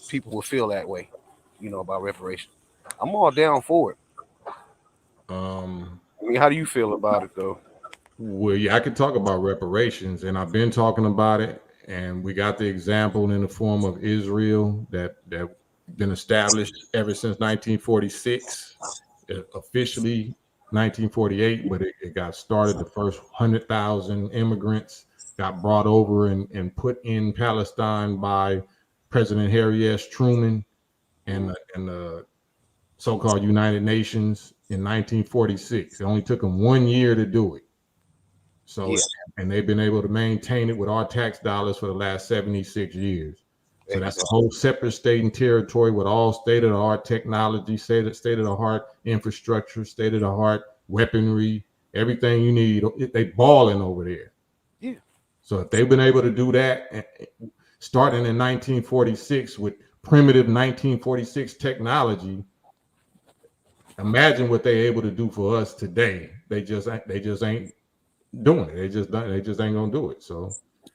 G: people will feel that way, about reparations. I'm all down for it. How do you feel about it, though?
A: Well, yeah, I could talk about reparations, and I've been talking about it, and we got the example in the form of Israel that been established ever since 1946, officially 1948, but it got started. The first 100,000 immigrants got brought over and put in Palestine by President Harry S. Truman and the so-called United Nations in 1946. It only took them 1 year to do it. So, and they've been able to maintain it with our tax dollars for the last 76 years. So that's a whole separate state and territory with all state-of-the-art technology, state-of-the-art infrastructure, state-of-the-art weaponry, everything you need. They balling over there.
G: Yeah.
A: So if they've been able to do that, starting in 1946 with primitive 1946 technology, imagine what they're able to do for us today. They just ain't doing it. They just ain't gonna do it. So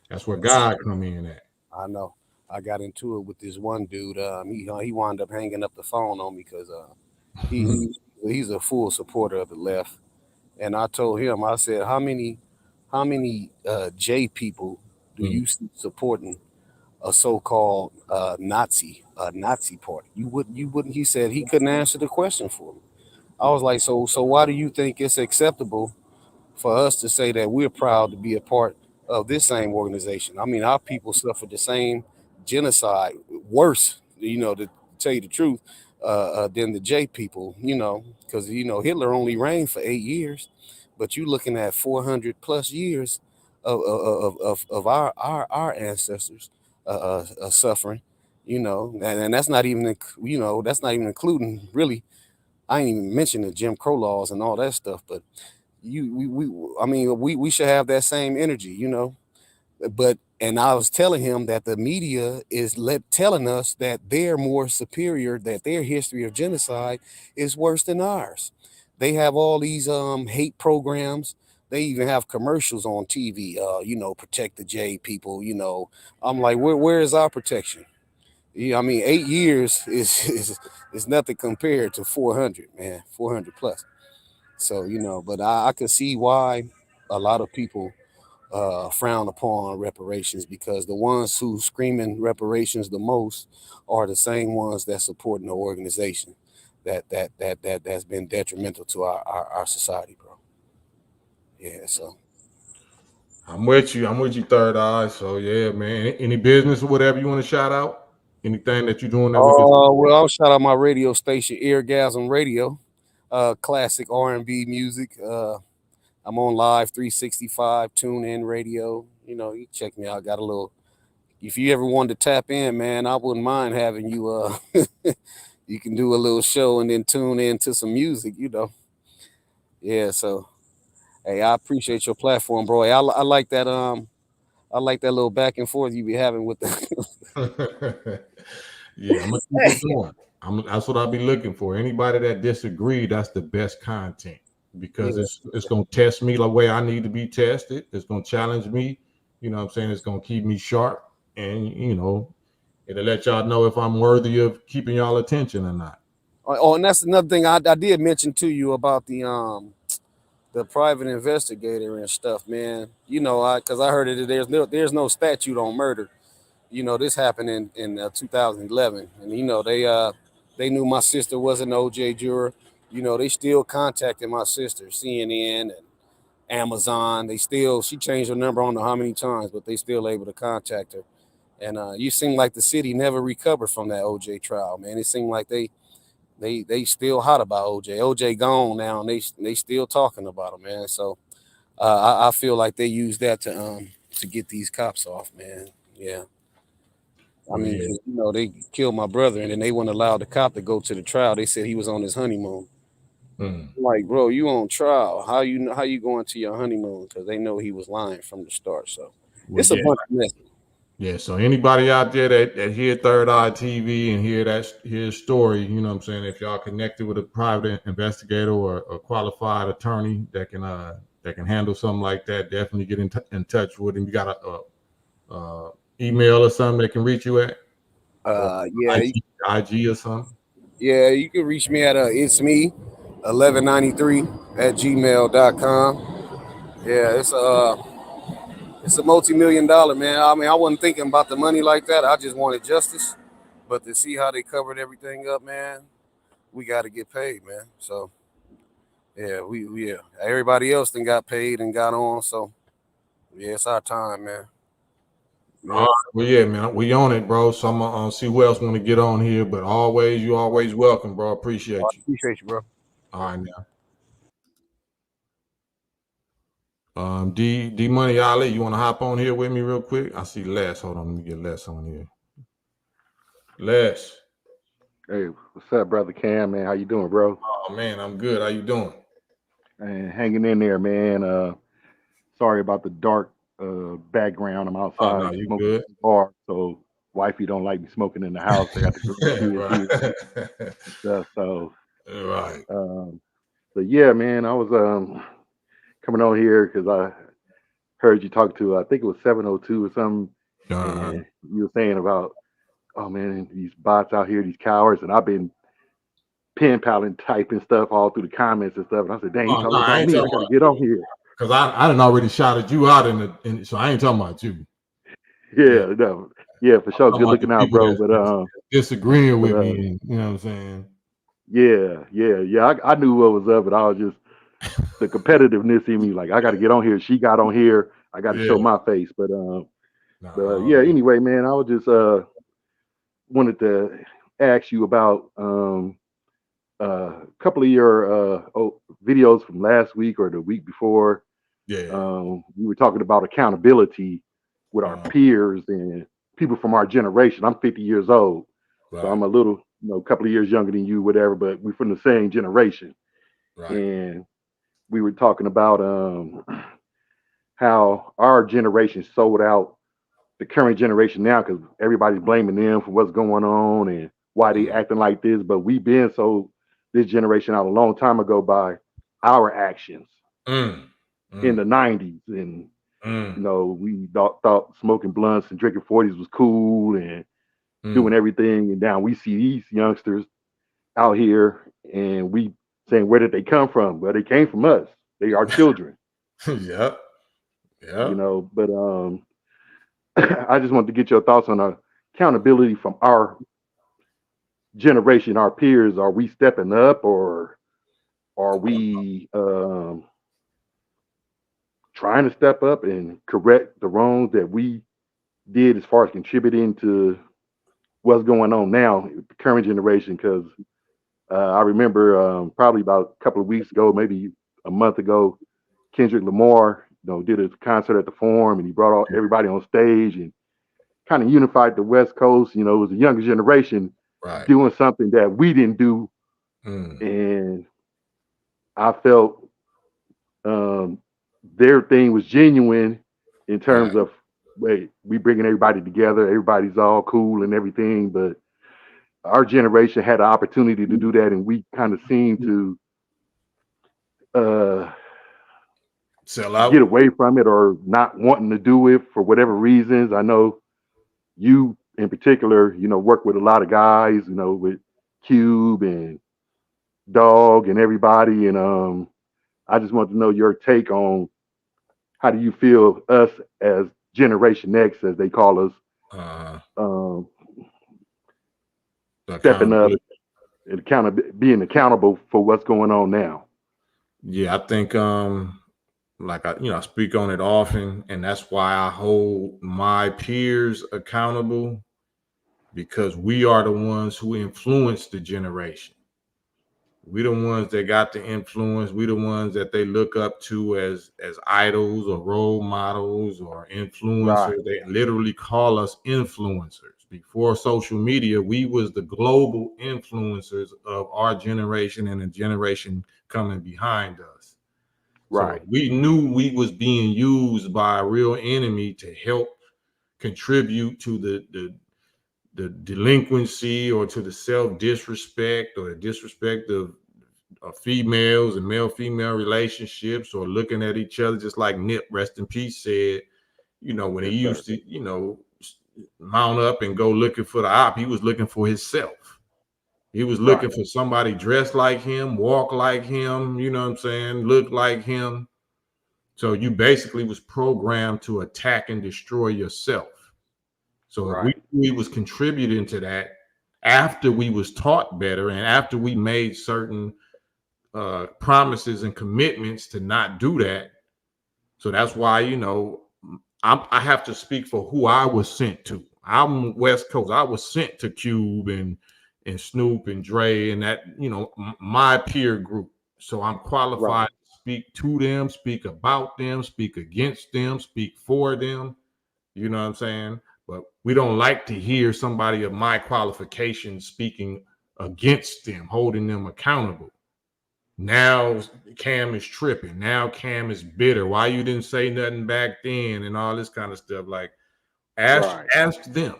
A: that's where God come in at.
G: I know. I got into it with this one dude. He wound up hanging up the phone on me because he's a full supporter of the left. And I told him, I said, how many J people do you see supporting a so-called Nazi party? You wouldn't. He said he couldn't answer the question for me. I was like, so why do you think it's acceptable for us to say that we're proud to be a part of this same organization? Our people suffered the same genocide worse, to tell you the truth, than the J people, because Hitler only reigned for 8 years, but you're looking at 400 plus years of our ancestors suffering, and that's not even including really. I ain't even mentioning the Jim Crow laws and all that stuff, but we should have that same energy, and I was telling him that the media is telling us that they're more superior, that their history of genocide is worse than ours. They have all these hate programs. They even have commercials on TV, protect the J people, I'm like, where is our protection? 8 years is nothing compared to 400, man, 400 plus. So, but I can see why a lot of people frown upon reparations, because the ones who screaming reparations the most are the same ones that supporting the organization that's been detrimental to our society, bro. Yeah, so
A: I'm with you, Third Eye. So yeah, man. Any business or whatever you want to shout out? Anything that you're doing that we can
G: well, I'll shout out my radio station, Eargasm Radio, classic R&B music. I'm on live 365 tune in radio. You check me out. I got a little, if you ever wanted to tap in, man, I wouldn't mind having you you can do a little show and then tune in to some music, Yeah, so hey, I appreciate your platform, bro. Hey, I like that I like that little back and forth you be having with the
A: Yeah, I'm gonna keep it going. That's what I'll be looking for. Anybody that disagree, that's the best content, because it's gonna test me the way I need to be tested. It's gonna challenge me. You know what I'm saying? It's gonna keep me sharp, and it'll let y'all know if I'm worthy of keeping y'all attention or not.
G: Oh, and that's another thing I did mention to you about the private investigator and stuff, man. Because I heard it. There's no statute on murder. This happened in 2011, and they knew my sister was an OJ juror. They still contacted my sister, CNN and Amazon. She changed her number, I don't know how many times, but they still able to contact her. And you seem like the city never recovered from that OJ trial, man. It seemed like they still hot about OJ. OJ gone now, and they still talking about him, man. So I feel like they use that to get these cops off, man. Yeah. I mean, they killed my brother, and then they wouldn't allow the cop to go to the trial. They said he was on his honeymoon. Like, bro, you on trial? How you going to your honeymoon? Because they know he was lying from the start. So it's a bunch of mess.
A: Yeah. So anybody out there that hear Third Eye TV and hear his story, you know what I'm saying? If y'all connected with a private investigator or a qualified attorney that can handle something like that, definitely get in touch with him. You got a email or something they can reach you at?
G: Yeah,
A: IG or something?
G: Yeah, you can reach me at it's me 1193 at gmail.com. Yeah, it's a multi-million-dollar, man. I mean, I wasn't thinking about the money like that. I just wanted justice. But to see how they covered everything up, man, we got to get paid, man. So yeah, we everybody else then got paid and got on. So yeah, it's our time, man.
A: All right. Well, yeah, man, we on it, bro. So I'm gonna see who else want to get on here, but you always welcome, bro. Appreciate you.
G: Appreciate you, bro.
A: All right, now. D Money Ali, you want to hop on here with me real quick? I see Les. Hold on, let me get Les on here. Les.
H: Hey, what's up, brother Cam, man? How you doing, bro?
A: Oh man, I'm good. How you doing?
H: And hanging in there, man. Sorry about the dark background. I'm outside smoking in the bar, so wifey don't like me smoking in the house. I got the grandkids here. Stuff, so
A: right.
H: So yeah, man, I was coming on here because I heard you talk to I think it was 702 or something, and you were saying about, oh man, these bots out here, these cowards, and I've been pen paling, typing stuff all through the comments and stuff, and I said, dang, I gotta get on here.
A: Because I done already shouted you out so I ain't talking about you.
H: Yeah, no. Yeah, for sure. Good looking out, bro. But
A: disagreeing with me, you know what I'm saying?
H: Yeah. I knew what was up, but I was just the competitiveness in me, like I gotta get on here. She got on here, I gotta show my face. But yeah, anyway, man, I was just wanted to ask you about a couple of your videos from last week or the week before.
A: Yeah.
H: We were talking about accountability with our peers and people from our generation. I'm 50 years old, so I'm a little, a couple of years younger than you, whatever, but we're from the same generation.
A: Right.
H: And we were talking about how our generation sold out the current generation now because everybody's blaming them for what's going on and why they acting like this. But we've been sold this generation out a long time ago by our actions in the 90s. And, we thought smoking blunts and drinking 40s was cool and doing everything. And now we see these youngsters out here and we saying, where did they come from? Well, they came from us. They are children.
A: Yeah.
H: But I just wanted to get your thoughts on accountability from our generation, our peers. Are we stepping up or are we trying to step up and correct the wrongs that we did as far as contributing to what's going on now, the current generation? Because I remember probably about a couple of weeks ago, maybe a month ago, Kendrick Lamar, did a concert at the Forum, and he brought everybody on stage and kind of unified the West Coast. It was a younger generation doing something that we didn't do, and I felt their thing was genuine in terms of, wait, we bringing everybody together, everybody's all cool and everything, but our generation had an opportunity to do that, and we kind of seemed to
A: sell out,
H: get away from it, or not wanting to do it for whatever reasons. I know you in particular, work with a lot of guys, with Cube and Dog and everybody, and I just want to know your take on how do you feel us as Generation X, as they call us, stepping up and being accountable for what's going on now.
A: Yeah, I think I speak on it often, and that's why I hold my peers accountable, because we are the ones who influence the generation. We the ones that got the influence. We the ones that they look up to as idols or role models or influencers.
H: Right.
A: They literally call us influencers. Before social media, we was the global influencers of our generation and the generation coming behind us.
H: Right.
A: So we knew we was being used by a real enemy to help contribute to the delinquency or to the self-disrespect or the disrespect of females and male-female relationships, or looking at each other, just like Nip, rest in peace, said, when he used to, mount up and go looking for the op, he was looking for himself. He was looking for somebody dressed like him, walk like him, look like him. So you basically was programmed to attack and destroy yourself. So if we was contributing to that after we was taught better and after we made certain promises and commitments to not do that. So that's why, I have to speak for who I was sent to. I'm West Coast. I was sent to Cube and Snoop and Dre and that, my peer group. So I'm qualified to speak to them, speak about them, speak against them, speak for them. You know what I'm saying? But we don't like to hear somebody of my qualifications speaking against them, holding them accountable. Now Cam is tripping. Now Cam is bitter. Why you didn't say nothing back then and all this kind of stuff? Like, ask them.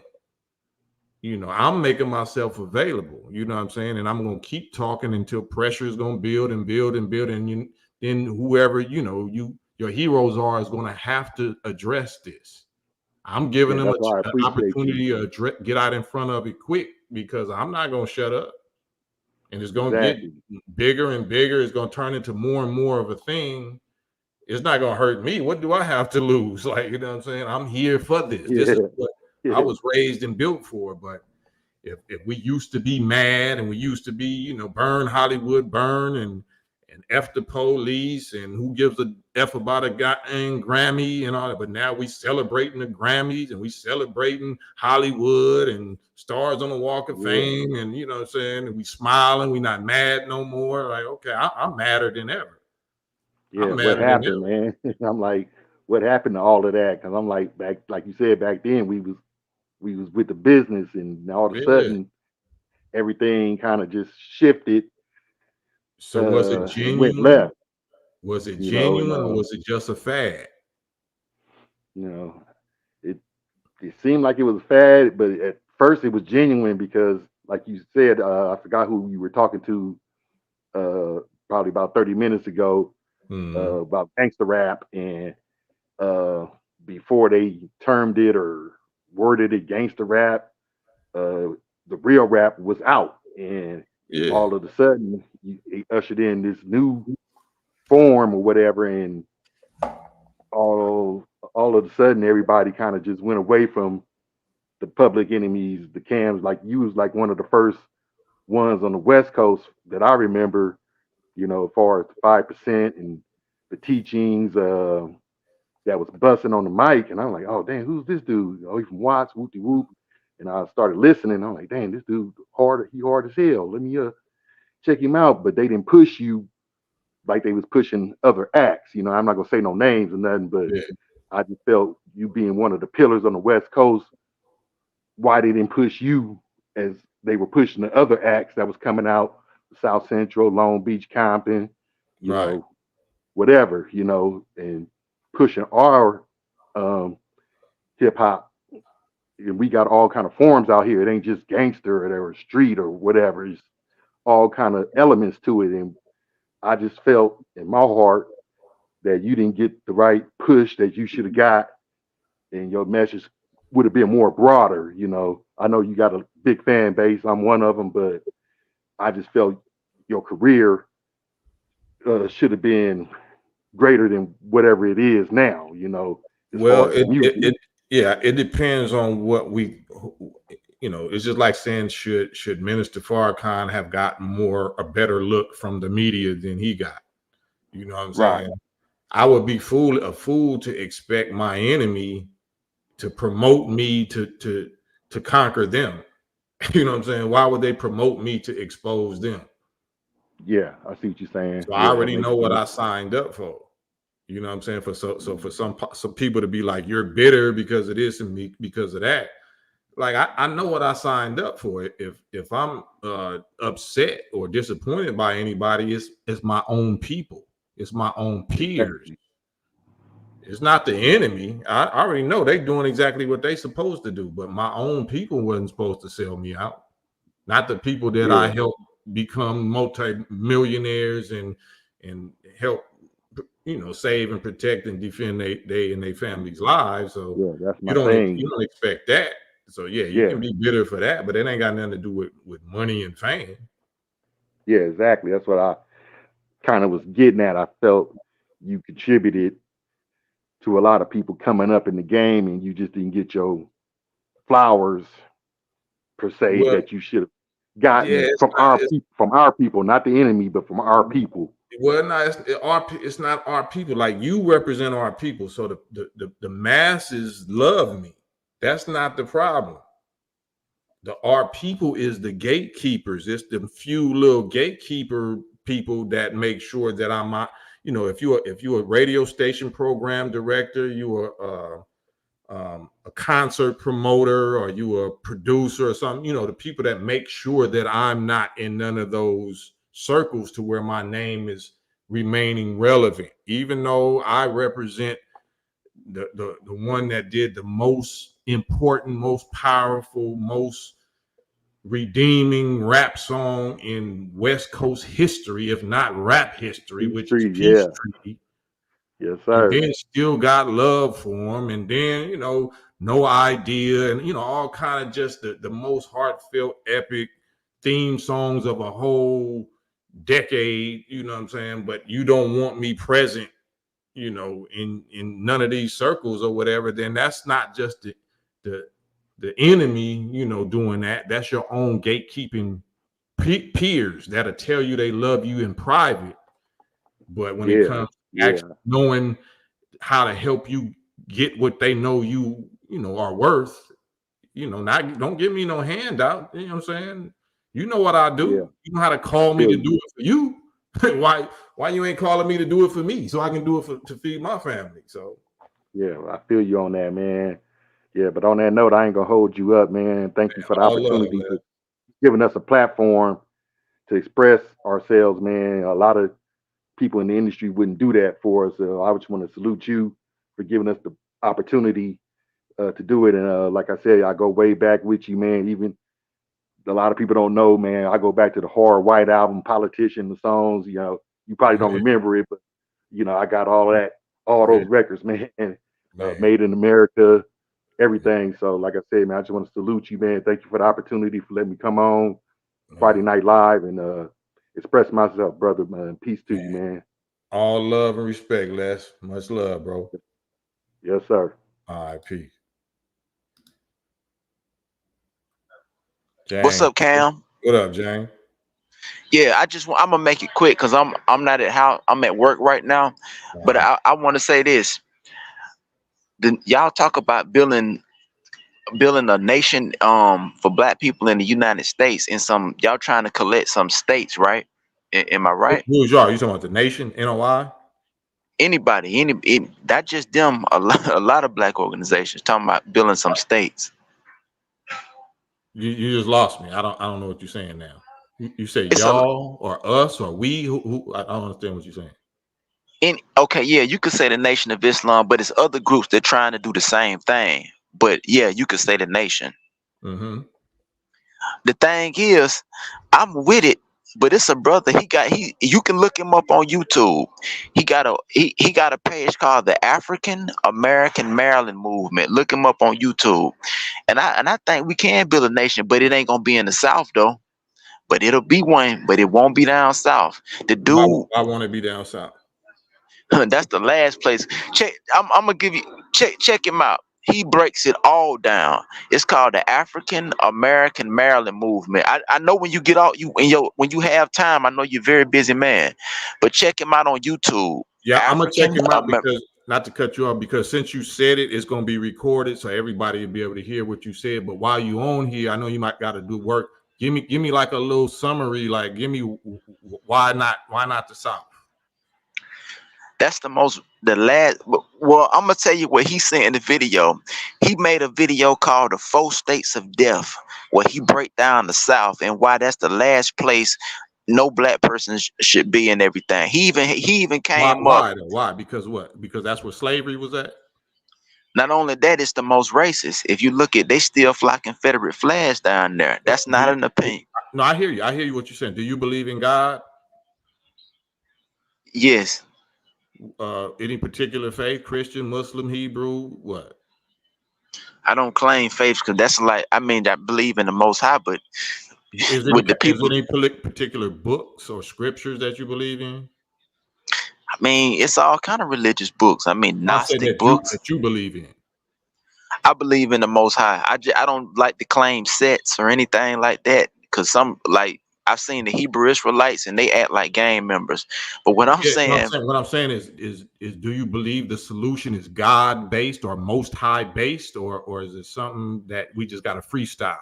A: I'm making myself available. You know what I'm saying? And I'm going to keep talking until pressure is going to build and build and build. And then whoever, your heroes are is going to have to address this. I'm giving them an opportunity to get out in front of it quick, because I'm not going to shut up. And it's going to get bigger and bigger. It's going to turn into more and more of a thing. It's not going to hurt me. What do I have to lose? Like, you know what I'm saying? I'm here for this. This is what I was raised and built for. But if we used to be mad and we used to be, burn Hollywood, burn, and F the police, and who gives a F about a goddamn Grammy and all that. But now we celebrating the Grammys, and we celebrating Hollywood and stars on the Walk of Fame, and you know what I'm saying, and we smiling, we not mad no more. Like, okay, I'm madder than ever.
H: Yeah, what happened, man? I'm like, what happened to all of that? Because I'm like, back, like you said, back then we was with the business, and all of a sudden everything kind of just shifted.
A: So was it genuine?
H: Went left.
A: Was it genuine, or was it just a fad?
H: You know, it seemed like it was a fad, but at first it was genuine because, like you said, I forgot who you were talking to, probably about 30 minutes ago, about gangster rap, and before they termed it or worded it gangster rap, the real rap was out, and all of a sudden they ushered in this new form or whatever, and all of a sudden everybody kind of just went away from the Public Enemies, the Cams. Like, you was like one of the first ones on the West Coast that I remember, you know, as far as the 5% and the teachings that was busting on the mic. And I'm like, oh damn, who's this dude? Oh, he's from Watts, whoopty whoop. And I started listening. I'm like, dang, this dude he hard as hell. Let me check him out. But they didn't push you like they was pushing other acts. You know, I'm not gonna say no names or nothing, but I just felt, you being one of the pillars on the West Coast, why they didn't push you as they were pushing the other acts that was coming out, South Central, Long Beach, Compton, you know, whatever, you know, and pushing our hip hop. And we got all kind of forms out here. It ain't just gangster or street or whatever. It's all kind of elements to it. And I just felt in my heart that you didn't get the right push that you should have got, and your message would have been more broader. You know, I know you got a big fan base. I'm one of them, but I just felt your career should have been greater than whatever it is now. You know,
A: well, it depends on what we, you know. It's just like saying, should Minister Farrakhan have gotten a better look from the media than he got? You know what I'm saying? I would be a fool to expect my enemy to promote me to conquer them. You know what I'm saying? Why would they promote me to expose them?
H: Yeah, I see what you're saying.
A: So I already know what I signed up for. You know what I'm saying? For some people to be like, you're bitter because of this and because of that. Like, I know what I signed up for. If I'm upset or disappointed by anybody, it's my own people. It's my own peers. It's not the enemy. I already know they doing exactly what they supposed to do, but my own people wasn't supposed to sell me out. Not the people that I helped become multi-millionaires and help, you know, save and protect and defend they and their families' lives. So
H: that's my
A: you don't expect that. So you can be bitter for that, but it ain't got nothing to do with money and fame.
H: Yeah, exactly. That's what I kind of was getting at. I felt you contributed to a lot of people coming up in the game, and you just didn't get your flowers per se that you should have gotten from our people, not the enemy, but from our people.
A: Well, no, it's not our people. Like, you represent our people, so the masses love me. That's not the problem. Our people is the gatekeepers. It's the few little gatekeeper people that make sure that I'm not. You know, if you're a radio station program director, you are a concert promoter, or you are a producer or something. You know, the people that make sure that I'm not in none of those circles to where my name is remaining relevant, even though I represent the one that did the most important, most powerful, most redeeming rap song in West Coast history, if not rap history, which is Peace Treaty.
H: Yes, sir.
A: And then still got love for him, and then, you know, No Idea, and, you know, all kind of just the most heartfelt, epic theme songs of a whole decade. You know what I'm saying? But you don't want me present, you know, in none of these circles or whatever. Then that's not just the enemy, you know, doing that. That's your own gatekeeping peers that'll tell you they love you in private, But when it comes to actually knowing how to help you get what they know you are worth, don't give me no handout. You know what I'm saying? You know what I do. You know how to call me to do it for you. Why you ain't calling me to do it for me so I can do it to feed my family? So
H: I feel you on that, man. Yeah, but on that note, I ain't gonna hold you up, man. Thank you for the opportunity for giving us a platform to express ourselves, man. A lot of people in the industry wouldn't do that for us. So I just want to salute you for giving us the opportunity to do it. And like I said, I go way back with you, man. Even a lot of people don't know, man. I go back to the Hard White album, Politician, the songs. You probably don't remember it, but I got all those records, man. Made in America, everything. So, like I said, man, I just want to salute you, man. Thank you for the opportunity for letting me come on Friday Night Live and express myself, brother, man. Peace to you, man.
A: All love and respect, Les. Much love, bro.
H: Yes, sir.
A: All right, peace.
I: Jane. What's up, Cam?
A: What up, Jane?
I: Yeah, I'm gonna make it quick because I'm not at house. I'm at work right now. But I want to say this. Y'all talk about building a nation for black people in the United States, and y'all trying to collect some states, right? Am I right?
A: Who's y'all? You talking about the nation, NOI?
I: Anybody, not just them. A lot of black organizations talking about building some states.
A: You just lost me. I don't know what you're saying now. You say y'all or us or we? Who? I don't understand what you're saying.
I: Okay, yeah, you could say the Nation of Islam, but it's other groups that trying to do the same thing. But yeah, you could say the nation.
A: Mm-hmm.
I: The thing is, I'm with it, but it's a brother. You can look him up on YouTube. He got a page called the African American Maryland Movement. Look him up on YouTube. And I think we can build a nation, but it ain't gonna be in the South though. But it'll be one, but it won't be down south. The dude,
A: I want to be down south.
I: That's the last place. I'm gonna give you check him out. He breaks it all down. It's called the African American Maryland Movement. I know when you get out, when you have time, I know you're a very busy man, but check him out on YouTube.
A: Yeah, I'm gonna check him out because, not to cut you off, because since you said it, it's gonna be recorded, so everybody will be able to hear what you said. But while you on here, I know you might got to do work. Give me like a little summary, like give me why not the South?
I: That's the last. Well, I'm gonna tell you what he said in the video. He made a video called "The 4 States of Death," where he break down the South and why that's the last place no black person should be and everything. He even came up.
A: Why? Because what? Because that's where slavery was at.
I: Not only that, it's the most racist. If you look at, they still fly Confederate flags down there. That's not an opinion.
A: No, I hear you. I hear you. What you're saying. Do you believe in God?
I: Yes.
A: Any particular faith? Christian, Muslim, Hebrew? What?
I: I don't claim faith because that's like, I believe in the Most High, but
A: is there any particular books or scriptures that you believe in?
I: It's all kind of religious books. Gnostic books
A: that you believe in.
I: I believe in the Most High. I don't like to claim sets or anything like that because I've seen the Hebrew Israelites and they act like gang members. But what I'm saying
A: is do you believe the solution is God based or Most High based, or is it something that we just got to freestyle?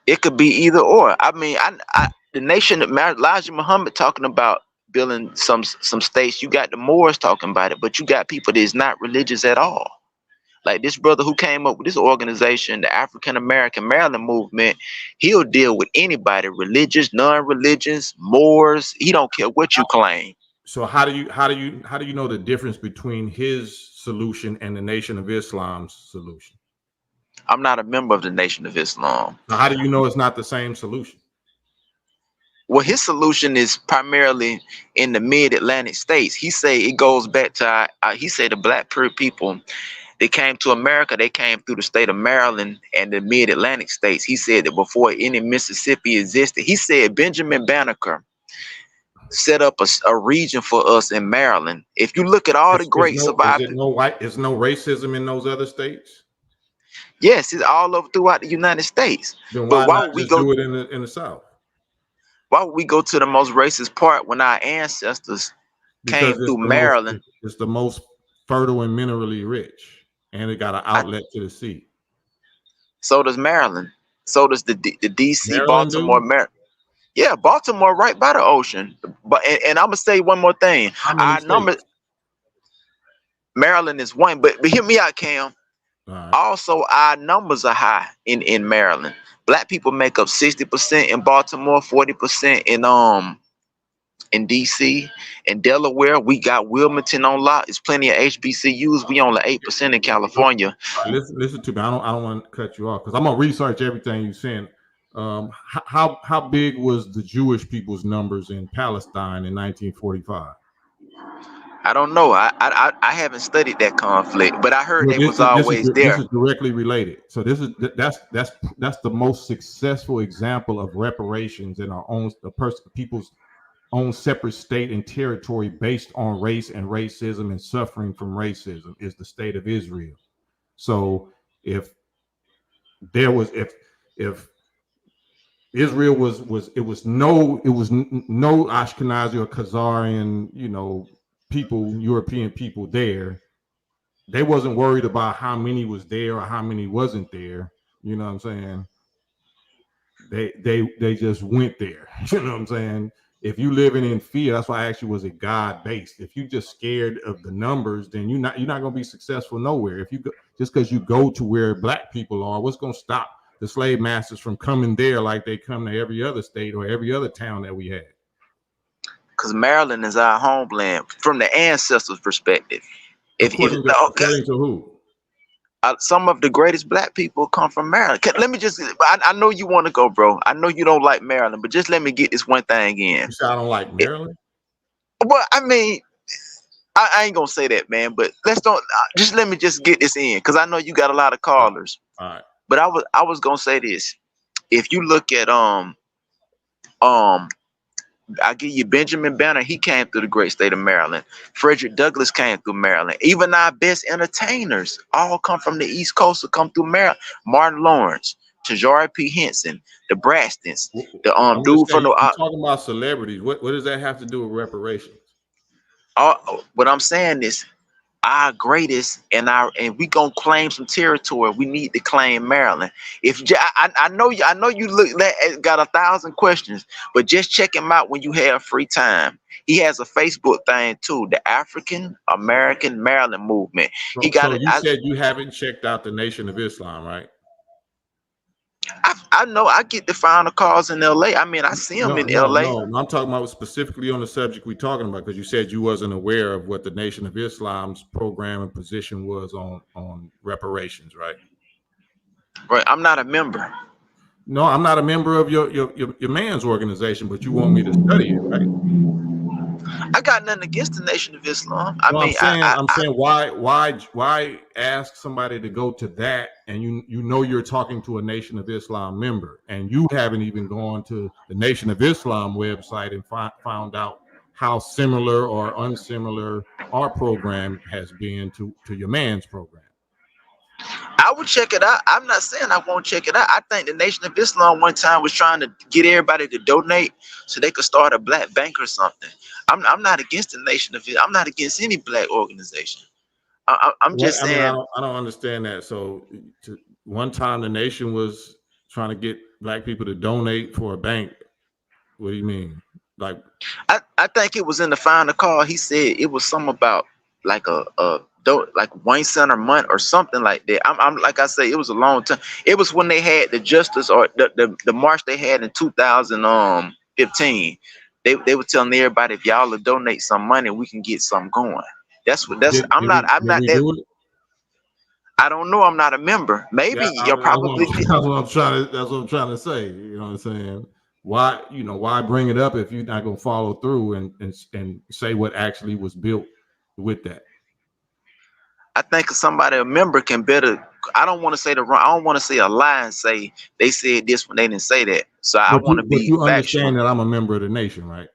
I: It could be either or. The nation of Elijah Muhammad talking about building some states. You got the Moors talking about it, but you got people that's not religious at all. Like this brother who came up with this organization, the African American Maryland Movement, he'll deal with anybody, religious, non-religious, Moors. He don't care what you claim.
A: So how do you know the difference between his solution and the Nation of Islam's solution?
I: I'm not a member of the Nation of Islam.
A: Now, how do you know it's not the same solution?
I: Well, his solution is primarily in the mid-Atlantic states. He say it goes back to he said the black people. They came to America. They came through the state of Maryland and the mid-Atlantic states. He said that before any Mississippi existed, he said Benjamin Banneker set up a region for us in Maryland. If you look at all the great survivors,
A: is no racism in those other states?
I: Yes, it's all over throughout the United States.
A: Then why would we do it in the South?
I: Why would we go to the most racist part when our ancestors
A: Because
I: came through Maryland?
A: it's the most fertile and minerally rich, and it got an outlet to the sea.
I: So does Maryland. So does the DC,
A: Maryland,
I: Baltimore,
A: dude?
I: Maryland. Yeah, Baltimore right by the ocean. But and I'm gonna say one more thing.
A: How many
I: Our number,
A: states?
I: Maryland is one, but hear me out, Cam.
A: Right.
I: Also, our numbers are high in Maryland. Black people make up 60% in Baltimore, 40% in DC. In Delaware, we got Wilmington on lock. There's plenty of HBCUs. We only 8% in California.
A: Listen to me. I don't want to cut you off because I'm gonna research everything you're saying. How big was the Jewish people's numbers in Palestine in 1945?
I: I don't know. I haven't studied that conflict, but I heard they was always there.
A: This is directly related. So that's the most successful example of reparations in our own people's own separate state and territory based on race and racism and suffering from racism is the state of Israel. So if Israel was no Ashkenazi or Khazarian, European people there. They wasn't worried about how many was there or how many wasn't there. You know what I'm saying? They just went there. You know what I'm saying? If you living in fear, that's why I asked you, was it God based? If you just scared of the numbers, then you're not gonna be successful nowhere. If you go, just because you go to where black people are, what's gonna stop the slave masters from coming there like they come to every other state or every other town that we had?
I: Because Maryland is our homeland from the ancestors' perspective.
A: According to who?
I: Some of the greatest black people come from Maryland. Let me just, I know you want to go, bro. I know you don't like Maryland, but just let me get this one thing in.
A: You say I don't like Maryland?
I: Well, I mean, I ain't gonna say that, man, but just let me just get this in, because I know you got a lot of callers.
A: All right.
I: But I was gonna say this. If you look at I give you Benjamin Banner. He came through the great state of Maryland. Frederick Douglass came through Maryland. Even our best entertainers all come from the East Coast or come through Maryland. Martin Lawrence, Tajari P. Henson, the Brastons, the dude from the.
A: You're talking about celebrities. What does that have to do with reparations?
I: What I'm saying is, our greatest and we gonna claim some territory. We need to claim Maryland. I know you got 1,000 questions, but just check him out when you have free time. He has a Facebook thing too, the African American Maryland movement. He got it.
A: You said you haven't checked out the Nation of Islam, right?
I: I know I get the final calls in LA. I mean, I see them in LA.
A: No, I'm talking about specifically on the subject we're talking about, because you said you wasn't aware of what the Nation of Islam's program and position was on reparations, right?
I: Right. I'm not a member.
A: No, I'm not a member of your man's organization, but you want me to study it, right?
I: I got nothing against the Nation of Islam.
A: I'm saying why ask somebody to go to that, and you're talking to a Nation of Islam member, and you haven't even gone to the Nation of Islam website and found out how similar or unsimilar our program has been to your man's program.
I: I would check it out. I'm not saying I won't check it out. I think the Nation of Islam one time was trying to get everybody to donate so they could start a black bank or something. I'm not against the Nation of Islam. I'm not against any black organization. I'm just saying.
A: I don't understand that. So one time the nation was trying to get black people to donate for a bank. What do you mean? Like,
I: I think it was in the final call. He said it was something about like like 1 cent a month or something like that. I'm like I say, it was a long time. It was when they had the justice or the march they had in 2015. They were telling everybody, if y'all will donate some money, we can get something going. I'm not that. I don't know. I'm not a member. Maybe you're probably.
A: That's what I'm trying to say. You know what I'm saying? Why bring it up if you're not gonna follow through and say what actually was built with that?
I: I think a member can better. I don't want to say I don't want to say a lie and say they said this when they didn't say that. So I want to be.
A: But you understand that I'm a member of the nation, right?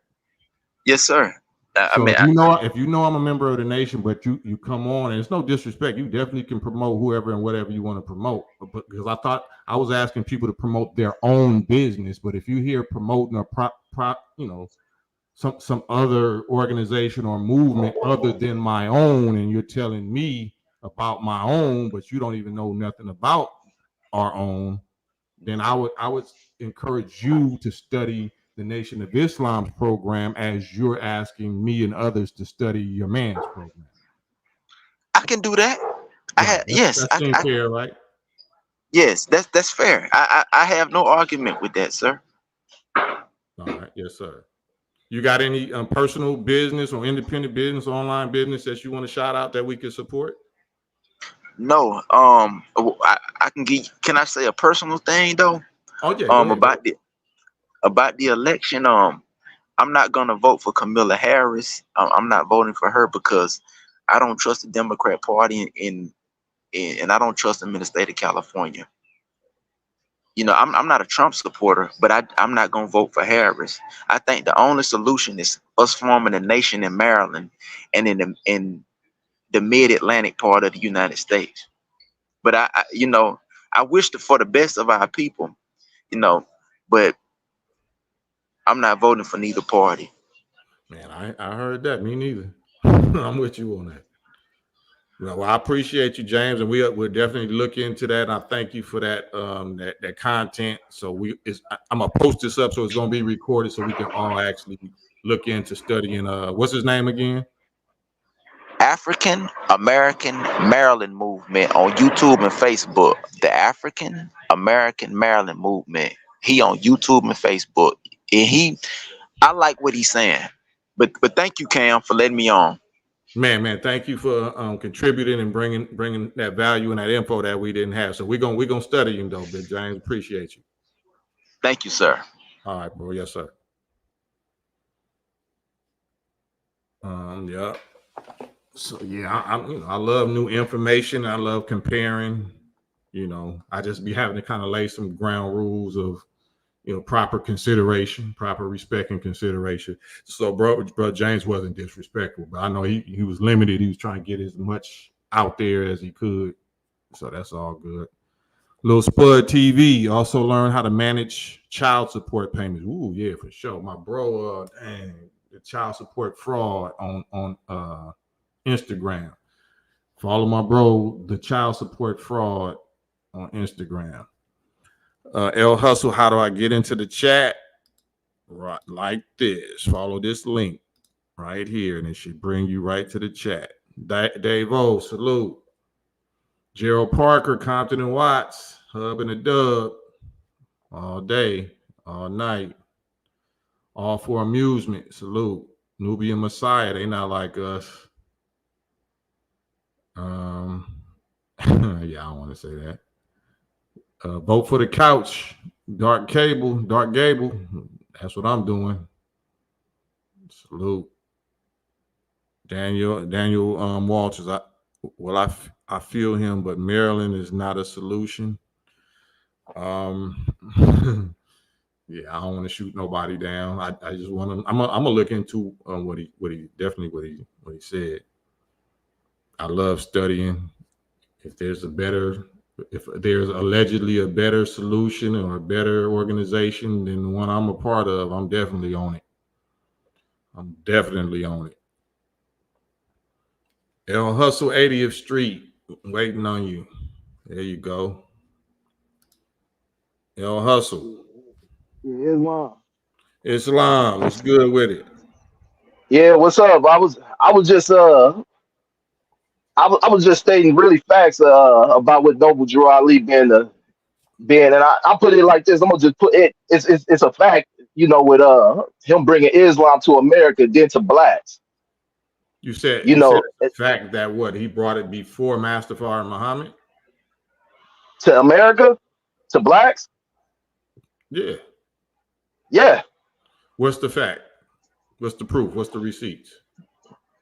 I: Yes, sir.
A: So if you know I'm a member of the nation, but you come on, and it's no disrespect, you definitely can promote whoever and whatever you want to promote. But because I thought I was asking people to promote their own business, but if you hear promoting a some other organization or movement other than my own, and you're telling me about my own, but you don't even know nothing about our own, then I would encourage you to study the Nation of Islam's program as you're asking me and others to study your man's program.
I: I can do that. Yes,
A: that seems fair, right?
I: Yes, that's fair. I have no argument with that, sir.
A: All right, yes, sir. You got any personal business or independent business, online business that you want to shout out that we can support?
I: No, I can give. Can I say a personal thing though?
A: Oh yeah.
I: About the election. I'm not gonna vote for Kamala Harris. I'm not voting for her because I don't trust the Democrat Party and I don't trust them in the state of California. You know, I'm not a Trump supporter, but I'm not gonna vote for Harris. I think the only solution is us forming a nation in Maryland and in the mid-Atlantic part of the United States. But I wish for the best of our people, but I'm not voting for neither party.
A: Man, I heard that. Me neither. I'm with you on that. Well, I appreciate you, James, and we'll definitely look into that. And I thank you for that that content. So I'm gonna post this up, so it's gonna be recorded, so we can all actually look into studying. What's his name again?
I: African American Maryland Movement on YouTube and Facebook. The African American Maryland Movement. He on YouTube and Facebook, and I like what he's saying. But thank you, Cam, for letting me on.
A: Man, thank you for contributing and bringing that value and that info that we didn't have. So we're gonna study him though, Big James. Appreciate you.
I: Thank you, sir.
A: All right, bro. Yes, sir. Yeah. So yeah, I love new information. I love comparing. I just be having to kind of lay some ground rules of proper consideration, proper respect and consideration. So bro James wasn't disrespectful, but I know he was limited. He was trying to get as much out there as he could. So that's all good. Little Spud TV also learn how to manage child support payments. Ooh, yeah, for sure. My bro, the child support fraud on Instagram. Follow my bro, the child support fraud on Instagram. El Hustle, how do I get into the chat? Right, like this. Follow this link right here, and it should bring you right to the chat. Dave O, salute. Gerald Parker, Compton and Watts, Hub and a Dub, all day, all night, all for amusement. Salute. Nubian Messiah, they not like us. Yeah, I don't want to say that. Vote for the couch. Dark Gable. That's what I'm doing. Salute. Daniel Walters. I feel him, but Maryland is not a solution. Yeah, I don't want to shoot nobody down. I just want to. I'm gonna look into what he said. I love studying. If there's allegedly a better solution or a better organization than the one I'm a part of, I'm definitely on it. El Hustle 80th Street, waiting on you. There you go. El Hustle. Islam, what's good with it?
J: Yeah, what's up? I was just stating really facts about what Noble Drew Ali being, and I put it like this. I'm gonna just put it. It's a fact, with him bringing Islam to America, then to blacks.
A: You said the fact that what he brought it before Mustafa and Muhammad
J: to America, to blacks.
A: Yeah.
J: Yeah.
A: What's the fact? What's the proof? What's the receipts?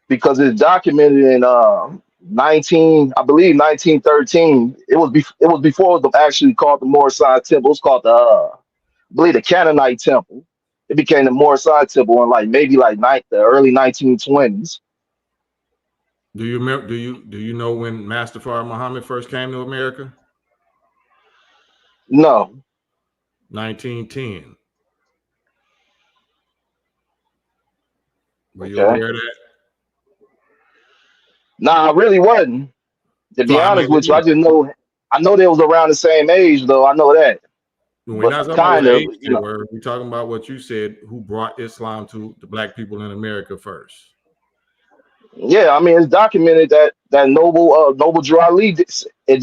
J: Because it's documented in 1913. It was before it was actually called the Moorish Temple. It's called the I believe the Canaanite Temple. It became the Moorish temple in like maybe like the early 1920s.
A: Do you remember? Do you know when Master Fard Muhammad first came to America?
J: No.
A: 1910. Were you
J: Okay.
A: aware of that?
J: Nah, I really wasn't. To be
A: So I
J: honest
A: mean,
J: with you, I know they was around the same age though. I know that.
A: we're
J: But
A: not talking about
J: kind
A: what
J: of,
A: age
J: you
A: they
J: know.
A: were. We're talking about what you said. Who brought Islam to the black people in America first?
J: Yeah, I mean it's documented that Noble Drew Ali did, and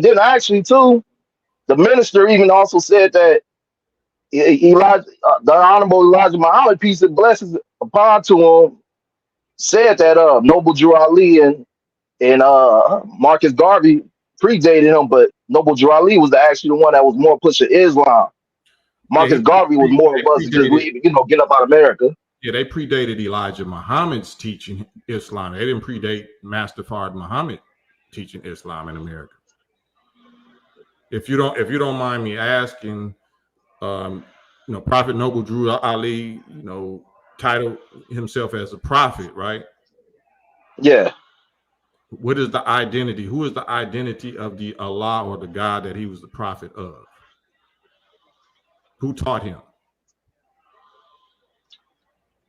J: then actually too, the minister even also said that Elijah, the Honorable Elijah Muhammad, peace and blessings upon to him, said that Noble Drew Ali and Marcus Garvey predated him, but Noble Drew Ali was actually the one that was more pushing Islam. Marcus Garvey was more of us just leaving, get up out of America.
A: Yeah, they predated Elijah Muhammad's teaching Islam. They didn't predate Master Fard Muhammad teaching Islam in America. If you don't mind me asking, Prophet Noble Drew Ali, titled himself as a prophet, right?
J: Yeah.
A: What is the identity? Who is the identity of the Allah or the God that he was the prophet of? Who taught him?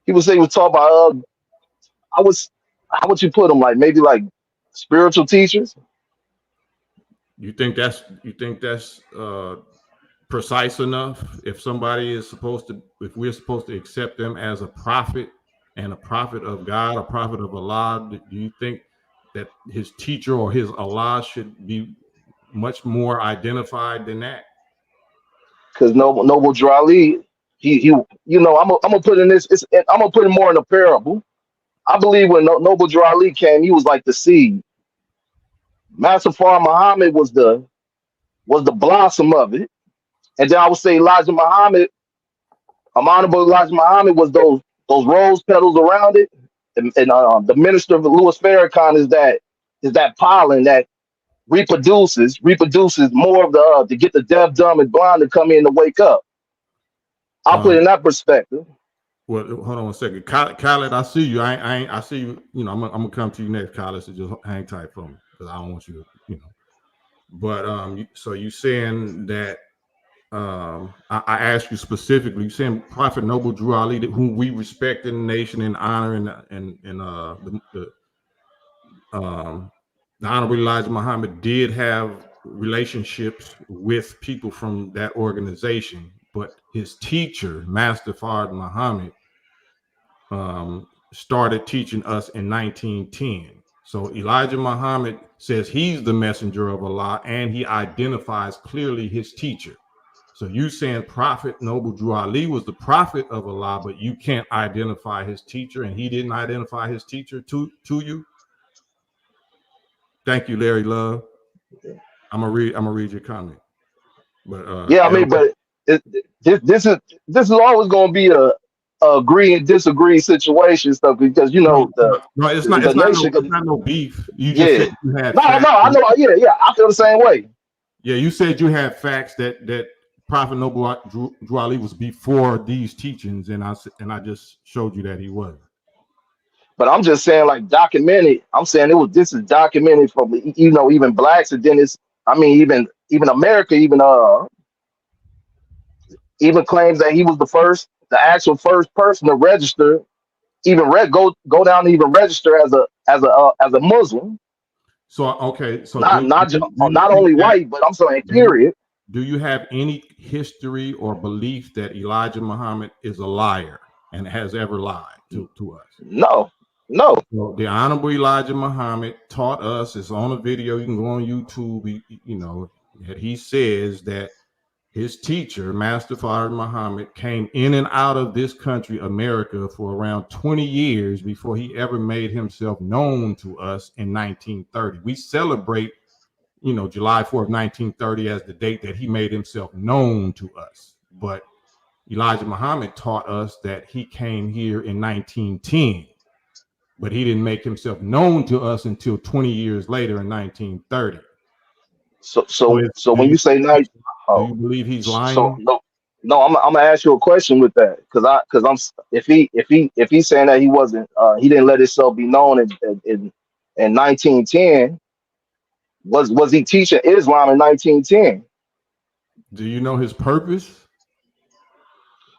J: People say he was taught by how would you put them, like maybe like spiritual teachers?
A: You think that's precise enough? If we're supposed to accept them as a prophet and a prophet of God, a prophet of Allah, do you think that his teacher or his Allah should be much more identified than that?
J: Because Noble Drew Ali, he I'm gonna put in this. I'm gonna put it more in a parable. I believe when Noble Drew Ali came, he was like the seed. Master Fard Muhammad was the blossom of it, and then I would say Elijah Muhammad, Honorable Elijah Muhammad, was those rose petals around it, and the minister of Louis Farrakhan is that pollen that reproduces more of the to get the deaf, dumb, and blind to come in to wake up. I'll put it in that perspective.
A: Well, hold on a second, Khaled. I see you. I see you. I'm gonna come to you next, Khaled. So just hang tight for me because I don't want you to, But so you saying that I asked you specifically. You saying Prophet Noble Drew Ali, whom we respect in the nation and honor, and the Honorable Elijah Muhammad did have relationships with people from that organization, but his teacher, Master Fard Muhammad, started teaching us in 1910. So Elijah Muhammad says he's the messenger of Allah, and he identifies clearly his teacher. So you saying Prophet Noble Drew Ali was the prophet of Allah, but you can't identify his teacher, and he didn't identify his teacher to you? Thank you, Larry Love. I'm gonna read your comment. But
J: yeah, I mean, but this is always gonna be a agree and disagree situation stuff, because
A: no, it's not no beef. You just said you had
J: facts. I know, yeah, I feel the same way.
A: Yeah, you said you had facts that Prophet Noble Drew Ali was before these teachings, and I just showed you that he wasn't.
J: But I'm just saying, like, documented. I'm saying this is documented from even blacks, and then even America even claims that he was the actual first person to register, go down and even register as a Muslim.
A: So okay, so
J: not only white, but I'm saying period.
A: Do you have any history or belief that Elijah Muhammad is a liar and has ever lied to us?
J: No.
A: So the Honorable Elijah Muhammad taught us. It's on a video. You can go on YouTube. That he says that his teacher, Master Fard Muhammad, came in and out of this country, America, for around 20 years before he ever made himself known to us in 1930. We celebrate, July 4th, 1930 as the date that he made himself known to us. But Elijah Muhammad taught us that he came here in 1910, but he didn't make himself known to us until 20 years later in 1930.
J: So when you say night,
A: do you believe he's lying?
J: So No, I'm gonna ask you a question with that, because I'm if he's saying that he wasn't he didn't let himself be known in 1910, was he teaching Islam in 1910?
A: Do you know his purpose?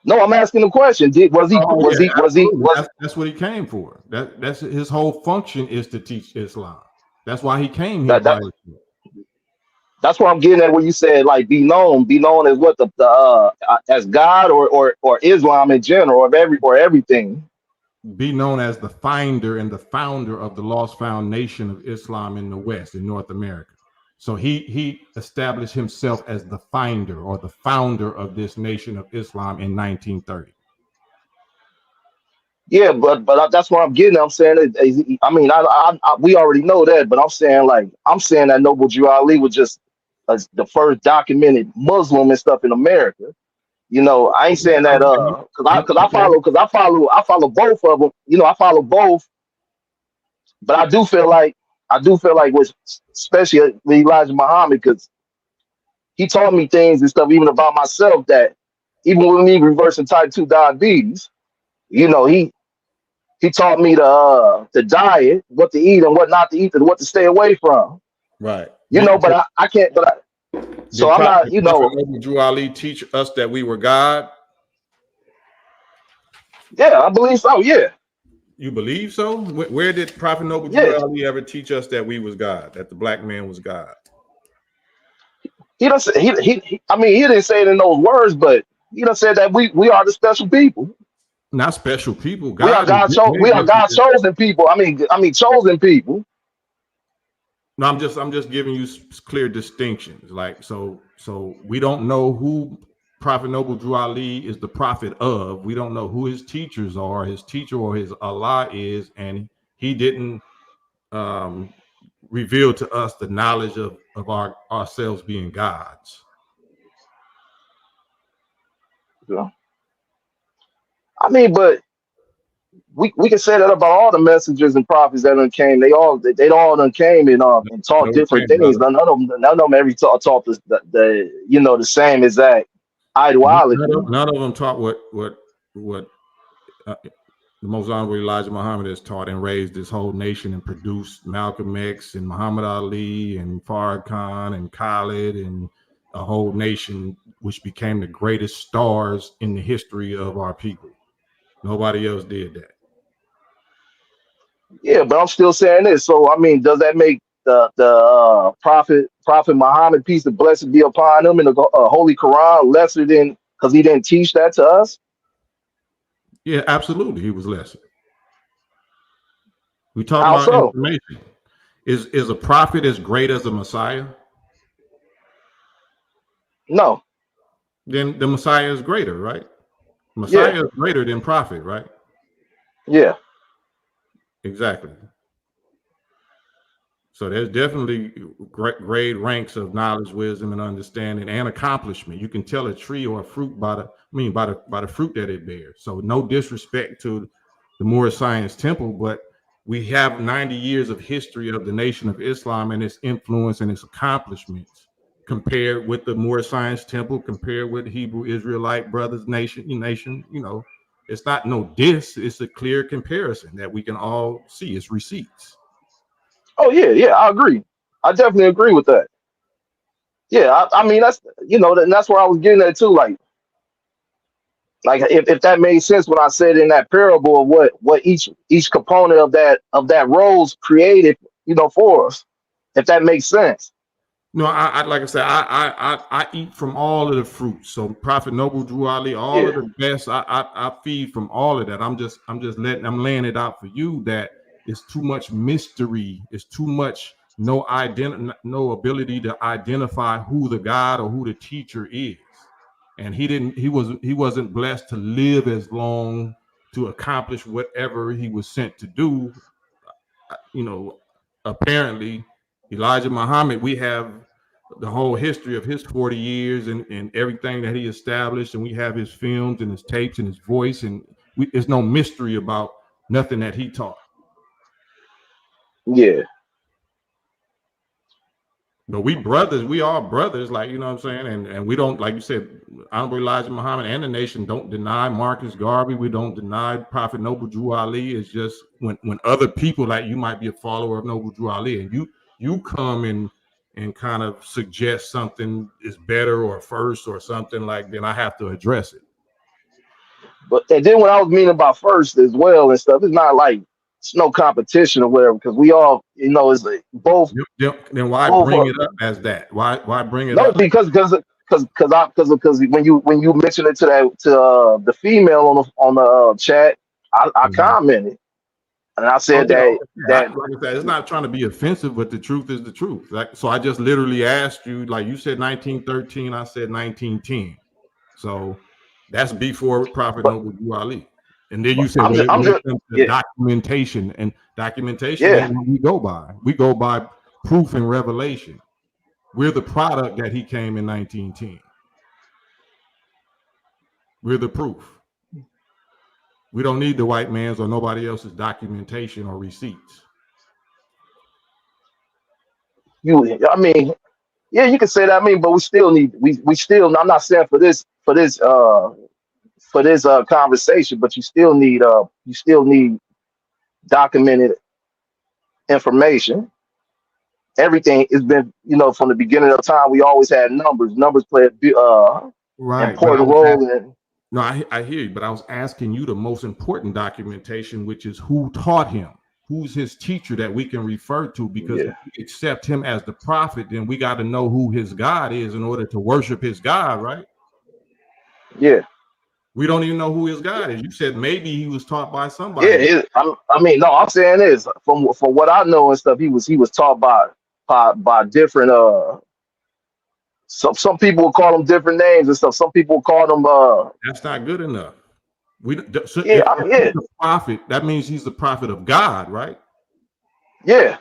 J: No, I'm asking the question.
A: That's what he came for. That's his whole function, is to teach Islam. That's why he came here.
J: That's what I'm getting at when you said like be known as what the as God or Islam in general, or everything.
A: Be known as the finder and the founder of the lost found nation of Islam in the West, in North America. So he established himself as the finder or the founder of this nation of Islam in 1930.
J: Yeah, but that's what I'm getting. I'm saying, I mean, we already know that, but I'm saying that Noble Drew Ali was just the first documented Muslim and stuff in America. You know, I ain't saying that because I follow both of them. You know, I follow both, but I do feel like with especially Elijah Muhammad, because he taught me things and stuff even about myself, that even with me reversing type 2 diabetes, you know, he taught me the diet, what to eat and what not to eat, and what to stay away from.
A: Right.
J: You know, but I can't. So I'm not. You know,
A: Drew Ali teach us that we were God.
J: Yeah, I believe so. Yeah.
A: You believe so? Where did Prophet Noble Drew Ali ever teach us that we was God, that the black man was God?
J: He doesn't. I mean, he didn't say it in those words, but he done said that we are the special people.
A: Not special people.
J: We are God chosen people. I mean chosen people.
A: No, I'm just giving you clear distinctions. Like so we don't know who Prophet Noble Drew Ali is the prophet of. We don't know who his teachers are, his teacher or his Allah is, and he didn't reveal to us the knowledge of ourselves being gods.
J: Yeah. I mean, but we can say that about all the messengers and prophets that done came. They all done came and taught different things. None of them ever taught the you know, the same exact ideology.
A: None of them taught what the most honorable Elijah Muhammad has taught and raised this whole nation and produced Malcolm X and Muhammad Ali and Farrakhan and Khalid and a whole nation which became the greatest stars in the history of our people. Nobody else did that.
J: Yeah, but I'm still saying this. So I mean, does that make the Prophet Muhammad, peace and blessings be upon him, in the Holy Quran lesser than because he didn't teach that to us?
A: Yeah, absolutely, he was lesser. We talk about information. Is a prophet as great as a Messiah?
J: No.
A: Then the Messiah is greater, right? Messiah is greater than prophet, right?
J: Yeah.
A: Exactly. So there's definitely great ranks of knowledge, wisdom, and understanding and accomplishment. You can tell a tree or a fruit by the fruit that it bears. So no disrespect to the Moorish Science Temple, but we have 90 years of history of the Nation of Islam and its influence and its accomplishments compared with the Moorish Science Temple, compared with Hebrew Israelite Brothers Nation. You know, it's not no diss. It's a clear comparison that we can all see. It's receipts.
J: Oh yeah, I agree. I definitely agree with that. Yeah, I mean that's, you know, and that's where I was getting at too. Like if that made sense when I said in that parable of what each component of that rose created, you know, for us. If that makes sense.
A: No, I like I said, I eat from all of the fruits. So Prophet Noble Drew Ali, all of the best. I feed from all of that. I'm laying it out for you that it's too much mystery. It's too much no ability to identify who the God or who the teacher is. And he wasn't blessed to live as long to accomplish whatever he was sent to do. You know, apparently Elijah Muhammad, we have the whole history of his 40 years and everything that he established, and we have his films and his tapes and his voice, and there's no mystery about nothing that he taught.
J: Yeah.
A: But we brothers, we are brothers, like, you know what I'm saying? And we don't, like you said, Honorable Elijah Muhammad and the nation don't deny Marcus Garvey. We don't deny Prophet Noble Drew Ali. It's just when other people, like you might be a follower of Noble Drew Ali, and you come and kind of suggest something is better or first or something, like, then I have to address it.
J: But and then what I was meaning about first as well and stuff, it's not like it's no competition or whatever, because we all, you know, it's like both.
A: Then why
J: both
A: bring it up as that? Why bring it
J: no,
A: up?
J: because when you mentioned it to the female on the chat, I commented and I said that
A: like I said, it's not trying to be offensive, but the truth is the truth. Like, so I just literally asked you, like you said 1913, I said 1910. So that's before Prophet Noble Drew Ali. And then you said when it comes to documentation, and documentation ain't what we go by. We go by proof and revelation. We're the product that he came in 1910. We're the proof. We don't need the white man's or nobody else's documentation or receipts.
J: I mean, yeah, you can say that. I mean, but we still need we still. I'm not saying for this conversation, but you still need documented information. Everything has been, you know, from the beginning of time. We always had numbers. Numbers play an important role in.
A: No, I hear you, but I was asking you the most important documentation, which is who taught him, who's his teacher that we can refer to, because if we accept him as the prophet, then we got to know who his God is in order to worship his God, right?
J: Yeah.
A: We don't even know who his God is. You said maybe he was taught by somebody.
J: Yeah, I mean, no, I'm saying this from what I know and stuff. He was taught by different. Some people will call them different names and stuff. Some people call them.
A: That's not good enough. If
J: he's a
A: prophet, that means he's the prophet of God, right?
J: Yeah.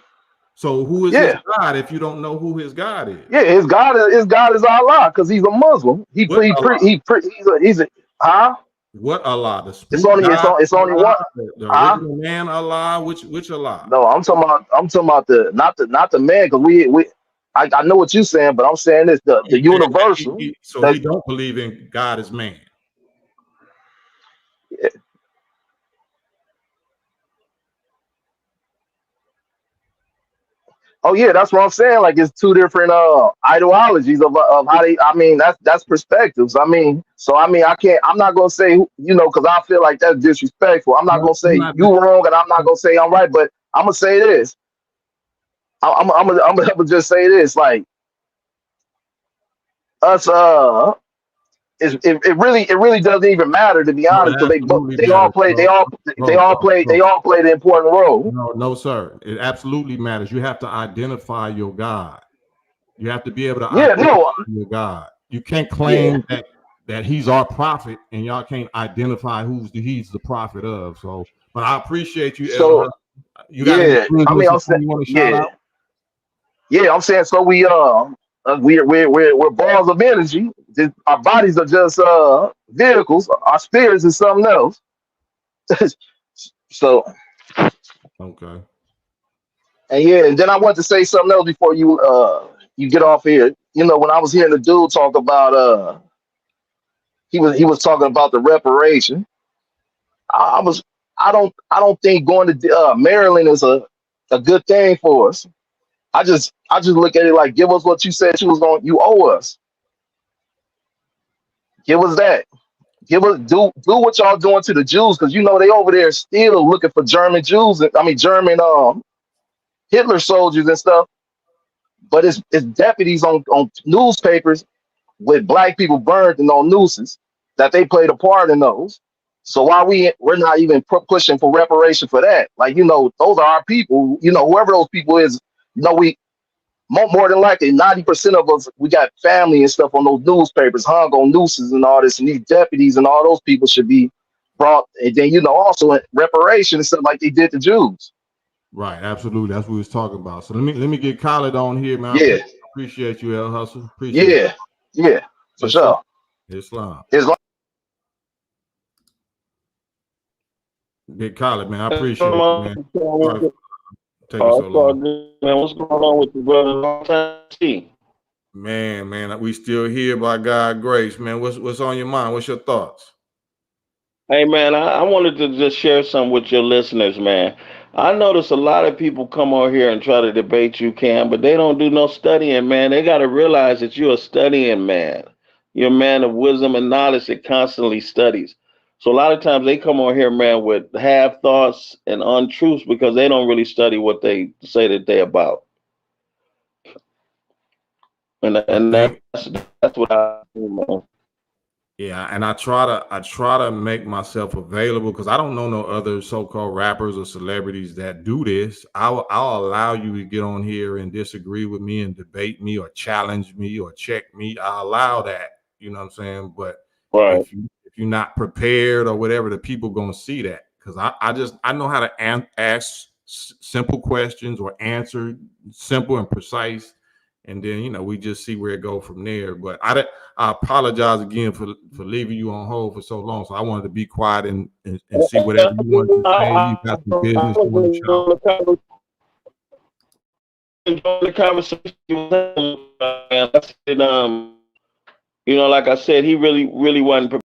A: So who is his God if you don't know who his God is?
J: Yeah, his God is Allah, because he's a Muslim. He's a huh?
A: What Allah? The
J: it's only
A: Allah,
J: one.
A: The original man Allah. Which Allah?
J: No, I'm talking about the not the man, because I know what you're saying, but I'm saying this the universal.
A: So we don't believe in God as man.
J: Yeah. Oh yeah, that's what I'm saying. Like, it's two different ideologies of how they. I mean, that's perspectives. I mean, so I mean, I'm not gonna say, you know, because I feel like that's disrespectful. I'm not gonna say you wrong, and I'm not gonna say I'm right, but I'm gonna say this. I'm gonna just say this, like, us it really doesn't even matter, to be honest, because they all play the important role.
A: No, sir. It absolutely matters. You have to identify your God. You have to be able to identify your God. You can't claim that he's our prophet and y'all can't identify he's the prophet of. So, but I appreciate you.
J: So
A: you got
J: I mean, I'm saying, I'm saying, so we're balls of energy. Our bodies are just vehicles. Our spirits is something else. So
A: okay.
J: And then I want to say something else before you get off here. You know, when I was hearing the dude talk about he was talking about the reparation. I don't think going to Maryland is a good thing for us. I just look at it like, give us what you said you owe us. Give us that. Do what y'all doing to the Jews, because you know they over there still looking for German Jews. I mean German Hitler soldiers and stuff. But it's deputies on newspapers with black people burned and on nooses that they played a part in those. So why we're not even pushing for reparation for that? Like, you know, those are our people. You know, whoever those people is, you know, we more than likely 90% of us, we got family and stuff on those newspapers hung on nooses and all this, and these deputies and all those people should be brought. And then, you know, also in reparation and stuff like they did to Jews.
A: Right, absolutely. That's what we was talking about. So let me get Khaled on here, man.
J: Yeah.
A: Appreciate you, El Hustle. Appreciate it.
J: Yeah, for sure.
A: Islam. Big Khaled, man. I appreciate it, man. taking so long?
K: Man, what's going on with you, brother? Long time see.
A: Man, we still here by God's grace, man. What's on your mind? What's your thoughts?
K: Hey, man, I wanted to just share some with your listeners, man. I notice a lot of people come on here and try to debate you, Cam, but they don't do no studying, man. They got to realize that you're a studying man. You're a man of wisdom and knowledge that constantly studies. So a lot of times they come on here, man, with half thoughts and untruths because they don't really study what they say that they about. And that's what I do, man.
A: Yeah, and I try to make myself available because I don't know no other so-called rappers or celebrities that do this. I'll allow you to get on here and disagree with me and debate me or challenge me or check me. I allow that, you know what I'm saying? But
K: Right.
A: if you're not prepared or whatever, the people gonna see that because I know how to ask simple questions or answer simple and precise. And then, we just see where it goes from there. But I apologize again for leaving you on hold for so long. So I wanted to be quiet and see whatever you wanted to say. You got some business you want to shout.
K: Enjoy the conversation. Like I said, he really wasn't.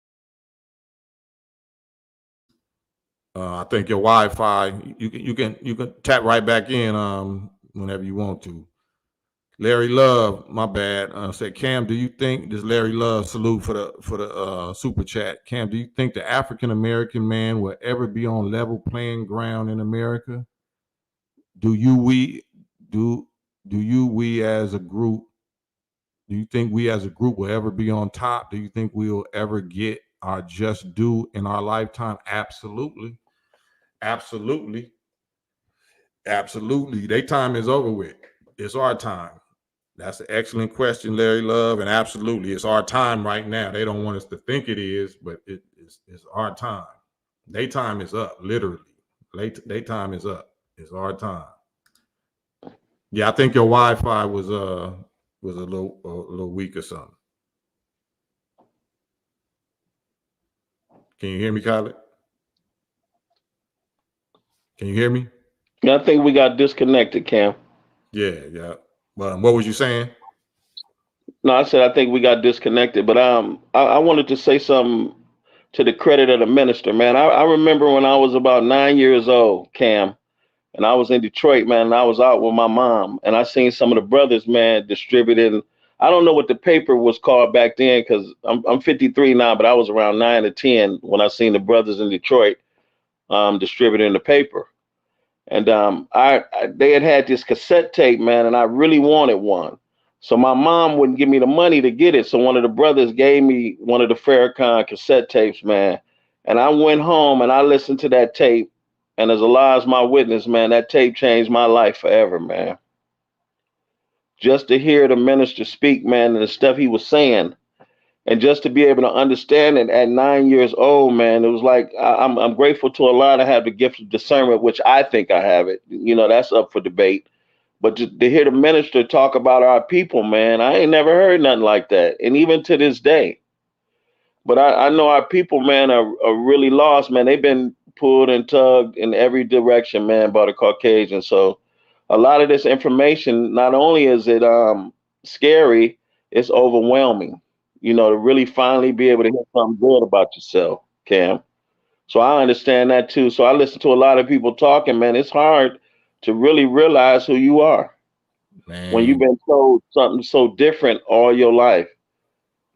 A: I think your Wi-Fi. You can tap right back in whenever you want to. Larry Love, my bad. Said Cam, do you think this Larry Love salute for the super chat? Cam, do you think the African American man will ever be on level playing ground in America? Do you as a group? Do you think we as a group will ever be on top? Do you think we'll ever get our just due in our lifetime? Absolutely, absolutely, absolutely. Their time is over with. It's our time. That's an excellent question, Larry Love, and absolutely, it's our time right now. They don't want us to think it is, but it's our time. Their time is up, literally. Their time is up. It's our time. Yeah, I think your Wi-Fi was a little weak or something. Can you hear me, Khaled? Can you hear me?
K: Yeah, I think we got disconnected, Cam.
A: Yeah. But what was you saying?
K: No, I said I think we got disconnected, but I wanted to say something to the credit of the minister, man. I remember when I was about 9 years old, Cam, and I was in Detroit, man, and I was out with my mom, and I seen some of the brothers, man, distributing. I don't know what the paper was called back then because I'm 53 now, but I was around 9 or 10 when I seen the brothers in Detroit distributing the paper. And they had this cassette tape, man, and I really wanted one. So my mom wouldn't give me the money to get it. So one of the brothers gave me one of the Farrakhan cassette tapes, man. And I went home and I listened to that tape. And as Allah is my witness, man, that tape changed my life forever, man. Just to hear the minister speak, man, and the stuff he was saying, and just to be able to understand it at 9 years old, man, it was like I'm grateful to Allah to have the gift of discernment, which I think I have it. That's up for debate. But to hear the minister talk about our people, man, I ain't never heard nothing like that. And even to this day. But I know our people, man, are really lost, man. They've been pulled and tugged in every direction, man, by the Caucasians. So a lot of this information, not only is it scary, it's overwhelming, to really finally be able to hear something good about yourself, Cam. So I understand that too. So I listen to a lot of people talking, man. It's hard to really realize who you are, man, when you've been told something so different all your life.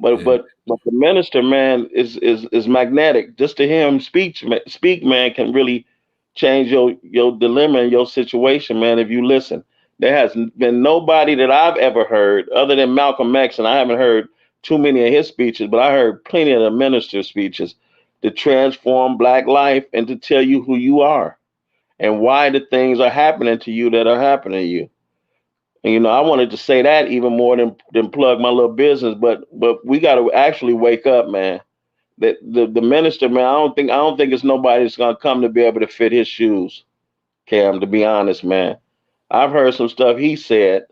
K: But the minister, man, is magnetic. Just to hear him speak, man, can really change your dilemma and your situation, man, if you listen. There has been nobody that I've ever heard other than Malcolm X, and I haven't heard too many of his speeches, but I heard plenty of the minister's speeches to transform Black life and to tell you who you are and why the things are happening to you that are happening to you. And I wanted to say that even more than plug my little business, but we got to actually wake up, man. That the minister, man, I don't think it's nobody that's gonna come to be able to fit his shoes, Cam. To be honest, man, I've heard some stuff he said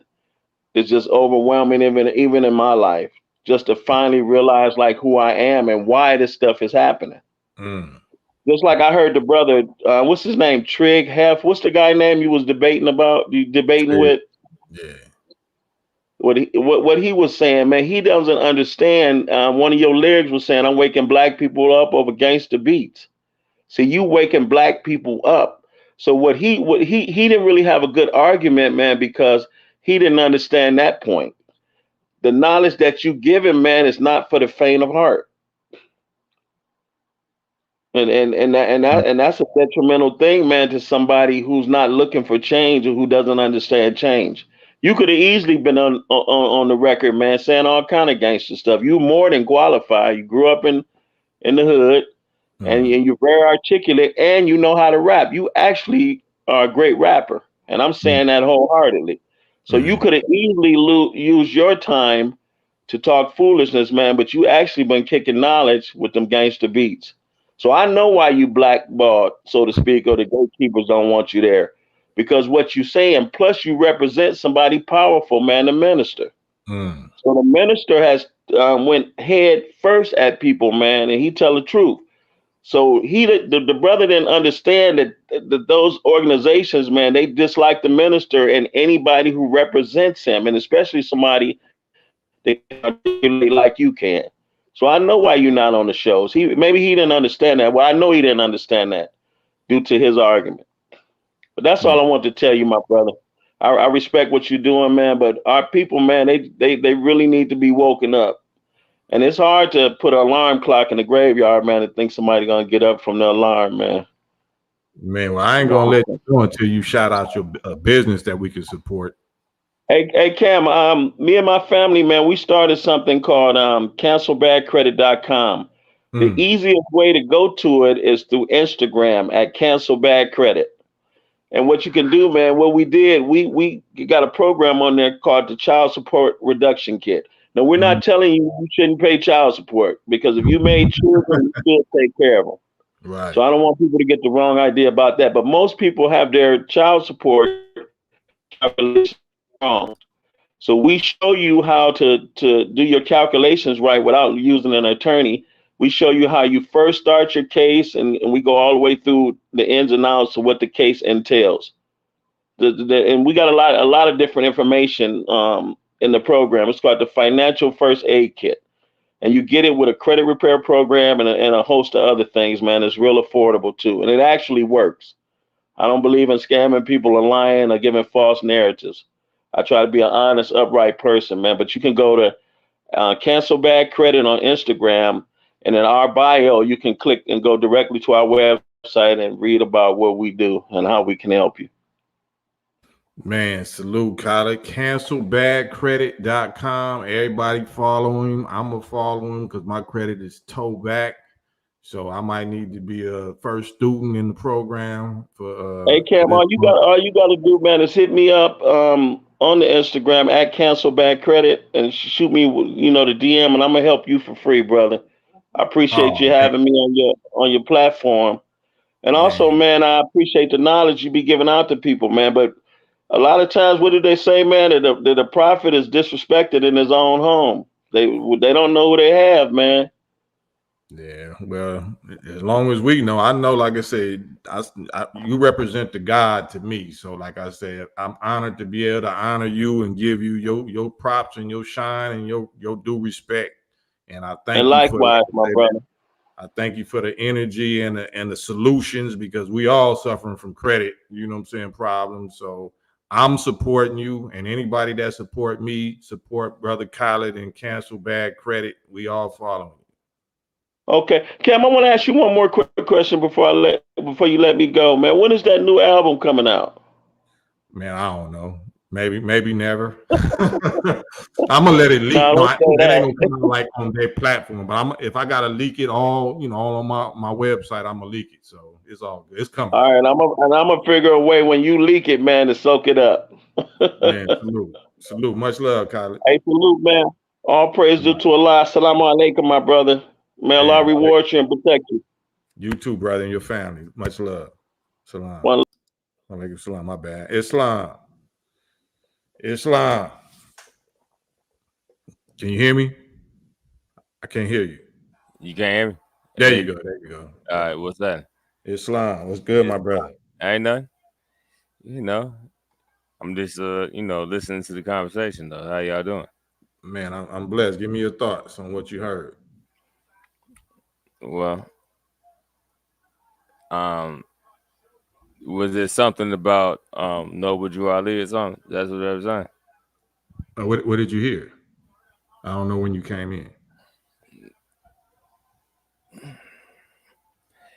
K: that's just overwhelming, even in my life. Just to finally realize like who I am and why this stuff is happening. Just like I heard the brother, what's his name? Trig Hef. What's the guy name you was debating about? You debating with?
A: Yeah.
K: What he was saying, man, he doesn't understand. One of your lyrics was saying, "I'm waking black people up over gangster beats." See, you waking black people up. So what he didn't really have a good argument, man, because he didn't understand that point. The knowledge that you give him, man, is not for the faint of heart. And that's a detrimental thing, man, to somebody who's not looking for change or who doesn't understand change. You could have easily been on the record, man, saying all kind of gangster stuff. You more than qualified. You grew up in the hood, and you're very articulate, and you know how to rap. You actually are a great rapper, and I'm saying that wholeheartedly. So you could have easily used your time to talk foolishness, man, but you actually been kicking knowledge with them gangster beats. So I know why you blackballed, so to speak, or the gatekeepers don't want you there. Because what you say, and plus you represent somebody powerful, man, the minister. So the minister has went head first at people, man, and he tell the truth. So the brother didn't understand that those organizations, man, they dislike the minister and anybody who represents him, and especially somebody that can articulate like you can. So I know why you're not on the shows. Maybe he didn't understand that. Well, I know he didn't understand that due to his argument. But that's all I want to tell you, my brother. I respect what you're doing, man. But our people, man, they really need to be woken up. And it's hard to put an alarm clock in the graveyard, man, and think somebody's gonna get up from the alarm, man.
A: Man, well, I ain't gonna let you go until you shout out your business that we can support.
K: Hey, Cam, me and my family, man, we started something called cancelbadcredit.com. The easiest way to go to it is through Instagram at cancelbadcredit. And what you can do, man, what we did, we got a program on there called the Child Support Reduction Kit. Now, we're not telling you shouldn't pay child support, because if you made children, you still take care of them.
A: Right.
K: So I don't want people to get the wrong idea about that. But most people have their child support calculations wrong. So we show you how to do your calculations right without using an attorney. We show you how you first start your case, and we go all the way through the ins and outs of what the case entails. And we got a lot of different information in the program. It's called the Financial First Aid Kit. And you get it with a credit repair program and a host of other things, man. It's real affordable too. And it actually works. I don't believe in scamming people or lying or giving false narratives. I try to be an honest, upright person, man. But you can go to Cancel Bad Credit on Instagram, and in our bio, you can click and go directly to our website and read about what we do and how we can help you.
A: Man, salute, Kyler. Cancelbadcredit.com. Everybody follow him. I'm going to follow him because my credit is toe back. So I might need to be a first student in the program.
K: Hey, Cam, all you got to do, man, is hit me up on the Instagram at cancelbadcredit and shoot me, the DM, and I'm going to help you for free, brother. I appreciate you having me on your platform. And also, man, I appreciate the knowledge you be giving out to people, man. But a lot of times, what do they say, man? That the prophet is disrespected in his own home. They don't know who they have, man.
A: Yeah, well, as long as we know, I know, like I said, you represent the God to me. So, like I said, I'm honored to be able to honor you and give you your props and your shine and your due respect. And I thank you.
K: Likewise, my brother.
A: I thank you for the energy and the solutions, because we all suffering from credit, problems. So I'm supporting you, and anybody that support me, support Brother Khaled and Cancel Bad Credit. We all following you.
K: Okay, Cam, I want to ask you one more quick question before you let me go, man. When is that new album coming out?
A: Man, I don't know. Maybe never. I'm gonna let it leak. That ain't gonna come out like on their platform. But if I gotta leak it all, all on my website, I'm gonna leak it. So it's all good. It's coming.
K: All right, I'm gonna figure a way when you leak it, man, to soak it up.
A: Man, salute. Much love, Khaled.
K: Hey, salute, man. All praise due to Allah. Assalamu alaikum, my brother. May Allah reward you and protect you.
A: You too, brother, and your family. Much love. Salam. Alaikum salam. My bad. Islam. Can you hear me? I can't hear you.
L: You can't hear me?
A: There you go.
L: All right, what's that?
A: Islam, what's good, my brother?
L: Ain't nothing. I'm just listening to the conversation though. How y'all doing?
A: Man, I'm blessed. Give me your thoughts on what you heard.
L: Well, was it something about Noble Drew Ali or something? That's what I was saying.
A: What did you hear? I don't know when you came in.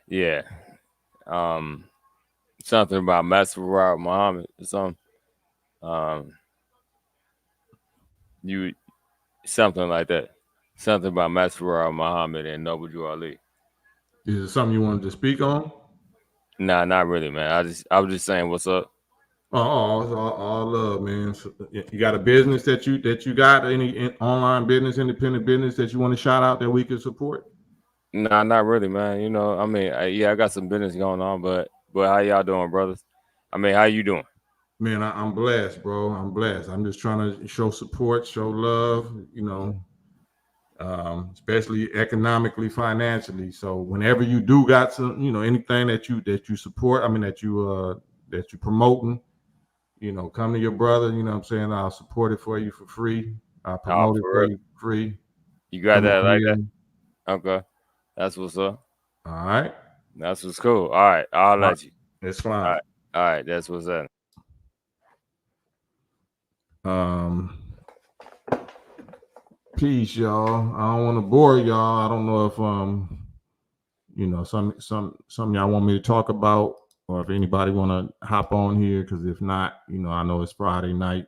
L: Yeah. Something about Master Muhammad or something. Something like that. Something about Master Muhammad and Noble Drew Ali.
A: Is it something you wanted to speak on?
L: Nah, not really, man. I was just saying what's up.
A: Oh, it's all love, man. So, you got a business that you got, any online business, independent business that you want to shout out that we can support?
L: Nah, not really, man. I got some business going on, but how y'all doing, brothers? How you doing?
A: Man, I'm blessed, bro. I'm blessed. I'm just trying to show support, show love, especially economically, financially. So whenever you do got some, anything that you support, that you promoting, come to your brother. You know what I'm saying? I'll support it for you for free. I'll promote it for you for free.
L: You got that like that? Okay. That's what's up.
A: All right.
L: That's what's cool. All right. I'll let you.
A: It's fine.
L: All right. That's what's up.
A: Peace, y'all. I don't want to bore y'all. I don't know if some y'all want me to talk about, or if anybody want to hop on here, because if not, I know it's Friday night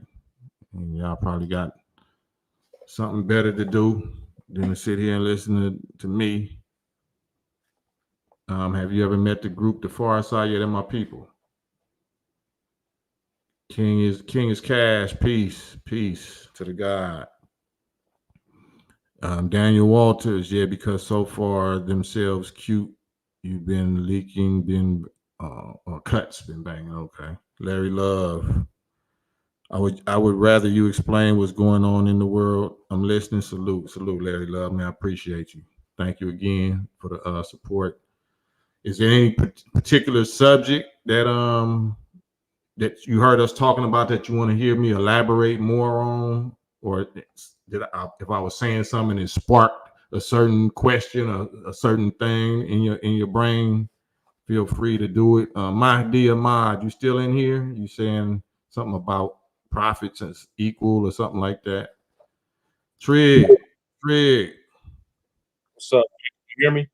A: and y'all probably got something better to do than to sit here and listen to me. Have you ever met the group The Far Side? Yeah, they're my people. King is cash. Peace to the God. Daniel Walters, yeah, because so far themselves cute. You've been leaking, been cuts, been banging. Okay. Larry Love. I would rather you explain what's going on in the world. I'm listening. Salute, Larry Love. Man, I appreciate you. Thank you again for the support. Is there any particular subject that you heard us talking about that you want to hear me elaborate more on, or if I was saying something that sparked a certain question or a certain thing in your brain, feel free to do it. Mahdi Ahmad, you still in here? You saying something about profits as equal or something like that? Trig.
M: What's up? You hear me?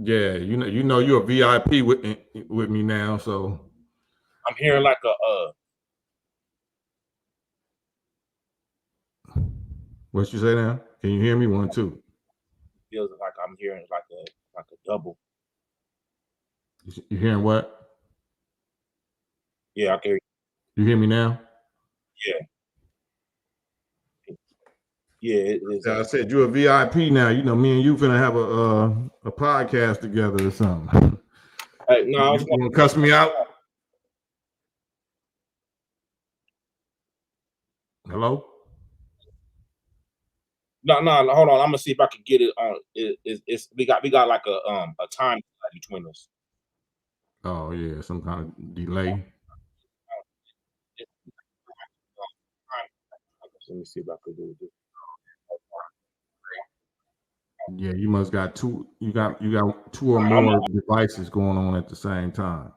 A: Yeah, you know you're a VIP with me now, so
M: I'm hearing like a
A: what you say now? Can you hear me? 1, 2.
M: Feels like I'm hearing like a double.
A: You hearing what?
M: Yeah, I can hear you.
A: You hear me now?
M: Yeah. Yeah, it is.
A: I said you're a VIP now. Me and you finna have a podcast together or something.
M: Hey, no,
A: you want to cuss me out? Hello?
M: No, hold on. I'm gonna see if I can get it on. We got like a time between us.
A: Oh yeah, some kind of delay.
M: Let me see if I can do it.
A: Yeah, you must got two. You got 2 or more devices going on at the same time.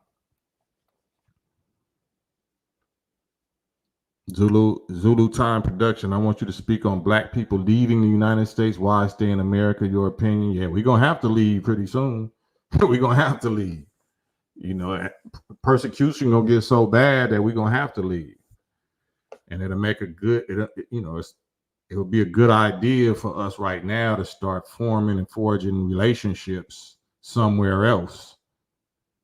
A: Zulu Time Production. I want you to speak on Black people leaving the United States. Why stay in America? Your opinion? Yeah, we're gonna have to leave pretty soon. We're gonna have to leave. Persecution gonna get so bad that we're gonna have to leave, and it'll make it'll be a good idea for us right now to start forming and forging relationships somewhere else.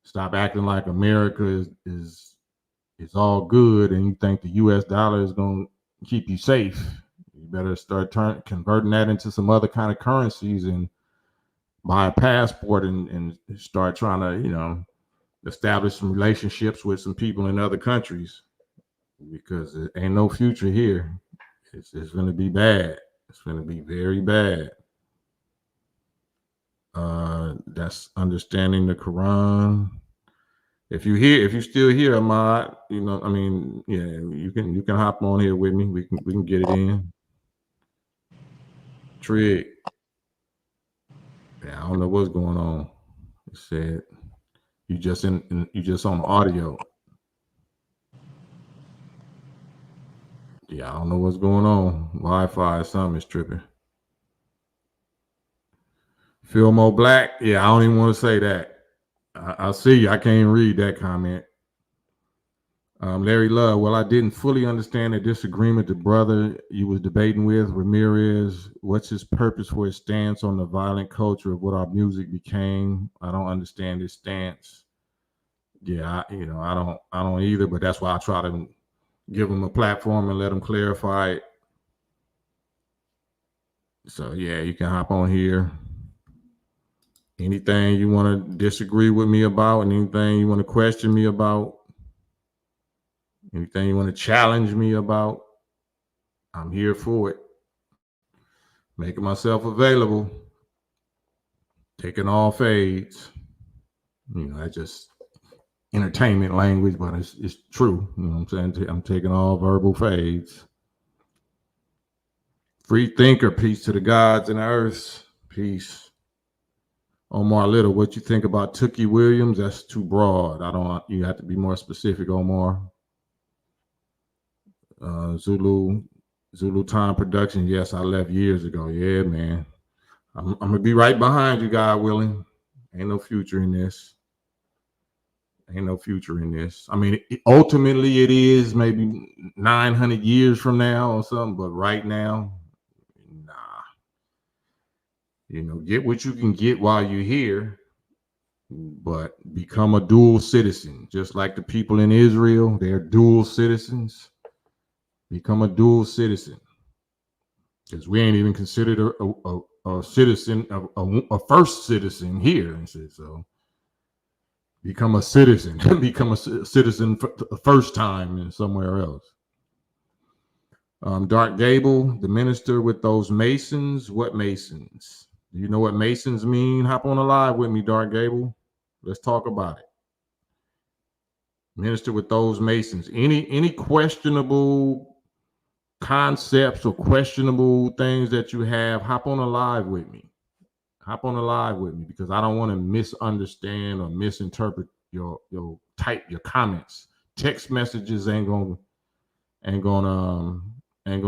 A: Stop acting like America is all good and you think the US dollar is going to keep you safe. You better start converting that into some other kind of currencies and buy a passport and start trying to, establish some relationships with some people in other countries, because it ain't no future here. It's going to be bad. It's going to be very bad. That's understanding the Quran. If you're still here, Ahmad, you know, I mean, yeah, you can hop on here with me. We can get it in. Trig. Yeah, I don't know what's going on. It said you just on audio. Yeah, I don't know what's going on. Wi-Fi or something is tripping. Feel more black? Yeah, I don't even want to say that. I see you. I can't read that comment. Larry Love, well, I didn't fully understand the disagreement the brother you was debating with, Ramirez. What's his purpose for his stance on the violent culture of what our music became? I don't understand his stance. Yeah, I don't either, but that's why I try to give him a platform and let him clarify it. So yeah, you can hop on here. Anything you want to disagree with me about, and anything you want to question me about, anything you want to challenge me about, I'm here for it. Making myself available. Taking all fades. You know, that's just entertainment language, but it's true. You know what I'm saying? I'm taking all verbal fades. Free thinker, peace to the gods and the earth. Peace. Omar Little, what you think about Tookie Williams? That's too broad. You have to be more specific, Omar. Zulu Time Production. Yes, I left years ago. Yeah, man. I'm gonna be right behind you, God willing. Ain't no future in this. Ain't no future in this. I mean, ultimately it is maybe 900 years from now or something, but right now, nah. You know, get what you can get while you're here, but become a dual citizen. Just like the people in Israel, they're dual citizens. Become a dual citizen. Because we ain't even considered a citizen, a first citizen here. So become a citizen. Become a citizen for the first time and somewhere else. Dark Gable, the minister with those Masons. What Masons? Do you know what Masons mean? Hop on the live with me, Dark Gable. Let's talk about it. Minister with those Masons. Any questionable concepts or questionable things that you have, hop on a live with me. Hop on a live with me, because I don't want to misunderstand or misinterpret your comments. Text messages ain't gonna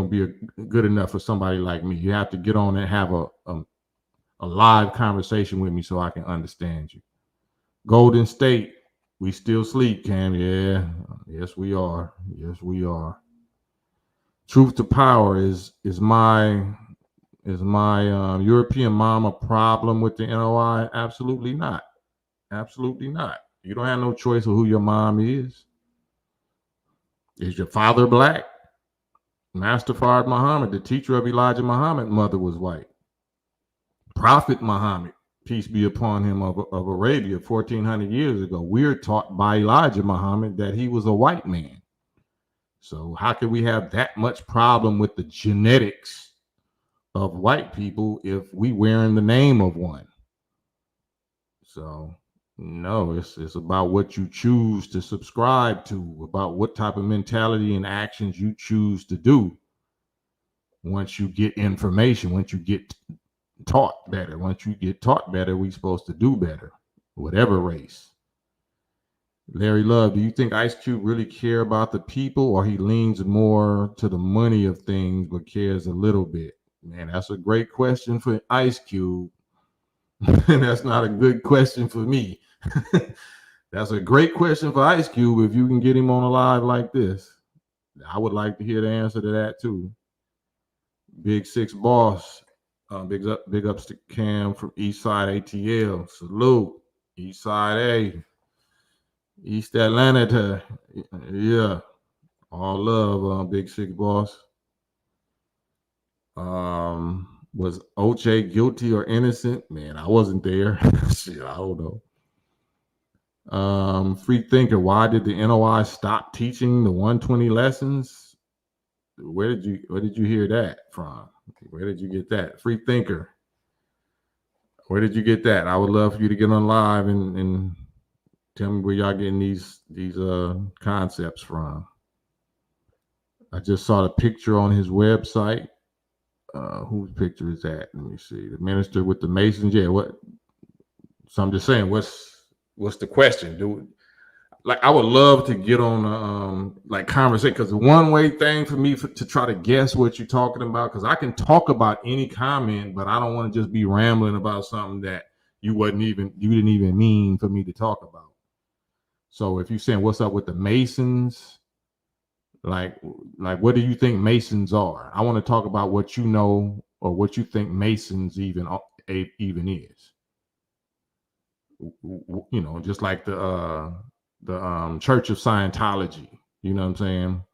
A: be good enough for somebody like me. You have to get on and have a live conversation with me so I can understand you. Golden State, we still sleep, Cam. Yeah, yes we are. Yes we are. Truth to Power is my European mom a problem with the NOI? Absolutely not. Absolutely not. You don't have no choice of who your mom is. Is your father black? Master Fard Muhammad, the teacher of Elijah Muhammad, mother was white. Prophet Muhammad, peace be upon him, of Arabia 1400 years ago, we're taught by Elijah Muhammad that he was a white man. So how can we have that much problem with the genetics of white people if we wearing the name of one? So no, it's about what you choose to subscribe to, about what type of mentality and actions you choose to do. Once you get information, once you get taught better, we're supposed to do better, whatever race. Larry Love, do you think Ice Cube really care about the people, or he leans more to the money of things but cares a little bit? Man, that's a great question for Ice Cube. And that's not a good question for me. That's a great question for Ice Cube if you can get him on a live like this. I would like to hear the answer to that too. Big Six Boss, big ups to Cam from Eastside ATL. Salute, Eastside A. East Atlanta, yeah, all love, Big Six Boss. Was OJ guilty or innocent? Man, I wasn't there. Shit, I don't know. Free thinker, why did the NOI stop teaching the 120 lessons? Where did you hear that from? Where did you get that? Free thinker, where did you get that? I would love for you to get on live and Tell me where y'all getting these concepts from. I just saw the picture on his website. Whose picture is that? Let me see. The minister with the Masons. Yeah, what? So I'm just saying, what's the question? I would love to get on like conversation, because the one way thing for me to try to guess what you're talking about, because I can talk about any comment, but I don't want to just be rambling about something that you didn't even mean for me to talk about. So if you're saying what's up with the Masons, like what do you think Masons are? I want to talk about what you know or what you think Masons even is. You know, just like the Church of Scientology. You know what I'm saying?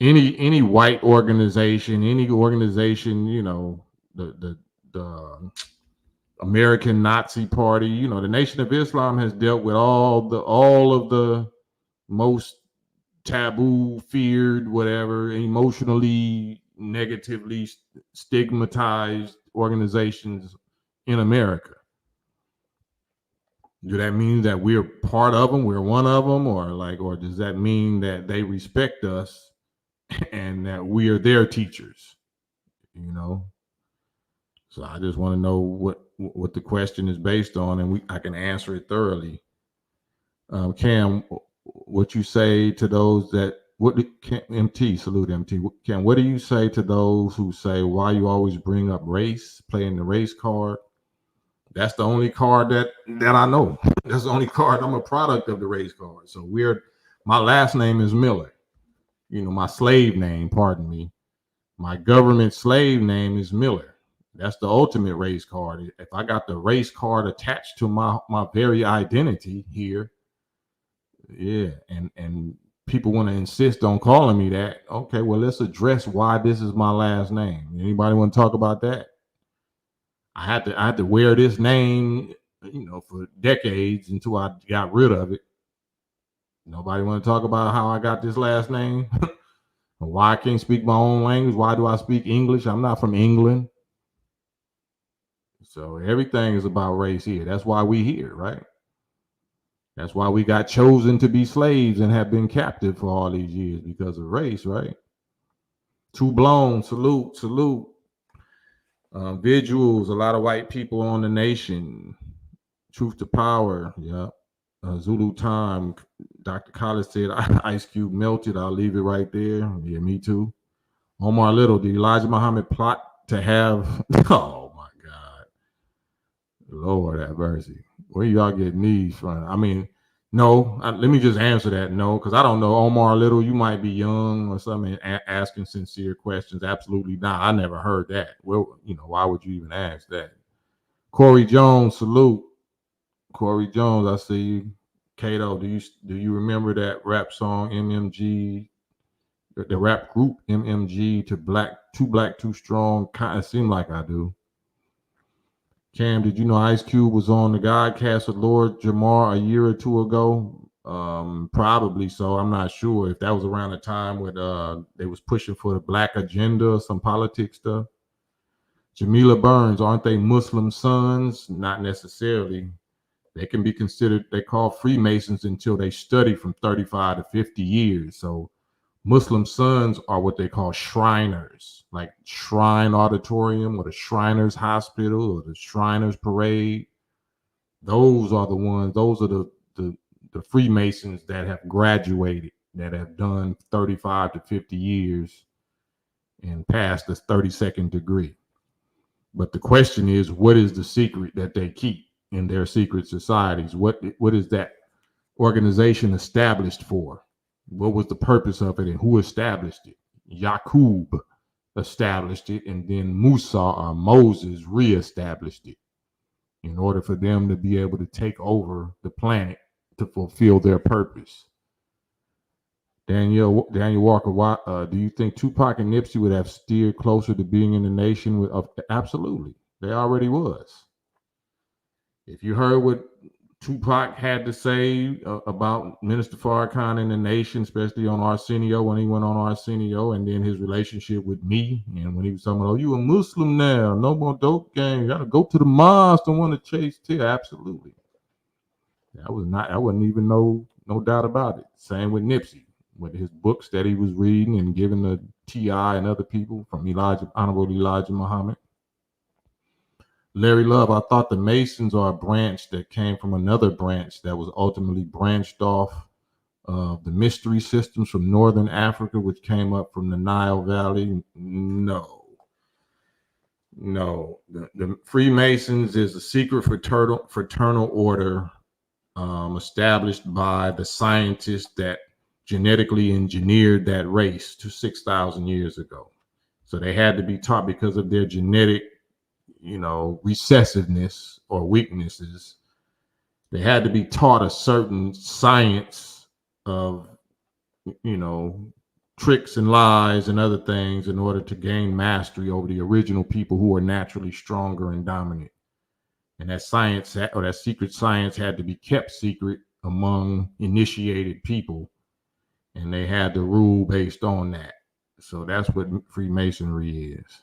A: Any white organization, you know, the American Nazi Party, you know, the Nation of Islam has dealt with all of the most taboo, feared, whatever, emotionally negatively stigmatized organizations in America. Do that mean that we're part of them, we're one of them, or does that mean that they respect us and that we are their teachers? You know? So I just want to know what the question is based on, and I can answer it thoroughly. Cam, what you say to those that MT, salute MT. Cam, what do you say to those who say, why you always bring up race, playing the race card? That's the only card that I know. That's the only card. I'm a product of the race card. So my last name is Miller. You know, my slave name, pardon me. My government slave name is Miller. That's the ultimate race card. If I got the race card attached to my very identity here, yeah, and people want to insist on calling me that. Okay, well, let's address why this is my last name. Anybody want to talk about that? I had to wear this name, you know, for decades until I got rid of it. Nobody want to talk about how I got this last name? Why I can't speak my own language? Why do I speak English? I'm not from England. So everything is about race here. That's why we here, right? That's why we got chosen to be slaves and have been captive for all these years, because of race, right? Too blown, salute. Visuals, a lot of white people on the nation. Truth to power, yeah. Zulu time. Dr. Collins said Ice Cube melted. I'll leave it right there. Yeah, me too. Omar Little, did Elijah Muhammad plot to have? Oh my God, Lord have mercy. Where y'all getting these from? I mean, no. Let me just answer that. No, because I don't know. Omar Little, you might be young or something, asking sincere questions. Absolutely not. I never heard that. Well, you know, why would you even ask that? Corey Jones, salute. Corey Jones, I see you. Kato, do you remember that rap song MMG, the rap group MMG Too Black, Too Strong? Kind of seem like I do. Cam, did you know Ice Cube was on the Godcast with Lord Jamar a year or two ago? Probably so. I'm not sure if that was around the time when they was pushing for the black agenda, some politics stuff. Jamila Burns, aren't they Muslim sons? Not necessarily. They can be considered, they call Freemasons until they study from 35 to 50 years. So Muslim sons are what they call Shriners, like Shrine Auditorium or the Shriners Hospital or the Shriners Parade. Those are the ones, those are the Freemasons that have graduated, that have done 35 to 50 years and passed the 32nd degree. But the question is, what is the secret that they keep in their secret societies? What is that organization established for? What was the purpose of it and who established it? Yaqub established it, and then Musa or Moses reestablished it in order for them to be able to take over the planet to fulfill their purpose. Daniel Walker, do you think Tupac and Nipsey would have steered closer to being in the nation? Absolutely. They already was. If you heard what Tupac had to say about Minister Farrakhan and the nation, especially on Arsenio, when he went on Arsenio, and then his relationship with me, and when he was talking about, oh, you a Muslim now, no more dope gang, you gotta go to the mosque, don't want to chase tear. Absolutely. I wouldn't even know, no doubt about it. Same with Nipsey, with his books that he was reading and giving to T.I. and other people from Honorable Elijah Muhammad. Larry Love, I thought the Masons are a branch that came from another branch that was ultimately branched off of the mystery systems from Northern Africa, which came up from the Nile Valley. No. The Freemasons is a secret fraternal order established by the scientists that genetically engineered that race to 6,000 years ago. So they had to be taught because of their genetic, recessiveness or weaknesses. They had to be taught a certain science of, tricks and lies and other things in order to gain mastery over the original people who are naturally stronger and dominant. And that science, or that secret science, had to be kept secret among initiated people, and they had to rule based on that. So that's what Freemasonry is.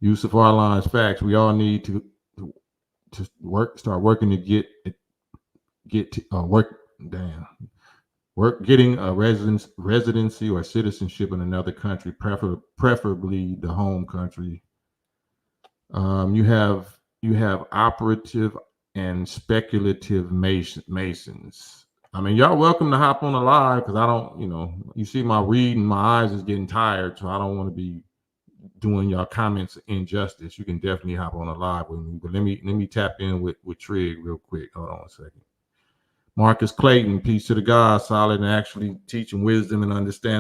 A: Yusuf Arline's facts. We all need to start working to get getting a residency or citizenship in another country, preferably the home country. You have operative and speculative Masons. I mean, y'all welcome to hop on the live, because I don't, you see my reading, my eyes is getting tired, so I don't want to be doing y'all comments injustice. You can definitely hop on the live with me, but let me tap in with Trig real quick. Hold on a second. Marcus Clayton, peace to the God, solid and actually teaching wisdom and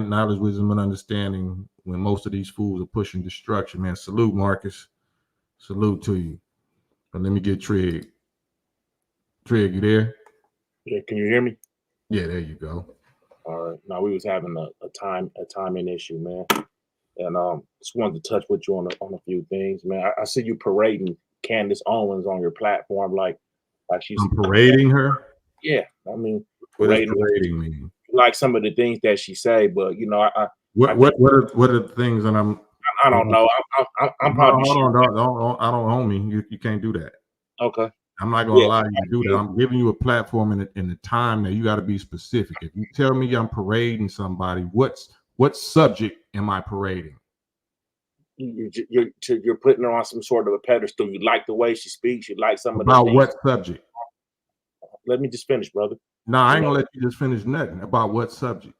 A: knowledge, wisdom, and understanding when most of these fools are pushing destruction. Man, salute, Marcus. Salute to you. But let me get Trig. Trig, you there?
M: Yeah, can you hear me?
A: Yeah, there you go.
M: All right. Now, we was having a timing issue, man. And just wanted to touch with you on a few things, man. I see you parading Candace Owens on your platform, like she's
A: parading her.
M: Yeah, I mean,
A: what does parading mean?
M: Like some of the things that she say, but
A: what are the things that
M: I don't know. I'm probably
A: I don't own me. You can't do that.
M: Okay.
A: I'm not going to allow you to do that. I'm giving you a platform in the time that you got to be specific. If you tell me I'm parading somebody, what subject am I parading?
M: You're putting her on some sort of a pedestal. You like the way she speaks. You like some
A: about
M: of the things.
A: What subject?
M: Let me just finish, brother.
A: No, I ain't gonna let you just finish nothing. About what subject?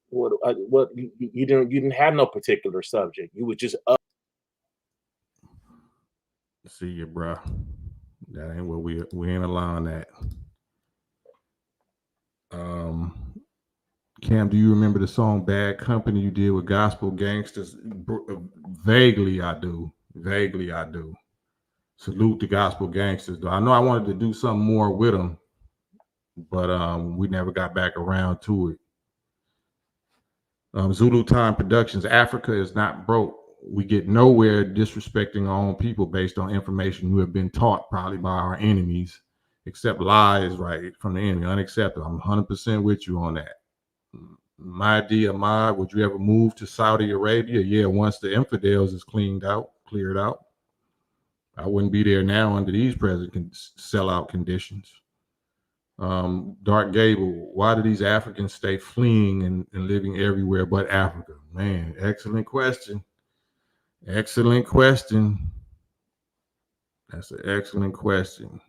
M: What you didn't have no particular subject. You was just up.
A: See you, bro. That ain't what we ain't allowing that. Cam, do you remember the song "Bad Company" you did with Gospel Gangsters? Vaguely, I do. Salute the Gospel Gangsters, though. I know I wanted to do something more with them, but we never got back around to it. Zulu Time Productions. Africa is not broke. We get nowhere disrespecting our own people based on information we have been taught, probably by our enemies, except lies, right, from the enemy. Unacceptable. I'm 100% with you on that. Mahdi Ahmad, would you ever move to Saudi Arabia? Yeah, once the infidels is cleared out. I wouldn't be there now under these present sellout conditions. Dark Gable, why do these Africans stay fleeing and living everywhere but Africa? Man, excellent question. That's an excellent question.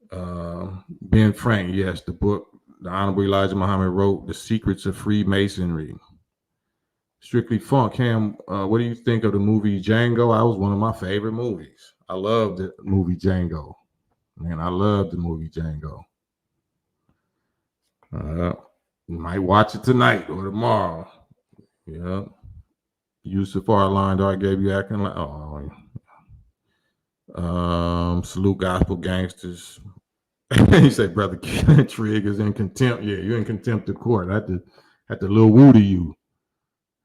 A: Ben Frank, yes, the book the Honorable Elijah Muhammad wrote, The Secrets of Freemasonry. Strictly Funk, Cam, what do you think of the movie Django? I was one of my favorite movies. I loved the movie Django. Man, I love the movie Django. You might watch it tonight or tomorrow. Yeah. Yusuf Arline, Dark gave you acting like salute Gospel Gangsters. He said, Brother Trigg is in contempt. Yeah, you're in contempt of court. I had to little woo to you.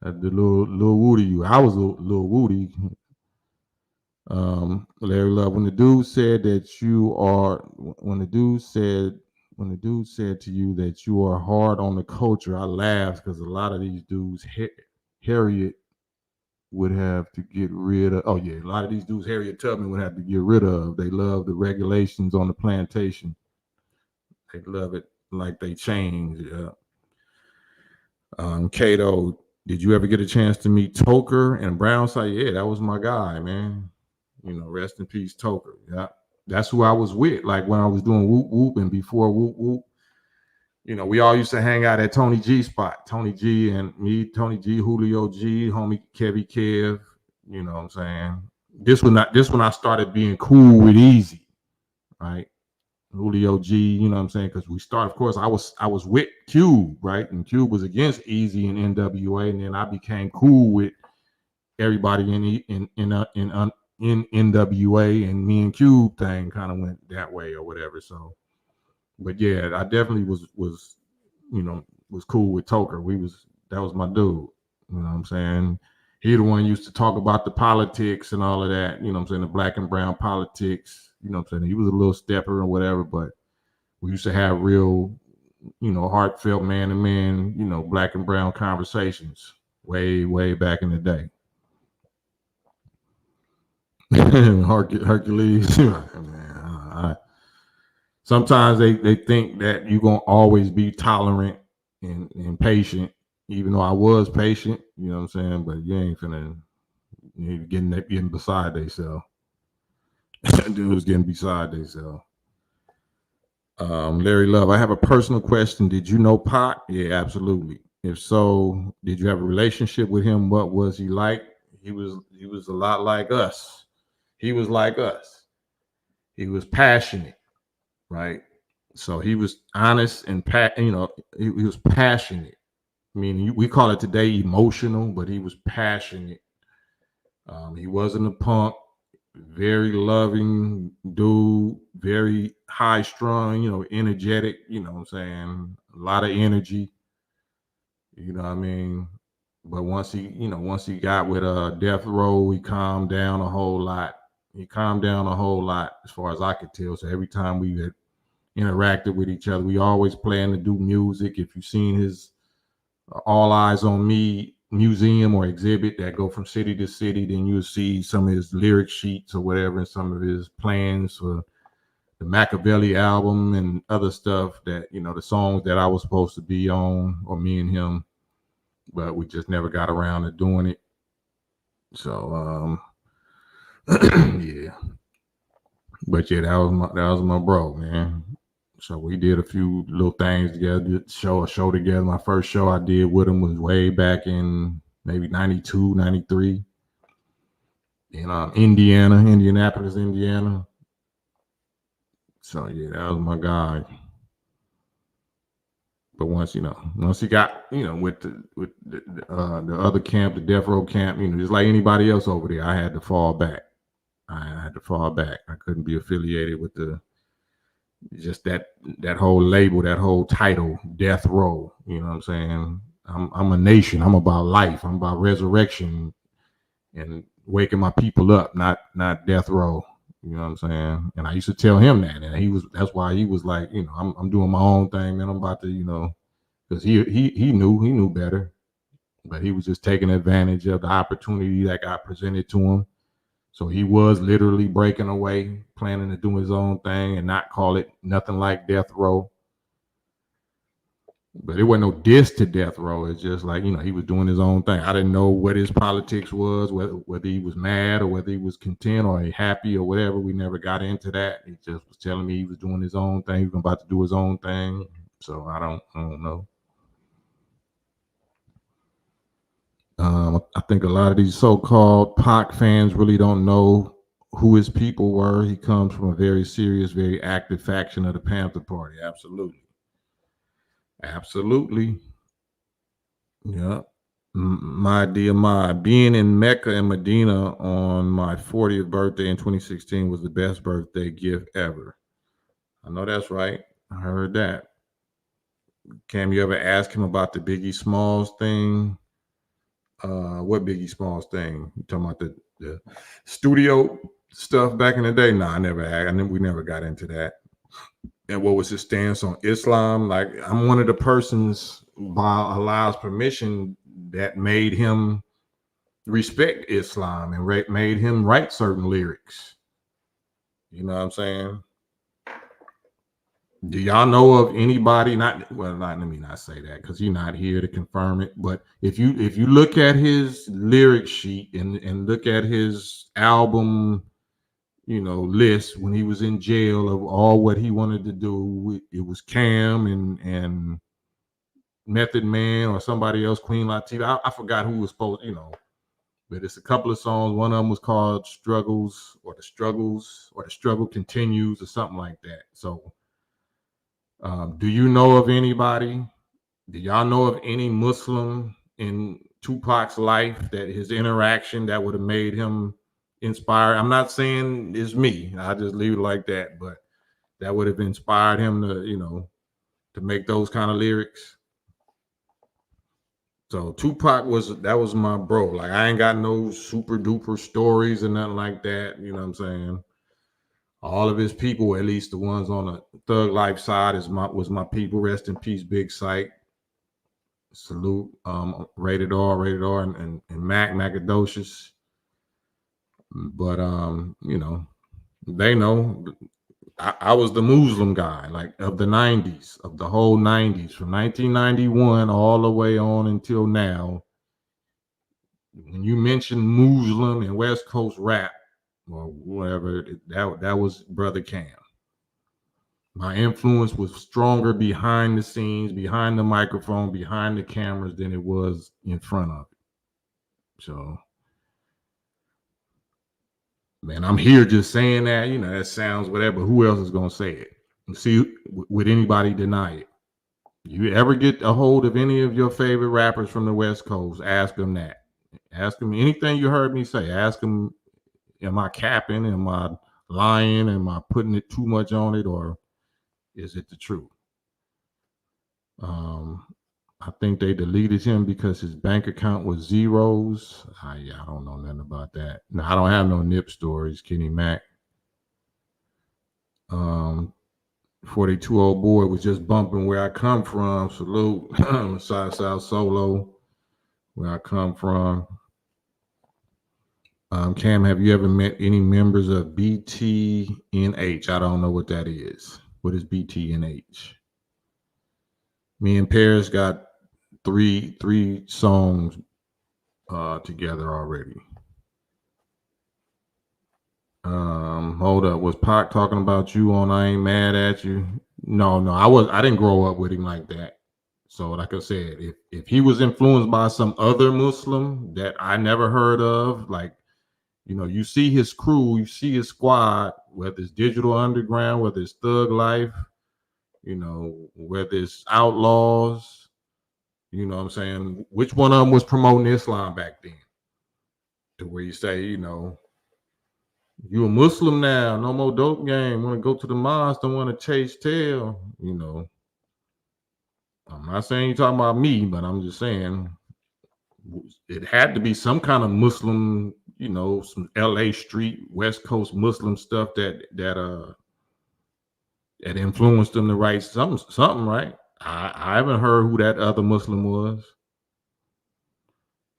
A: I was a little woody. Larry Love, when the dude said to you that you are hard on the culture, I laughed because a lot of these dudes Harriet would have to get rid of. Oh yeah, a lot of these dudes Harriet Tubman would have to get rid of. They love the regulations on the plantation. They love it like they change. Yeah. Cato, did you ever get a chance to meet Toker and Brownside? Yeah, that was my guy, man. You know, rest in peace, Toker. Yeah, that's who I was with. Like when I was doing Whoop Whoop and before Whoop Whoop, you know, we all used to hang out at Tony G spot. Tony G and me, Tony G, Julio G, homie Kevy Kev. You know what I'm saying? This when I started being cool with Easy, right? Julio G, you know what I'm saying? Because we started, of course, I was with Cube, right? And Cube was against Easy and NWA, and then I became cool with everybody in NWA, and me and Cube thing kind of went that way or whatever. So, but yeah, I definitely was you know, was cool with Toker. That was my dude. You know what I'm saying? He the one used to talk about the politics and all of that, you know what I'm saying, the black and brown politics, you know what I'm saying? He was a little stepper or whatever, but we used to have real, you know, heartfelt man to man, you know, black and brown conversations way, way back in the day. Hercules. Man, sometimes they think that you're going to always be tolerant and patient, even though I was patient, you know what I'm saying? But you ain't finna getting beside themselves. Dudes getting beside themselves. Larry Love, I have a personal question. Did you know Pac? Yeah, absolutely. If so, did you have a relationship with him? What was he like? He was a lot like us. He was like us. He was passionate, right? So he was honest and he was passionate. I mean, we call it today emotional, but he was passionate. He wasn't a punk. Very loving dude, very high strung, you know, energetic, you know what I'm saying? A lot of energy, you know what I mean? But once he got with Death Row, he calmed down a whole lot. He calmed down a whole lot as far as I could tell. So every time we had interacted with each other, we always plan to do music. If you've seen his All Eyes on Me museum or exhibit that go from city to city, then you'll see some of his lyric sheets or whatever and some of his plans for the Machiavelli album and other stuff that, you know, the songs that I was supposed to be on, or me and him, but we just never got around to doing it. So yeah. But yeah, that was my bro, man. So we did a few little things together, did a show together. My first show I did with him was way back in maybe 92, 93 in Indianapolis, Indiana. So yeah, that was my guy. But once he got, you know, with the other camp, the Death Row camp, you know, just like anybody else over there, I had to fall back. I couldn't be affiliated with just that whole label, that whole title, Death Row. You know what I'm saying? I'm a nation. I'm about life. I'm about resurrection and waking my people up, not death row. You know what I'm saying? And I used to tell him that, and that's why he was like, you know, I'm doing my own thing, man. I'm about to, you know, because he knew better, but he was just taking advantage of the opportunity that got presented to him. So he was literally breaking away, planning to do his own thing and not call it nothing like Death Row. But it wasn't no diss to Death Row. It's just like, you know, he was doing his own thing. I didn't know what his politics was, whether he was mad or whether he was content or happy or whatever. We never got into that. He just was telling me he was doing his own thing. He was about to do his own thing. So I don't know. I think a lot of these so-called Pac fans really don't know who his people were. He comes from a very serious, very active faction of the Panther Party. Absolutely. Yeah. My dear, being in Mecca and Medina on my 40th birthday in 2016 was the best birthday gift ever. I know that's right. I heard that. Cam, you ever ask him about the Biggie Smalls thing? What Biggie Smalls thing? You talking about the studio stuff back in the day? No, I never asked. We never got into that. And what was his stance on Islam? Like, I'm one of the persons, by Allah's permission, that made him respect Islam and made him write certain lyrics. You know what I'm saying? Do y'all know of anybody? Let me not say that because you're not here to confirm it. But if you look at his lyric sheet and look at his album, list when he was in jail of all what he wanted to do, it was Cam and Method Man or somebody else, Queen Latifah. I forgot who was supposed, but it's a couple of songs. One of them was called Struggles or The Struggle Continues or something like that. So do you know of anybody? Do y'all know of any Muslim in Tupac's life that his interaction that would have made him inspired? I'm not saying it's me. I just leave it like that, but that would have inspired him to, to make those kind of lyrics. So Tupac was my bro. Like I ain't got no super duper stories or nothing like that. You know what I'm saying? All of his people, at least the ones on the Thug Life side, was my people. Rest in peace, Big Sight. Salute, Rated R, and Macadocious. But they know I was the Muslim guy, like of the 90s, of the whole 90s, from 1991 all the way on until now. When you mention Muslim and West Coast rap or whatever, that was Brother Cam. My influence was stronger behind the scenes, behind the microphone, behind the cameras than it was in front of it. So, man, I'm here just saying that, that sounds whatever. Who else is going to say it? See, would anybody deny it? You ever get a hold of any of your favorite rappers from the West Coast, ask them that. Ask them anything you heard me say. Ask them, am I capping? Am I lying? Am I putting it too much on it? Or is it the truth? I think they deleted him because his bank account was zeros. I don't know nothing about that. No, I don't have no nip stories, Kenny Mac. 42-old boy was just bumping where I come from. Salute. South Solo, where I come from. Cam, have you ever met any members of BTNH? I don't know what that is. What is BTNH? Me and Paris got three songs together already. Hold up. Was Pac talking about you on I Ain't Mad at You? No, I didn't grow up with him like that. So like I said, if he was influenced by some other Muslim that I never heard of, like, you see his crew, you see his squad, whether it's Digital Underground, whether it's Thug Life, whether it's Outlaws, you know what I'm saying? Which one of them was promoting Islam back then? To where you say, you a Muslim now, no more dope game, want to go to the mosque, don't want to chase tail, I'm not saying you're talking about me, but I'm just saying it had to be some kind of Muslim, some LA street, West Coast Muslim stuff that influenced them to write something, right? I haven't heard who that other Muslim was.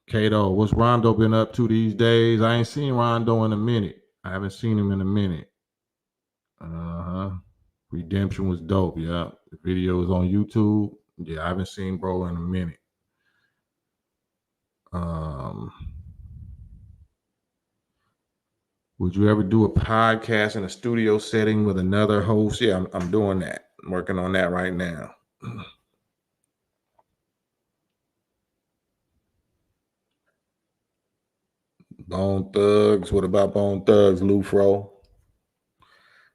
A: Kato, what's Rondo been up to these days? I ain't seen Rondo in a minute. I haven't seen him in a minute. Redemption was dope. Yeah. The video is on YouTube. Yeah, I haven't seen bro in a minute. Would you ever do a podcast in a studio setting with another host? Yeah, I'm doing that. I'm working on that right now. Bone Thugs. What about Bone Thugs, Lou Fro?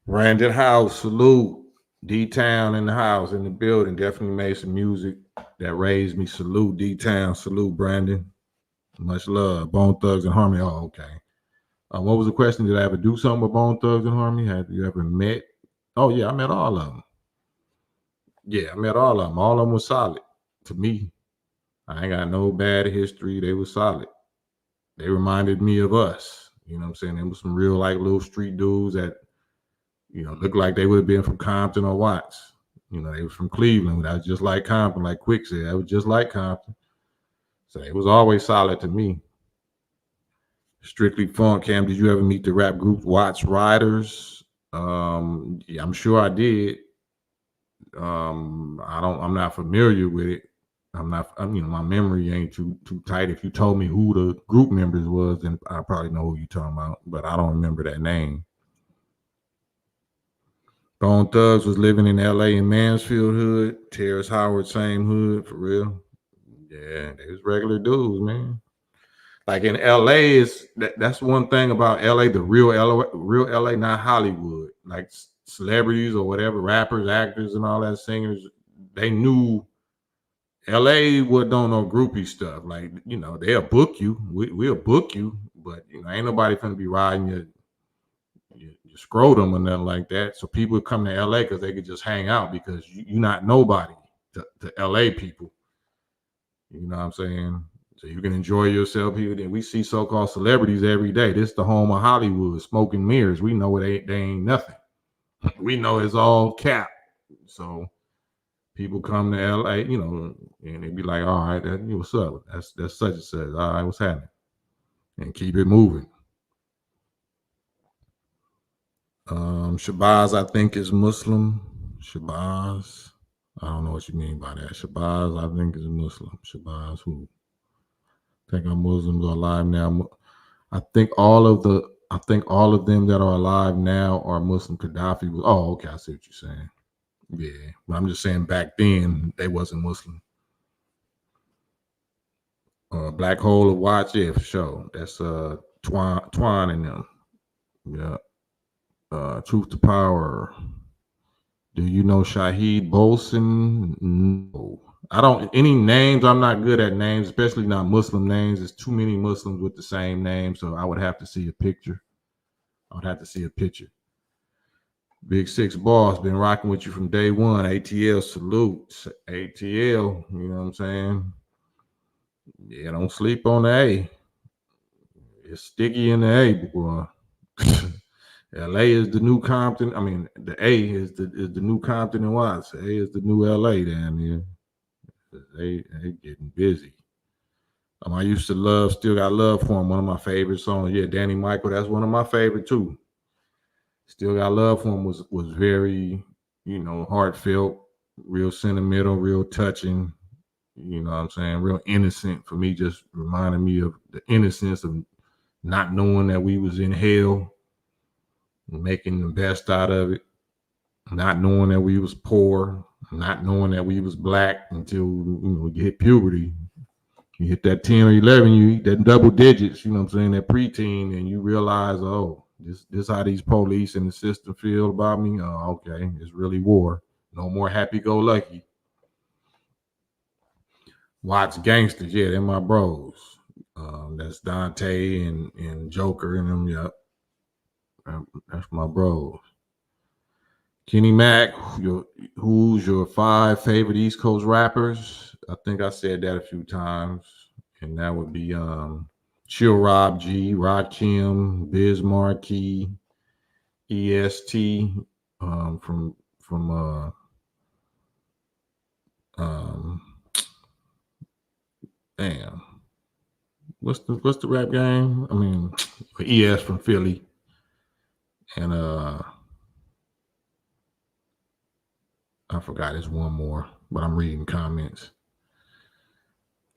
A: Brandon House, salute. D-Town in the house, in the building. Definitely made some music that raised me. Salute, D-Town. Salute, Brandon. Much love. Bone Thugs and Harmony. Oh, okay. What was the question? Did I ever do something with Bone Thugs and Harmony? Have you ever met? Oh, yeah, I met all of them. Yeah, I met all of them. All of them were solid to me. I ain't got no bad history. They were solid. They reminded me of us. You know what I'm saying? There was some real, like, little street dudes that, looked like they would have been from Compton or Watts. They was from Cleveland. That was just like Compton, like Quick said. That was just like Compton. So it was always solid to me. Strictly Funk. Cam, did you ever meet the rap group Watts Riders? Yeah, I'm sure I did. I'm not familiar with it. My memory ain't too tight. If you told me who the group members was, then I probably know who you're talking about, but I don't remember that name. Bone Thugs was living in LA in Mansfield hood. Terrence Howard, same hood, for real. Yeah, they was regular dudes, man. Like in LA, that's one thing about LA, the real LA, not Hollywood. Like celebrities or whatever, rappers, actors, and all that, singers, they knew LA would on no groupie stuff. Like, they'll book you. We'll book you, but ain't nobody finna be riding your scrotum or nothing like that. So people would come to LA because they could just hang out because you're not nobody to LA people. You know what I'm saying? So you can enjoy yourself here. Then we see so-called celebrities every day. This is the home of Hollywood, smoke and mirrors. We know they ain't nothing. We know it's all cap. So people come to LA, and they be like, all right, what's up? That's such and such. All right, what's happening? And keep it moving. Shabazz, I think, is Muslim. Shabazz. I don't know what you mean by that. Shabazz, I think, is Muslim. Shabazz, who? I think our Muslims are alive now. I think all of them that are alive now are Muslim. Gaddafi was. Oh, okay, I see what you're saying. Yeah, but I'm just saying back then they wasn't Muslim. Black Hole of Watch, yeah, for sure. That's Twine and them. Yeah. Truth to Power. Do you know Shahid Bolson? No. I don't. Any names, I'm not good at names, especially not Muslim names. There's too many Muslims with the same name, so I would have to see a picture. Big Six Boss, been rocking with you from day one. ATL, salute. ATL, you know what I'm saying? Yeah, don't sleep on the A. It's sticky in the A, boy. LA is the new Compton. I mean, the A is the new Compton and Watts. A is the new LA down here. They getting busy. I used to still got love for him. One of my favorite songs. Yeah, Danny Michael, that's one of my favorite too. Still Got Love for him was very, heartfelt, real sentimental, real touching. You know what I'm saying? Real innocent for me, just reminded me of the innocence of not knowing that we was in hell, making the best out of it, not knowing that we was poor, not knowing that we was black until you hit puberty. You hit that 10 or 11, you eat that double digits, you know what I'm saying, that preteen, and you realize, oh, this how these police and the system feel about me. Oh, okay, it's really war. No more happy-go-lucky. Watch Gangsters, yeah, they're my bros. That's Dante and Joker and them, yep. That's my bros. Kenny Mack, who's your 5 favorite East Coast rappers? I think I said that a few times, and that would be Chill Rob G, Rakim, Biz Markie, EST, from damn, what's the rap game? I mean, ES from Philly, and I forgot there's one more, but I'm reading comments.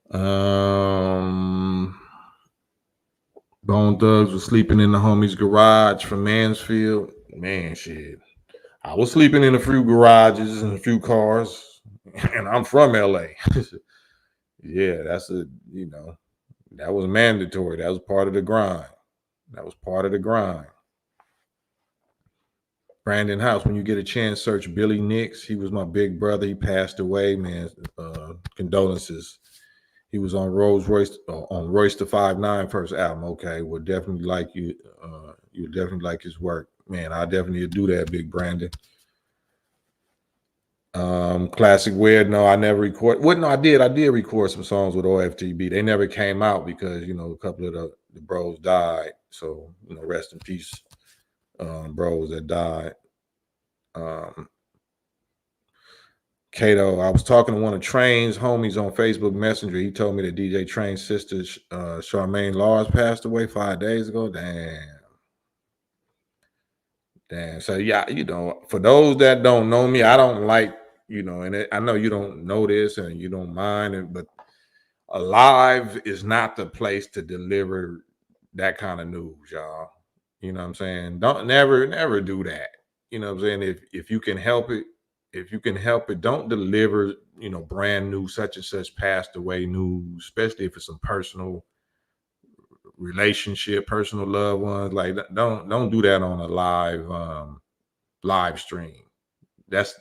A: Bone Thugs was sleeping in the homie's garage from Mansfield. Man, shit. I was sleeping in a few garages and a few cars, and I'm from LA. Yeah, that was mandatory. That was part of the grind. Brandon House, when you get a chance, search Billy Nix. He was my big brother. He passed away, man. Condolences. He was on Royce the 5'9" first album. Okay, would definitely like you. You definitely like his work, man. I definitely do that, Big Brandon. Classic Weird. No, I never record. Well, no, I did record some songs with OFTB. They never came out because a couple of the bros died. So rest in peace, bros that died. Kato, I was talking to one of Train's homies on Facebook Messenger. He told me that DJ Train's sister, Charmaine Laws, passed away 5 days ago. Damn. So yeah, you know, for those that don't know me, I don't like, you know, and I know you don't know this and you don't mind it, but Alive is not the place to deliver that kind of news, y'all. You know what I'm saying? Don't never do that. You know what I'm saying? If you can help it, don't deliver, you know, brand new such and such passed away news, especially if it's some personal relationship, personal loved ones. Like don't do that on a live stream. That's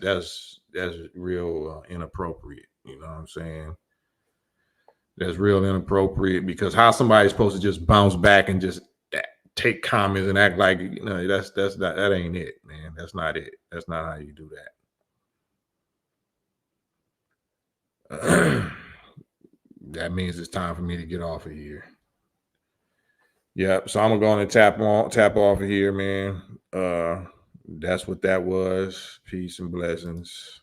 A: real inappropriate. You know what I'm saying? That's real inappropriate because how somebody's supposed to just bounce back and just take comments and act like, you know, that ain't it, man. That's not it. That's not how you do that. That means it's time for me to get off of here. Yep. So I'm gonna tap off of here, man. That's what that was. Peace and blessings.